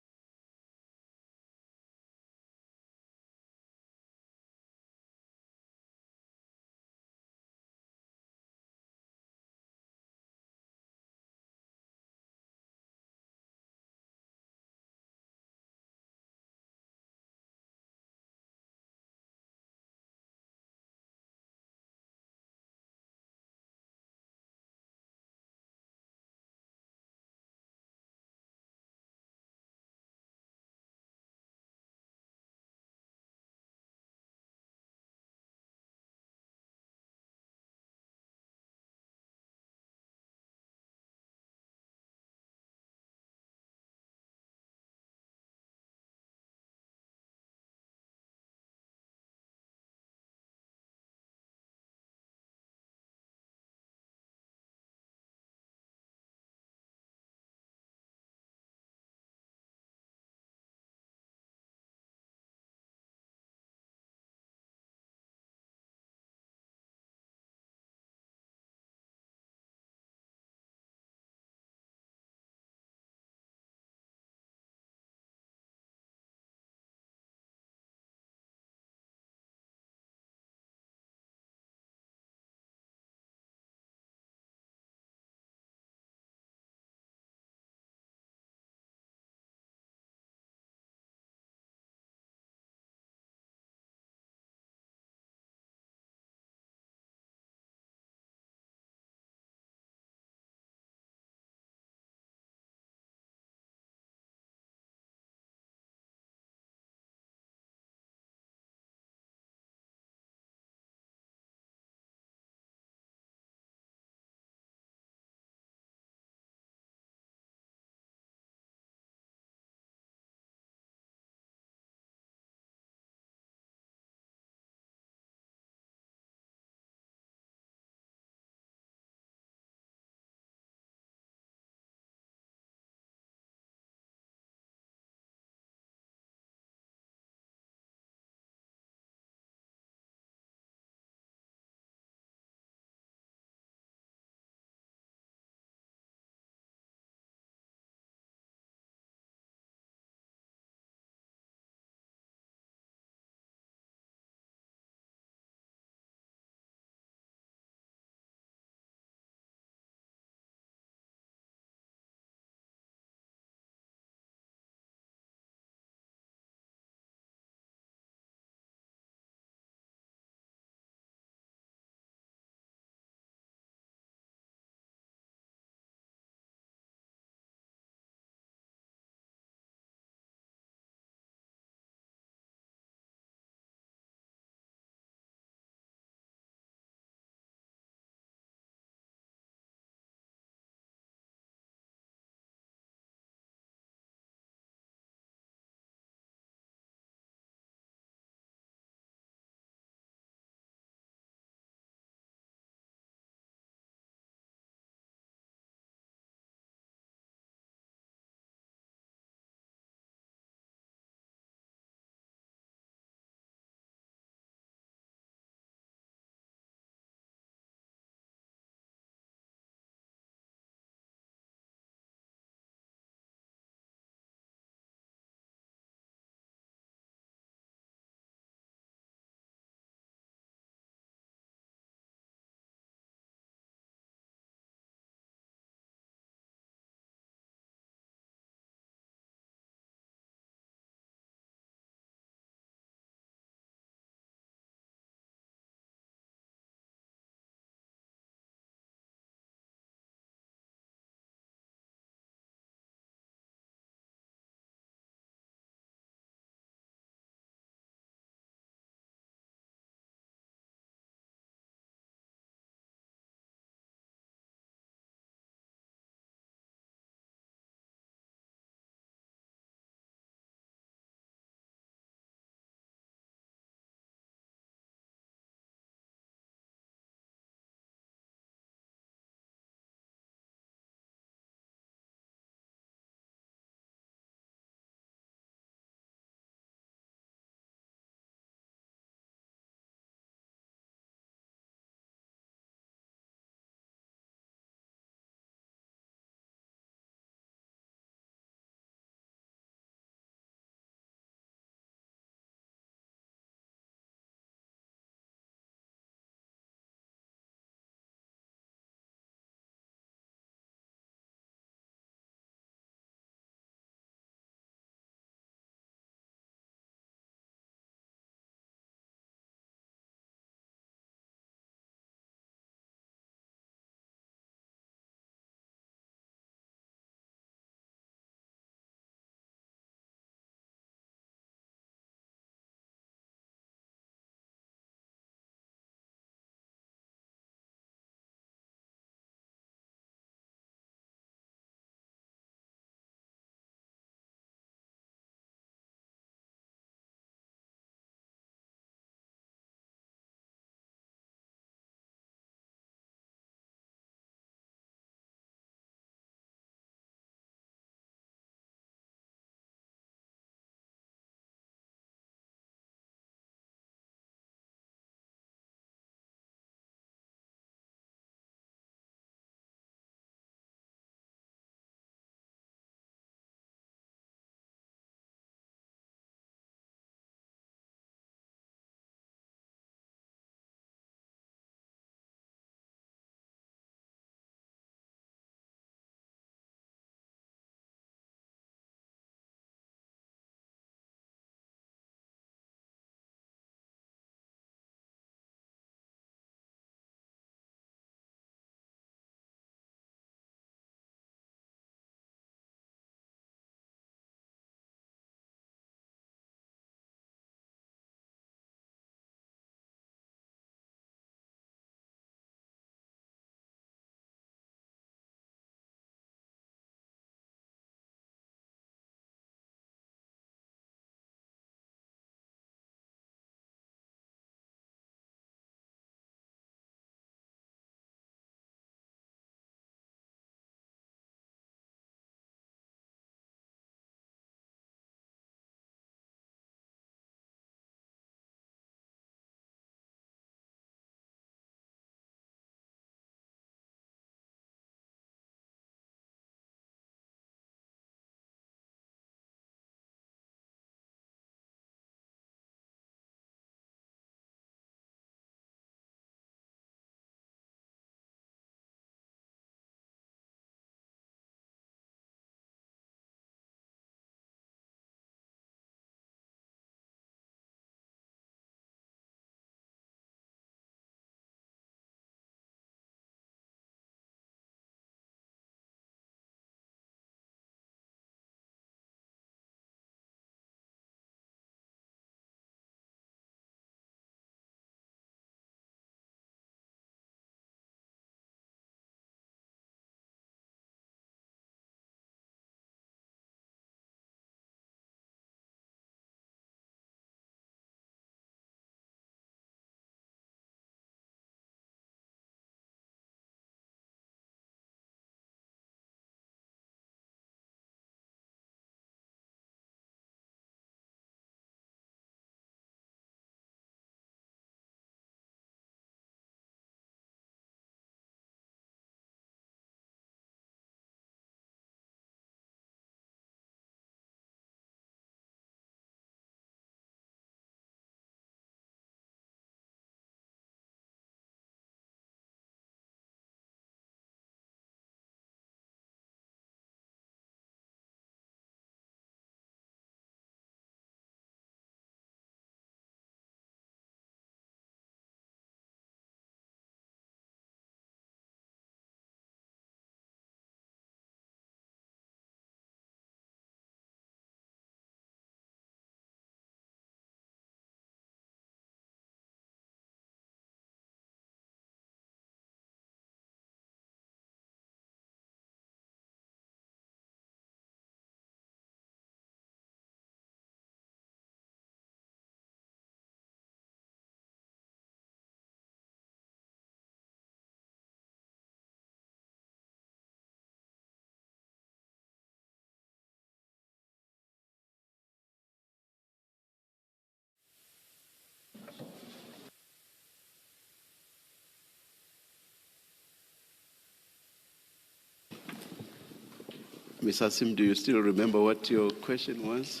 Ms. Asim, do you still remember what your question was?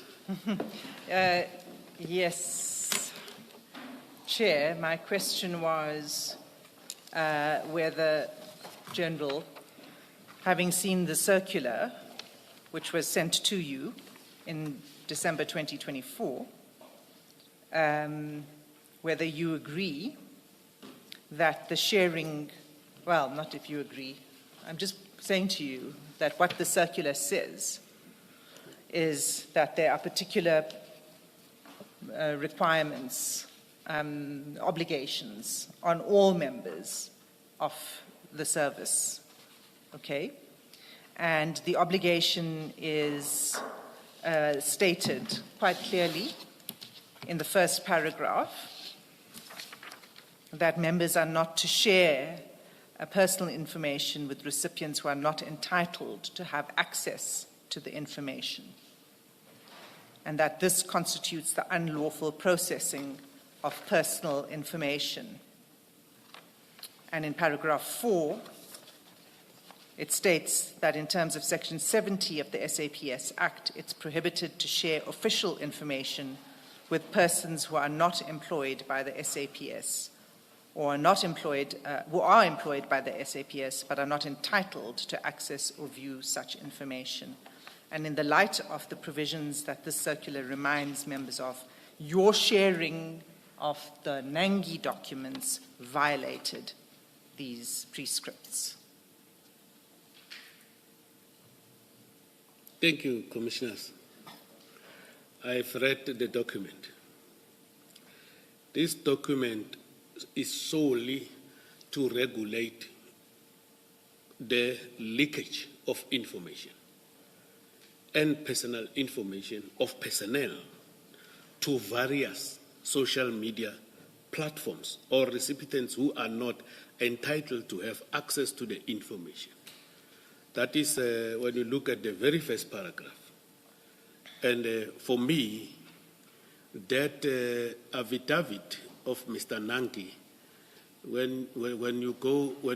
Yes, Chair. My question was whether, General, having seen the circular which was sent to you in December 2024, whether you agree that the sharing, well, not if you agree, I'm just saying to you that what the circular says is that there are particular requirements, obligations on all members of the service, okay? And the obligation is stated quite clearly in the first paragraph that members are not to share personal information with recipients who are not entitled to have access to the information, and that this constitutes the unlawful processing of personal information. And in paragraph 4, it states that in terms of section 70 of the SAPS Act, it's prohibited to share official information with persons who are not employed by the SAPS or are not employed, who are employed by the SAPS but are not entitled to access or view such information. And in the light of the provisions that this circular reminds members of, your sharing of the Nangi documents violated these prescripts. Thank you, Commissioners. I've read the document. This document is solely to regulate the leakage of information and personal information of personnel to various social media platforms or recipients who are not entitled to have access to the information. That is when you look at the very first paragraph. And for me, that affidavit of Mr. Nangi, when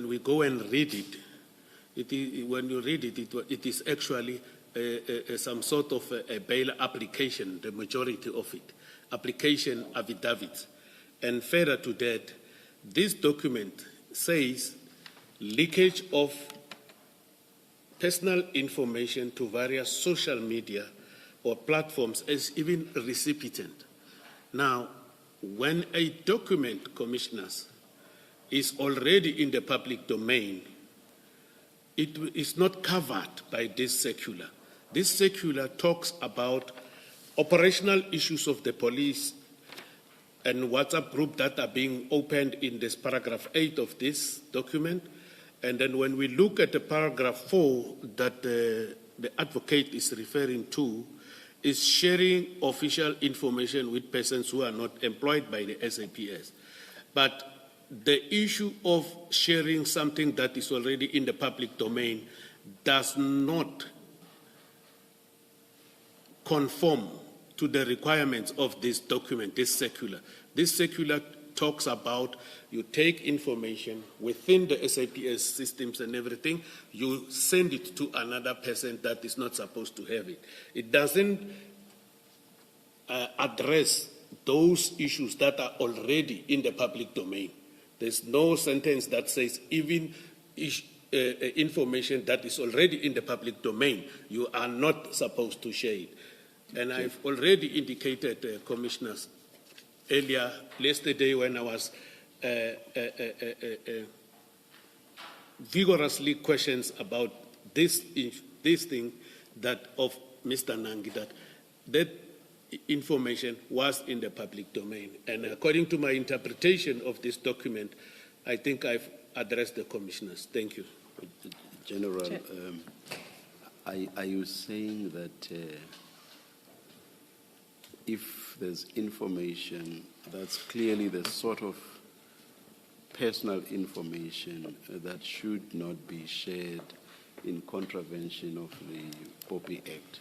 we go and read it, when you read it, it is actually some sort of a bail application, the majority of it, application affidavits. And further to that, this document says leakage of personal information to various social media or platforms as even recipient. Now, when a document, Commissioners, is already in the public domain, it is not covered by this circular. This circular talks about operational issues of the police and WhatsApp group that are being opened in this paragraph 8 of this document. And then when we look at the paragraph 4 that the advocate is referring to, is sharing official information with persons who are not employed by the SAPS. But the issue of sharing something that is already in the public domain does not conform to the requirements of this document, this circular. This circular talks about you take information within the SAPS systems and everything, you send it to another person that is not supposed to have it. It doesn't address those issues that are already in the public domain. There's no sentence that says even information that is already in the public domain, you are not supposed to share it. And I've already indicated, Commissioners, earlier, yesterday when I was vigorously questions about this thing that of Mr. Nangi, that information was in the public domain. And according to my interpretation of this document, I think I've addressed the Commissioners. Thank you. General, are you saying that if there's information that's clearly the sort of personal information that should not be shared in contravention of the POPI Act,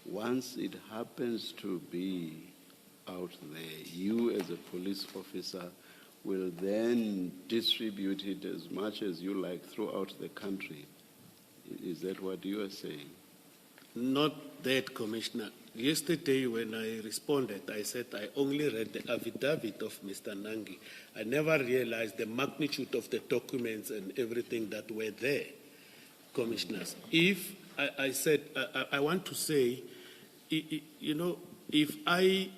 once it happens to be out there, you as a police officer will then distribute it as much as you like throughout the country Is that what you are saying? Not that, Commissioner. Yesterday, when I responded, I said I only read the affidavit of Mr. Nangi. I never realized the magnitude of the documents and everything that were there, Commissioners. If I said, I want to say, you know, if I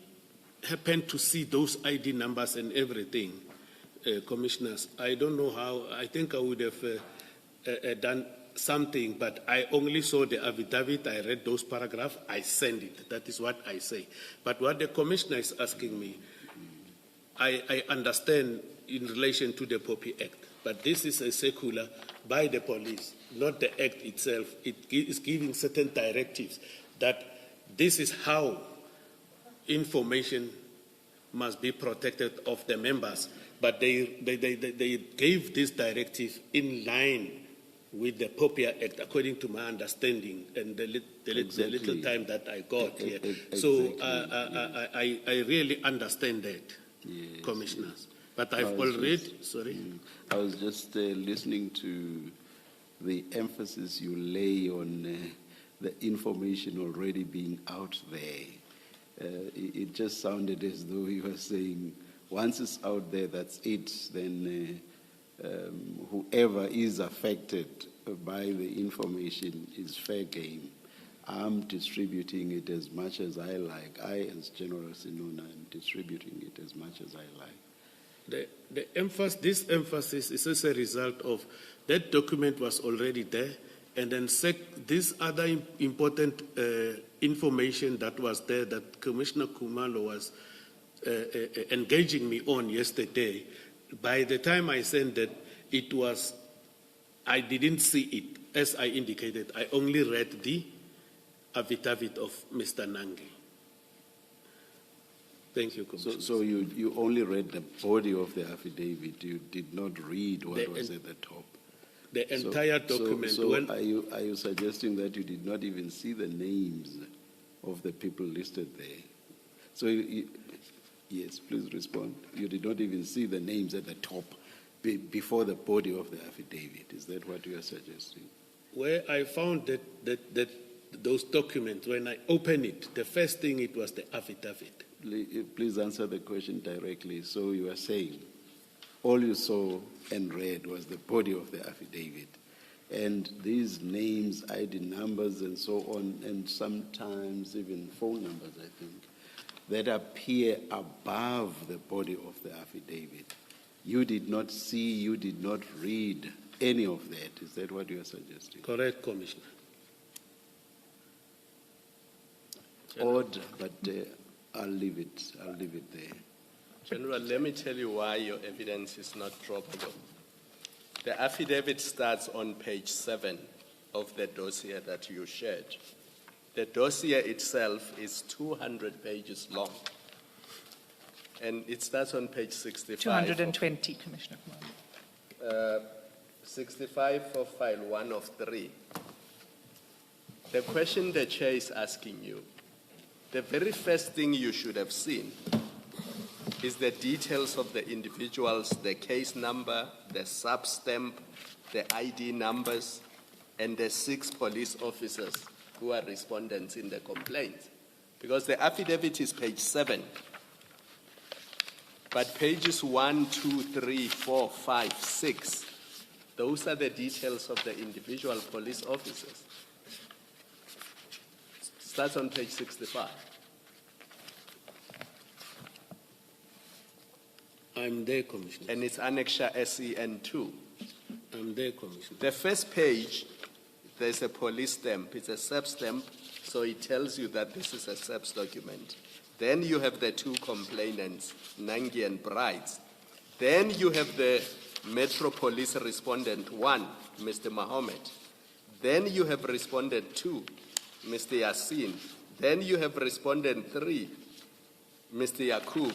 happen to see those ID numbers and everything, Commissioners, I don't know how, I think I would have done something, but I only saw the affidavit, I read those paragraphs, I send it. That is what I say. But what the Commissioner is asking me, I understand in relation to the POPI Act, but this is a circular by the police, not the Act itself. It is giving certain directives that this is how information must be protected of the members, but they gave this directive in line with the POPIA Act, according to my understanding, and the little time that I got here. Exactly. So I really understand that, Yes, Commissioners. yes. But I've already, sorry? I was just listening to the emphasis you lay on the information already being out there. It just sounded as though you were saying, once it's out there, that's it, then whoever is affected by the information is fair game. I'm distributing it as much as I like. I, as General Senona, am distributing it as much as I like. This emphasis is as a result of that document was already there, and then this other important information that was there that Commissioner Khumalo was engaging me on yesterday. By the time I sent it, I didn't see it. As I indicated, I only read the affidavit of Mr. Nangi. Thank you, Commissioner. So you only read the body of the affidavit. You did not read what was at the top. The entire document. So are you suggesting that you did not even see the names of the people listed there? So yes, please respond. You did not even see the names at the top before the body of the affidavit. Is that what you are suggesting? Where I found that those documents, when I opened it, the first thing it was the affidavit. Please answer the question directly. So you are saying all you saw and read was the body of the affidavit, and these names, ID numbers, and so on, and sometimes even phone numbers, I think, that appear above the body of the affidavit. You did not see, you did not read any of that. Is that what you are suggesting? Correct, Commissioner. Odd, but I'll leave it there. General, let me tell you why your evidence is not droppable. The affidavit starts on page 7 of the dossier that you shared. The dossier itself is 200 pages long. And it starts on page 65. 220, Commissioner Khumalo. 65 for file 1 of 3. The question the chair is asking you, the very first thing you should have seen is the details of the individuals, the case number, the sub-stamp, the ID numbers, and the 6 police officers who are respondents in the complaint. Because the affidavit is page 7. But pages 1, 2, 3, 4, 5, 6, those are the details of the individual police officers. Starts on page 65. I'm there, Commissioner. And it's Annexure SEN2. I'm there, Commissioner. The first page, there's a police stamp. It's a SEPS stamp, so it tells you that this is a SEPS document. Then you have the 2 complainants, Nangi and Brides. Then you have the Metro Police Respondent 1, Mr. Mohammed. Then you have Respondent 2, Mr. Yassin. Then you have Respondent 3, Mr. Yakub.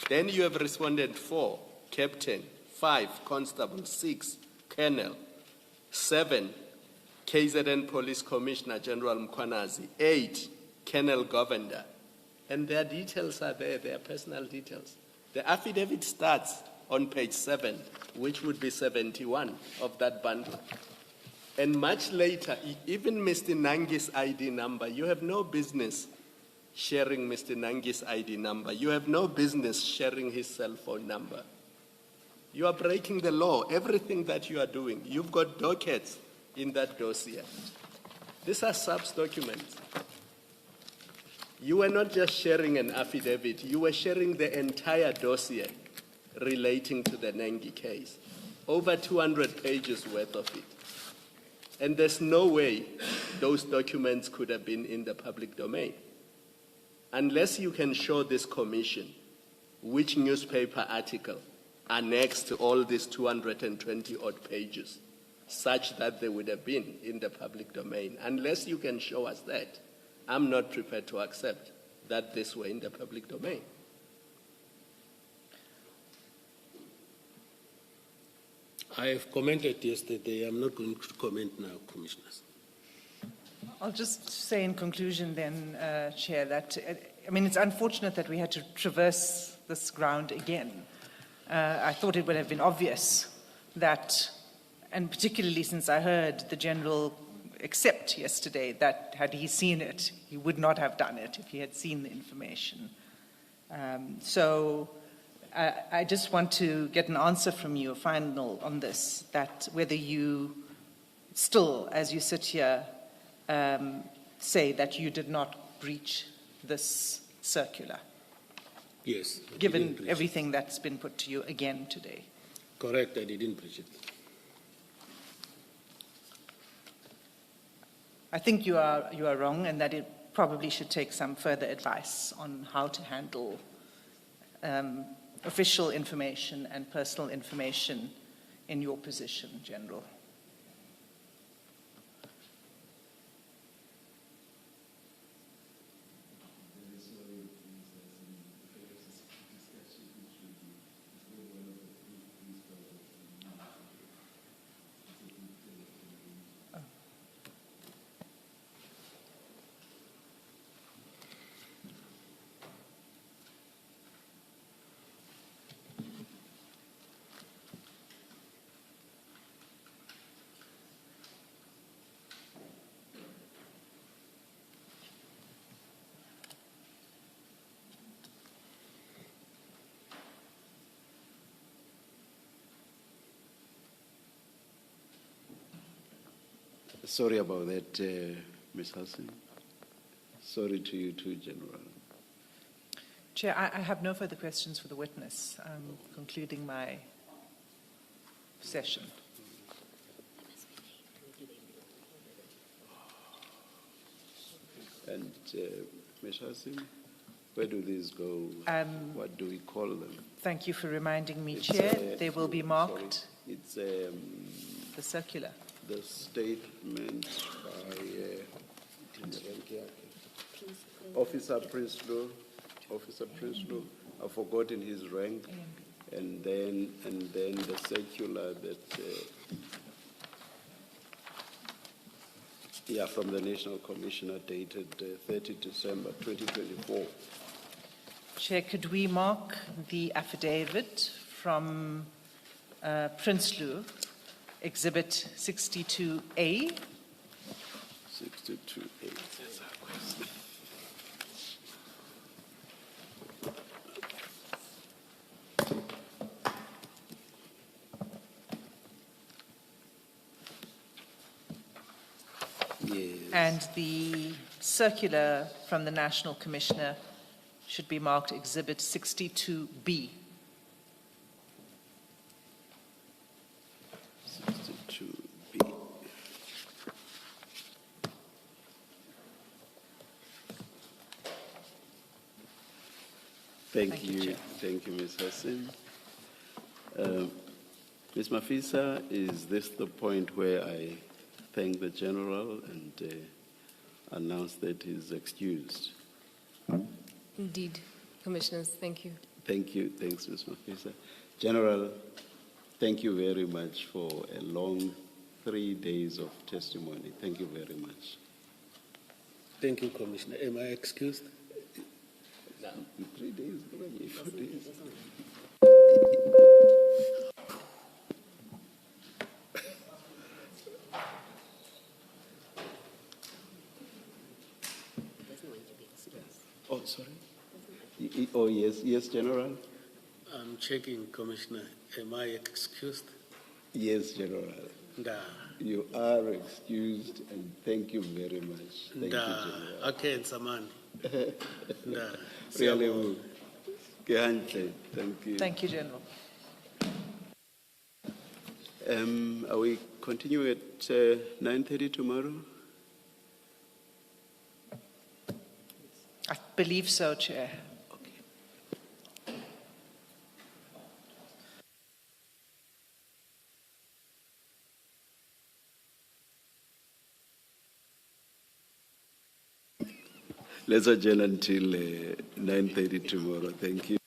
Then you have Respondent 4, Captain. 5, Constable. 6, Colonel. 7, KZN Police Commissioner General Mkhwanazi. 8, Colonel Govender. And their details are there, their personal details. The affidavit starts on page 7, which would be 71 of that bundle. And much later, even Mr. Nangi's ID number, you have no business sharing Mr. Nangi's ID number. You have no business sharing his cell phone number. You are breaking the law, everything that you are doing. You've got dockets in that dossier. These are SAPS documents. You were not just sharing an affidavit, you were sharing the entire dossier relating to the Nangi case. Over 200 pages worth of it. And there's no way those documents could have been in the public domain. Unless you can show this commission which newspaper article annexed to all these 220 odd pages, such that they would have been in the public domain. Unless you can show us that, I'm not prepared to accept that this were in the public domain. I have commented yesterday. I'm not going to comment now, Commissioners. I'll just say in conclusion then, Chair, that, I mean, it's unfortunate that we had to traverse this ground again. I thought it would have been obvious that, and particularly since I heard the General accept yesterday that had he seen it, he would not have done it if he had seen the information. So I just want to get an answer from you, a final on this, that whether you still, as you sit here, say that you did not breach this circular, Yes. I didn't given breach everything that's been put to you again today. it. Correct, I didn't breach it. I think you are wrong, and that it probably should take some further advice on how to handle official information and personal information in your position, General. Sorry about that, Ms. Hassan. Sorry to you too, General. Chair, I have no further questions for the witness. I'm concluding my session. And Ms. Hassan, where do these go? What do we call them? Thank you for reminding me, It's, Chair. They will be marked, sorry, it's the circular. the statement by Officer Prinsloo. I've forgotten his rank, and then the circular that from the National Commissioner dated 30 December 2024. Chair, could we mark the affidavit from Prinsloo, Exhibit 62A? 62A. Yes. And the circular from the National Commissioner should be marked Exhibit 62B. 62B. Thank you, you. Chair. Thank you, Ms. Hassan. Ms. Mafisa, is this the point where I thank the General and announce that he's excused? Indeed, Commissioners, thank you. Thank you. Thanks, Ms. Mafisa. General, thank you very much for a long 3 days of testimony. Thank you very much. Thank you, Commissioner. Am I excused? No. 3 days, 4 days. Oh, sorry. Oh, yes, General. I'm checking, Commissioner. Am I excused? Yes, General. Da. You are excused, and thank you very much. Thank you, General. Okay, Nsamani. Da. Really good. Thank you. Thank you, General. Are we continuing at 9:30 tomorrow? I believe so, Chair. Let's adjourn until 9:30 tomorrow. Thank you.